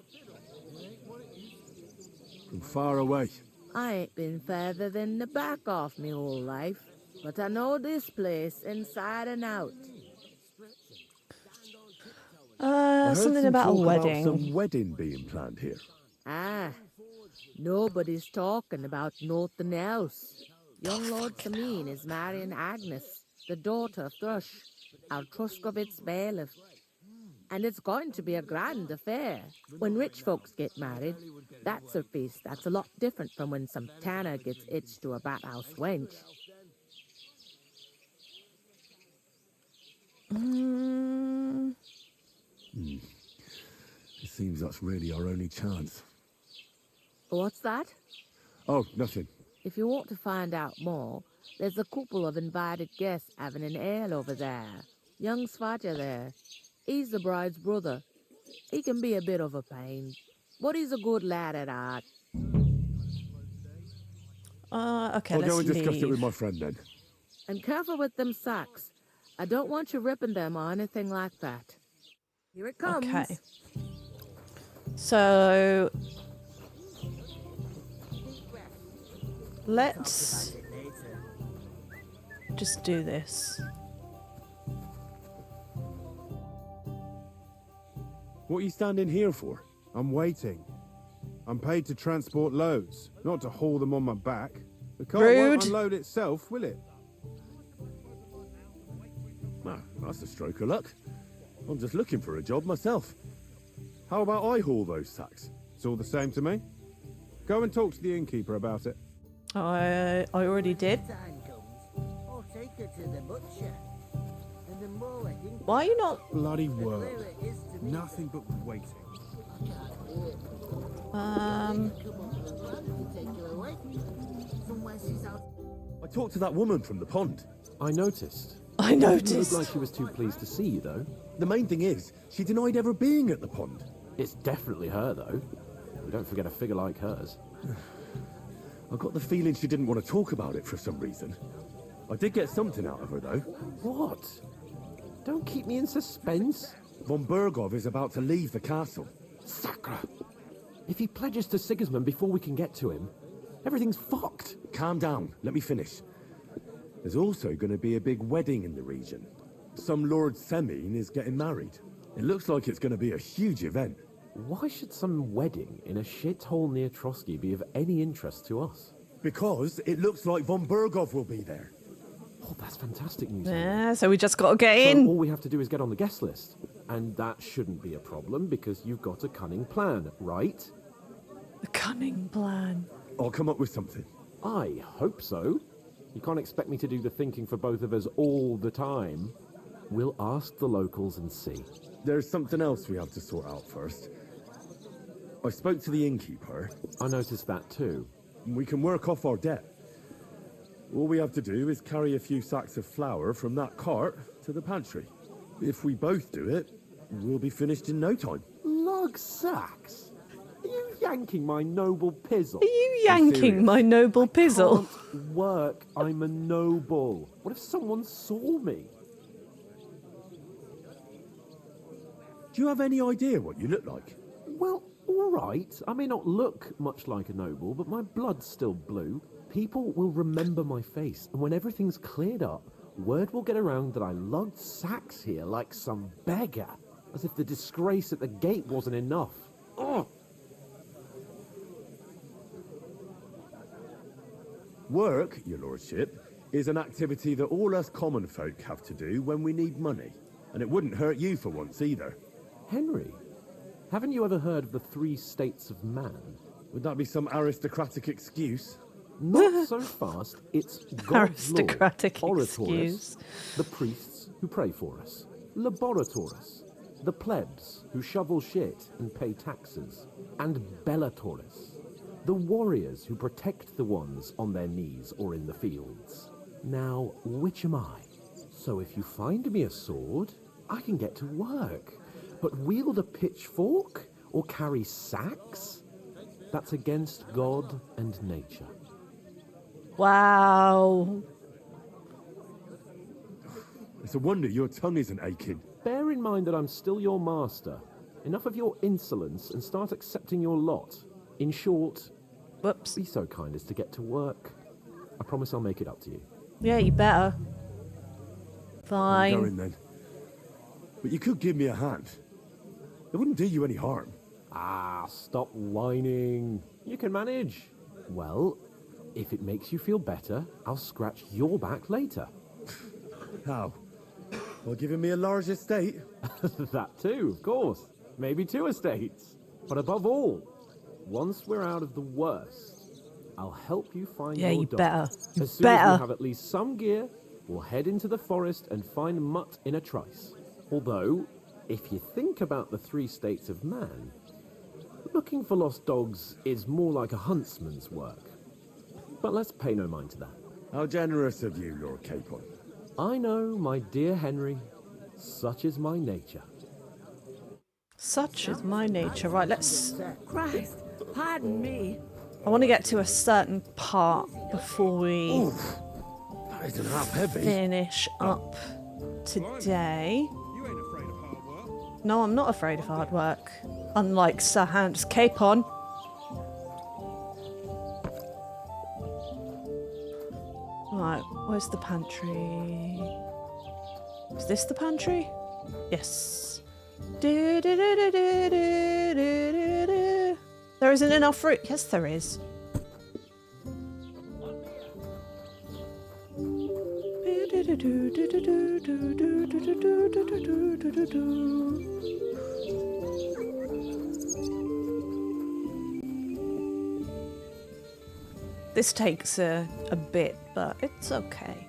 From far away. I ain't been further than the back off me whole life, but I know this place inside and out. I heard Something some about a talk wedding. Some wedding being planned here. Ah, nobody's talking about nothing else. Young Lord Samin is marrying Agnes, the daughter of Thrush, our Troskovitz bailiff. And it's going to be a grand affair. When rich folks get married, that's a feast that's a lot different from when some tanner gets hitched to a bathhouse wench. It seems that's really our only chance. What's that? Oh, nothing. If you want to find out more, there's a couple of invited guests having an ale over there. Young Svaja there. He's the bride's brother. He can be a bit of a pain, but he's a good lad at heart. Okay, I'll let's go and discuss leave. it with my friend then. And careful with them sacks. I don't want you ripping them or anything like that. Here it comes. Okay. So let's just do this. What are you standing here for? I'm waiting. I'm paid to transport loads, not to haul them on my back. The car won't unload itself, will it? Well, that's a stroke of luck. I'm just looking for a job myself. How about I haul those sacks? It's all the same to me. Go and talk to the innkeeper about it. I already did. I'll take her to the butcher. And the more I think... Why are you not... Bloody world. Nothing but waiting. I talked to that woman from the pond. I noticed. I It noticed. looked like she was too pleased to see you, though. The main thing is, she denied ever being at the pond. It's definitely her, though. We don't forget a figure like hers. I got the feeling she didn't want to talk about it for some reason. I did get something out of her, though. What? Don't keep me in suspense. Von Bergov is about to leave the castle. Sacre! If he pledges to Sigismund before we can get to him, everything's fucked. Calm down, let me finish. There's also going to be a big wedding in the region. Some Lord Semine is getting married. It looks like it's going to be a huge event. Why should some wedding in a shithole near Trosky be of any interest to us? Because it looks like Von Bergov will be there. Oh, that's fantastic news. Yeah, so we just got to get So in. all we have to do is get on the guest list. And that shouldn't be a problem because you've got a cunning plan, right? A cunning plan. I'll come up with something. I hope so. You can't expect me to do the thinking for both of us all the time. We'll ask the locals and see. There's something else we have to sort out first. I spoke to the innkeeper. I noticed that too. We can work off our debt. All we have to do is carry a few sacks of flour from that cart to the pantry. If we both do it, we'll be finished in no time. Lug sacks? Are you yanking my noble pizzle? Are you yanking my noble pizzle? Can't work. I'm a noble. What if someone saw me? Do you have any idea what you look like? Well, all right. I may not look much like a noble, but my blood's still blue. People will remember my face, and when everything's cleared up, word will get around that I lugged sacks here like some beggar, as if the disgrace at the gate wasn't enough. Oh! Work, your lordship, is an activity that all us common folk have to do when we need money. And it wouldn't hurt you for once either. Henry, haven't you ever heard of the 3 states of man? Would that be some aristocratic excuse? Not so fast. It's God's Aristocratic law. excuse. The priests who pray for us. Laboratoris, the plebs who shovel shit and pay taxes. And Bellatoris, the warriors who protect the ones on their knees or in the fields. Now, which am I? So if you find me a sword, I can get to work. But wield a pitchfork or carry sacks? That's against God and nature. Wow. It's a wonder your tongue isn't aching. Bear in mind that I'm still your master. Enough of your insolence and start accepting your lot. In short, whoops. Be so kind as to get to work. I promise I'll make it up to you. Yeah, you better. Fine. I'm going then. But you could give me a hand. It wouldn't do you any harm. Ah, stop whining. You can manage. Well, if it makes you feel better, I'll scratch your back later. How? Well, giving me a large estate? That too, of course. Maybe 2 estates. But above all, once we're out of the worst, I'll help you find your you dog. better. You as soon better. as we have at least some gear, we'll head into the forest and find Mutt in a trice. Although, if you think about the 3 states of man, looking for lost dogs is more like a huntsman's work. But let's pay no mind to that. How generous of you, Lord Capon. I know, my dear Henry. Such is my nature. Such is my nature. Right, let's... Christ, pardon me. I want to get to a certain part before we Oof, that isn't half heavy. finish up today. No, I'm not afraid of hard work. Unlike Sir Hans Capon. Right, where's the pantry? Is this the pantry? Yes. There isn't enough fruit. Yes, there is. This takes a bit, but it's okay.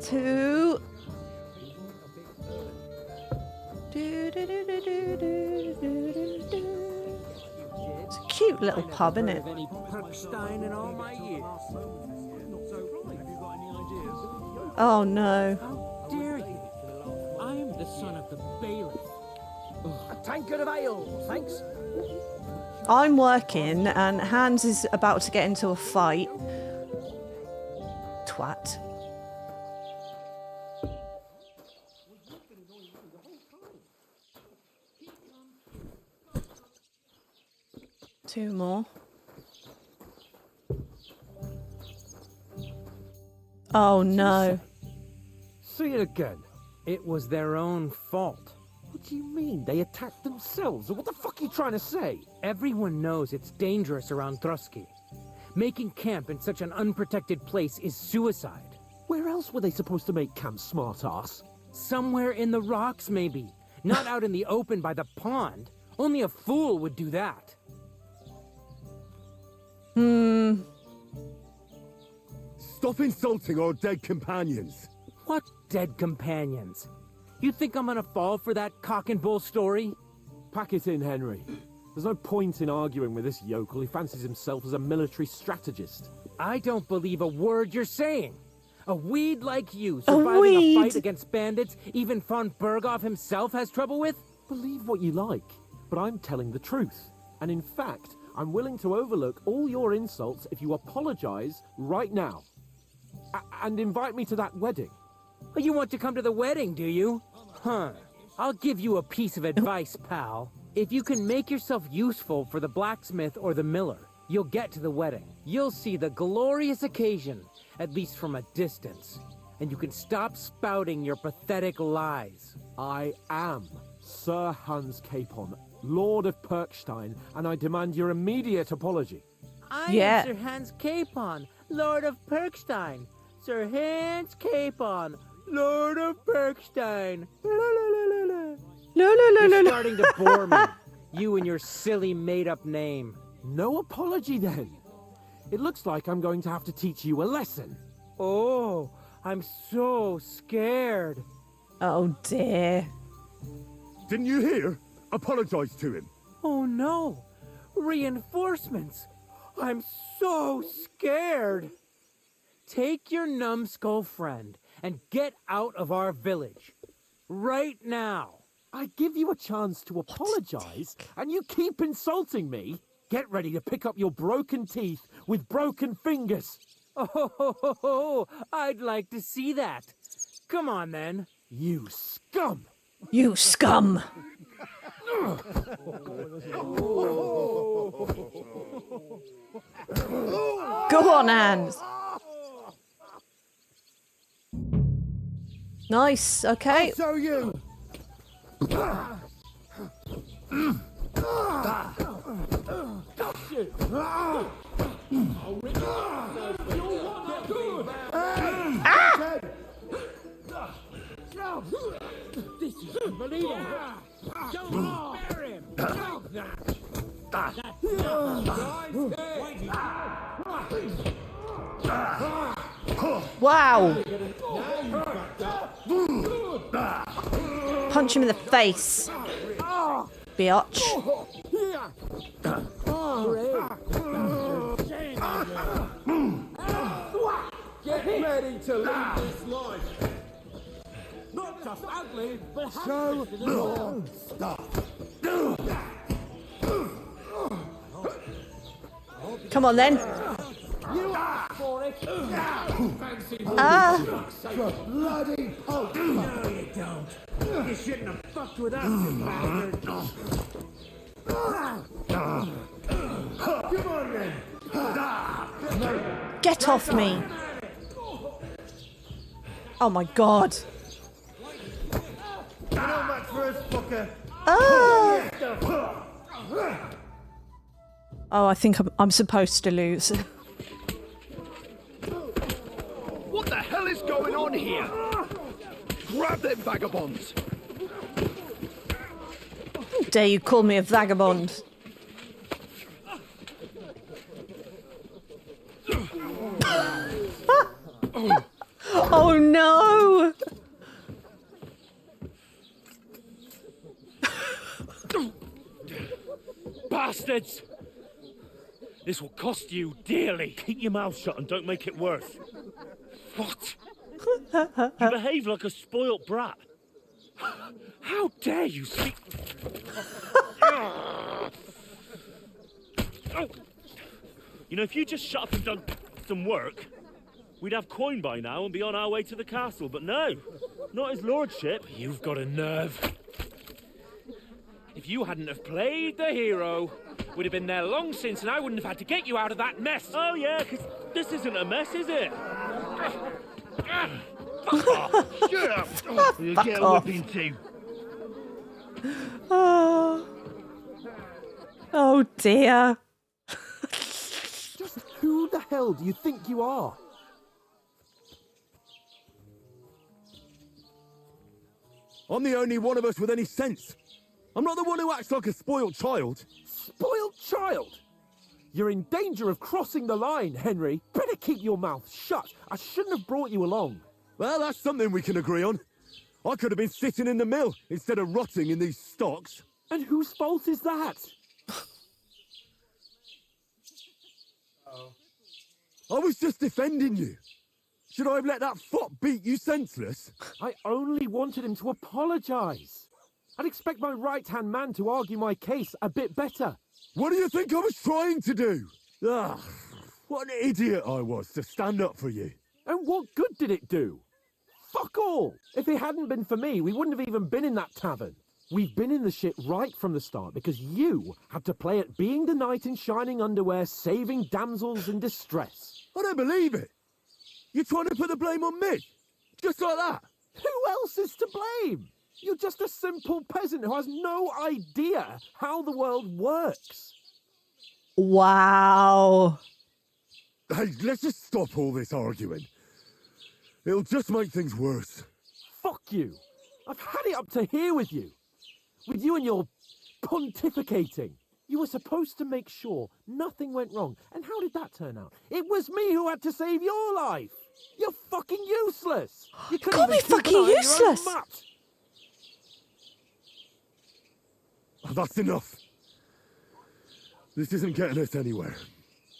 Two. It's a cute little pub, isn't it? Oh no. How dare you? I am the son of the bailiff. A tankard of ale, thanks. I'm working and Hans is about to get into a fight. Twat. Two more. Oh no. See it again. It was their own fault. What do you mean? They attacked themselves? What the fuck are you trying to say? Everyone knows it's dangerous around Trosky. Making camp in such an unprotected place is suicide. Where else were they supposed to make camp, smart-ass? Somewhere in the rocks, maybe. Not out in the open by the pond. Only a fool would do that. Stop insulting our dead companions. What dead companions? You think I'm gonna fall for that cock and bull story? Pack it in, Henry. There's no point in arguing with this yokel. He fancies himself as a military strategist. I don't believe a word you're saying. A weed like you surviving a fight against bandits even von Berghoff himself has trouble with? Believe what you like, but I'm telling the truth. And in fact, I'm willing to overlook all your insults if you apologize right now. And invite me to that wedding. Well, you want to come to the wedding, do you? Huh. I'll give you a piece of advice, pal. If you can make yourself useful for the blacksmith or the miller, you'll get to the wedding. You'll see the glorious occasion, at least from a distance. And you can stop spouting your pathetic lies. I am Sir Hans Capon, Lord of Perkstein, and I demand your immediate apology. I am Sir Hans Capon, Lord of Perkstein. Sir Hans Capon, Lord of Perkstein. You're starting to bore me. You and your silly made-up name. No apology, then. It looks like I'm going to have to teach you a lesson. Oh, I'm so scared. Oh, dear. Didn't you hear? Apologize to him. Oh, no. Reinforcements. I'm so scared. Take your numbskull friend and get out of our village. Right now. I give you a chance to apologize, and you keep insulting me. Get ready to pick up your broken teeth with broken fingers. Oh, I'd like to see that. Come on, then. You scum! You scum! Go on, Hans. Nice, okay. So you. This is unbelievable. Don't spare him. Take that. Wow. Punch him in the face. Biatch. Get ready to leave this life. Not just ugly, but Show your stuff. Come on then. You asked for it! Bloody poke! No, you don't. You shouldn't have fucked with us, you bastard. Come on then. Get off me. Oh my god. Not much for us, fucker. Oh, oh I think I'm supposed to lose. What the hell is going on here? Grab them vagabonds! How dare you call me a vagabond? Oh no! Bastards! This will cost you dearly. Keep your mouth shut and don't make it worse. What? You behave like a spoilt brat. How dare you speak... You know, if you just shut up and done some work, we'd have coin by now and be on our way to the castle. But no, not his lordship. You've got a nerve. If you hadn't have played the hero, we'd have been there long since and I wouldn't have had to get you out of that mess. Oh yeah, because this isn't a mess, is it? Fuck off! Shut up! You'll Fuck get a off. whipping too. Oh, oh dear. Just who the hell do you think you are? I'm the only one of us with any sense. I'm not the one who acts like a spoiled child. Spoiled child? You're in danger of crossing the line, Henry. Better keep your mouth shut. I shouldn't have brought you along. Well, that's something we can agree on. I could have been sitting in the mill instead of rotting in these stocks. And whose fault is that? I was just defending you. Should I have let that fop beat you senseless? I only wanted him to apologise. I'd expect my right-hand man to argue my case a bit better. What do you think I was trying to do? Ah, what an idiot I was to stand up for you. And what good did it do? Fuck all! If it hadn't been for me, we wouldn't have even been in that tavern. We've been in the shit right from the start because you had to play at being the knight in shining underwear, saving damsels in distress. I don't believe it. You're trying to put the blame on me? Just like that? Who else is to blame? You're just a simple peasant who has no idea how the world works. Wow. Hey, let's just stop all this arguing. It'll just make things worse. Fuck you. I've had it up to here with you. With you and your pontificating. You were supposed to make sure nothing went wrong. And how did that turn out? It was me who had to save your life. You're fucking useless. You Call me fucking useless. Oh, that's enough. This isn't getting us anywhere.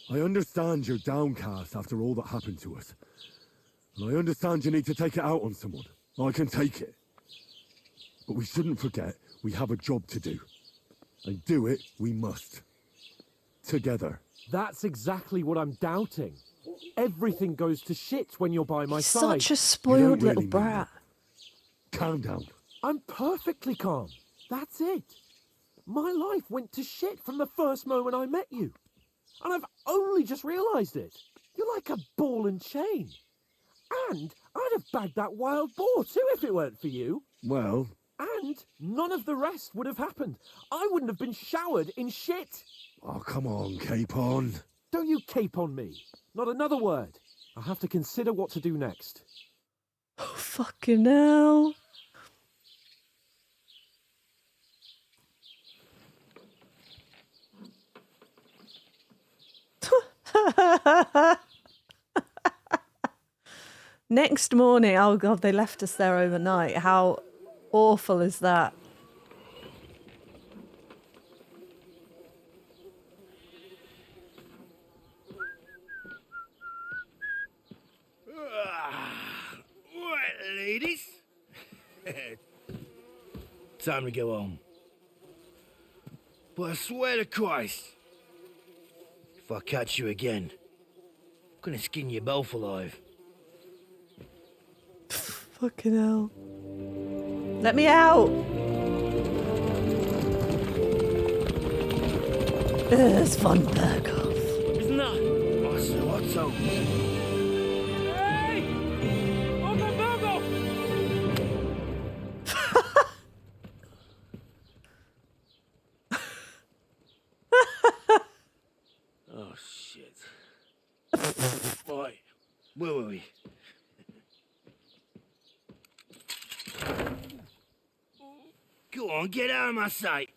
I understand you're downcast after all that happened to us. And I understand you need to take it out on someone. I can take it. But we shouldn't forget we have a job to do. And do it we must. Together. That's exactly what I'm doubting. Everything goes to shit when you're by my side. Such a spoiled little brat. Calm down. I'm perfectly calm. That's it. My life went to shit from the first moment I met you. And I've only just realised it. You're like a ball and chain. And I'd have bagged that wild boar too if it weren't for you. Well... And none of the rest would have happened. I wouldn't have been showered in shit. Oh, come on, Capon. Don't you cape on me. Not another word. I have to consider what to do next. Oh, fucking hell. Next morning, oh god, they left us there overnight. How awful is that? Right, ladies. Time to go home. But I swear to Christ, if If I catch you again, I'm gonna skin you both alive. Fucking hell. Let me out! It's fun, Berghoff. Isn't that? What's up? Hey! Uncle Berghoff! Oh, shit. Right. Where were we? Go on, get out of my sight.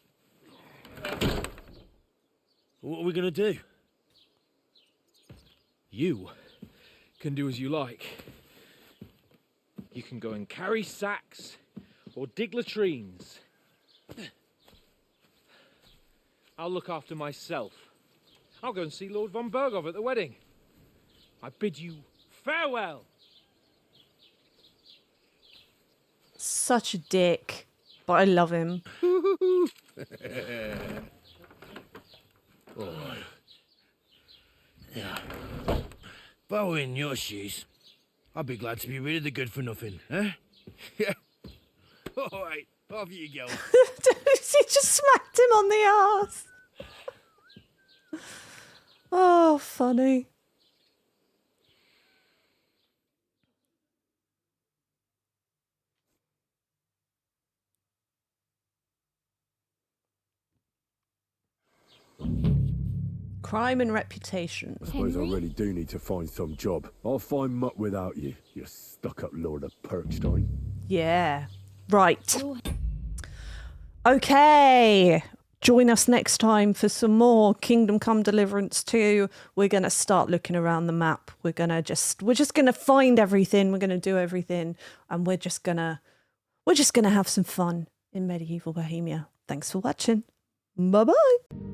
What are we gonna do? You can do as you like. You can go and carry sacks or dig latrines. I'll look after myself. I'll go and see Lord von Berghoff at the wedding. I bid you farewell. Such a dick, but I love him. Alright. Yeah. If I were in your shoes, I'd be glad to be rid of the good for nothing, huh? Yeah. Alright, off you go. He just smacked him on the ass. Oh, funny. Crime and reputation. I suppose I really do need to find some job. I'll find mutt without you, you stuck-up Lord of Perkstein. Yeah. Right. Okay. Join us next time for some more Kingdom Come Deliverance 2. We're going to start looking around the map. We're just going to find everything. We're going to do everything. And we're just going to have some fun in medieval Bohemia. Thanks for watching. Bye-bye.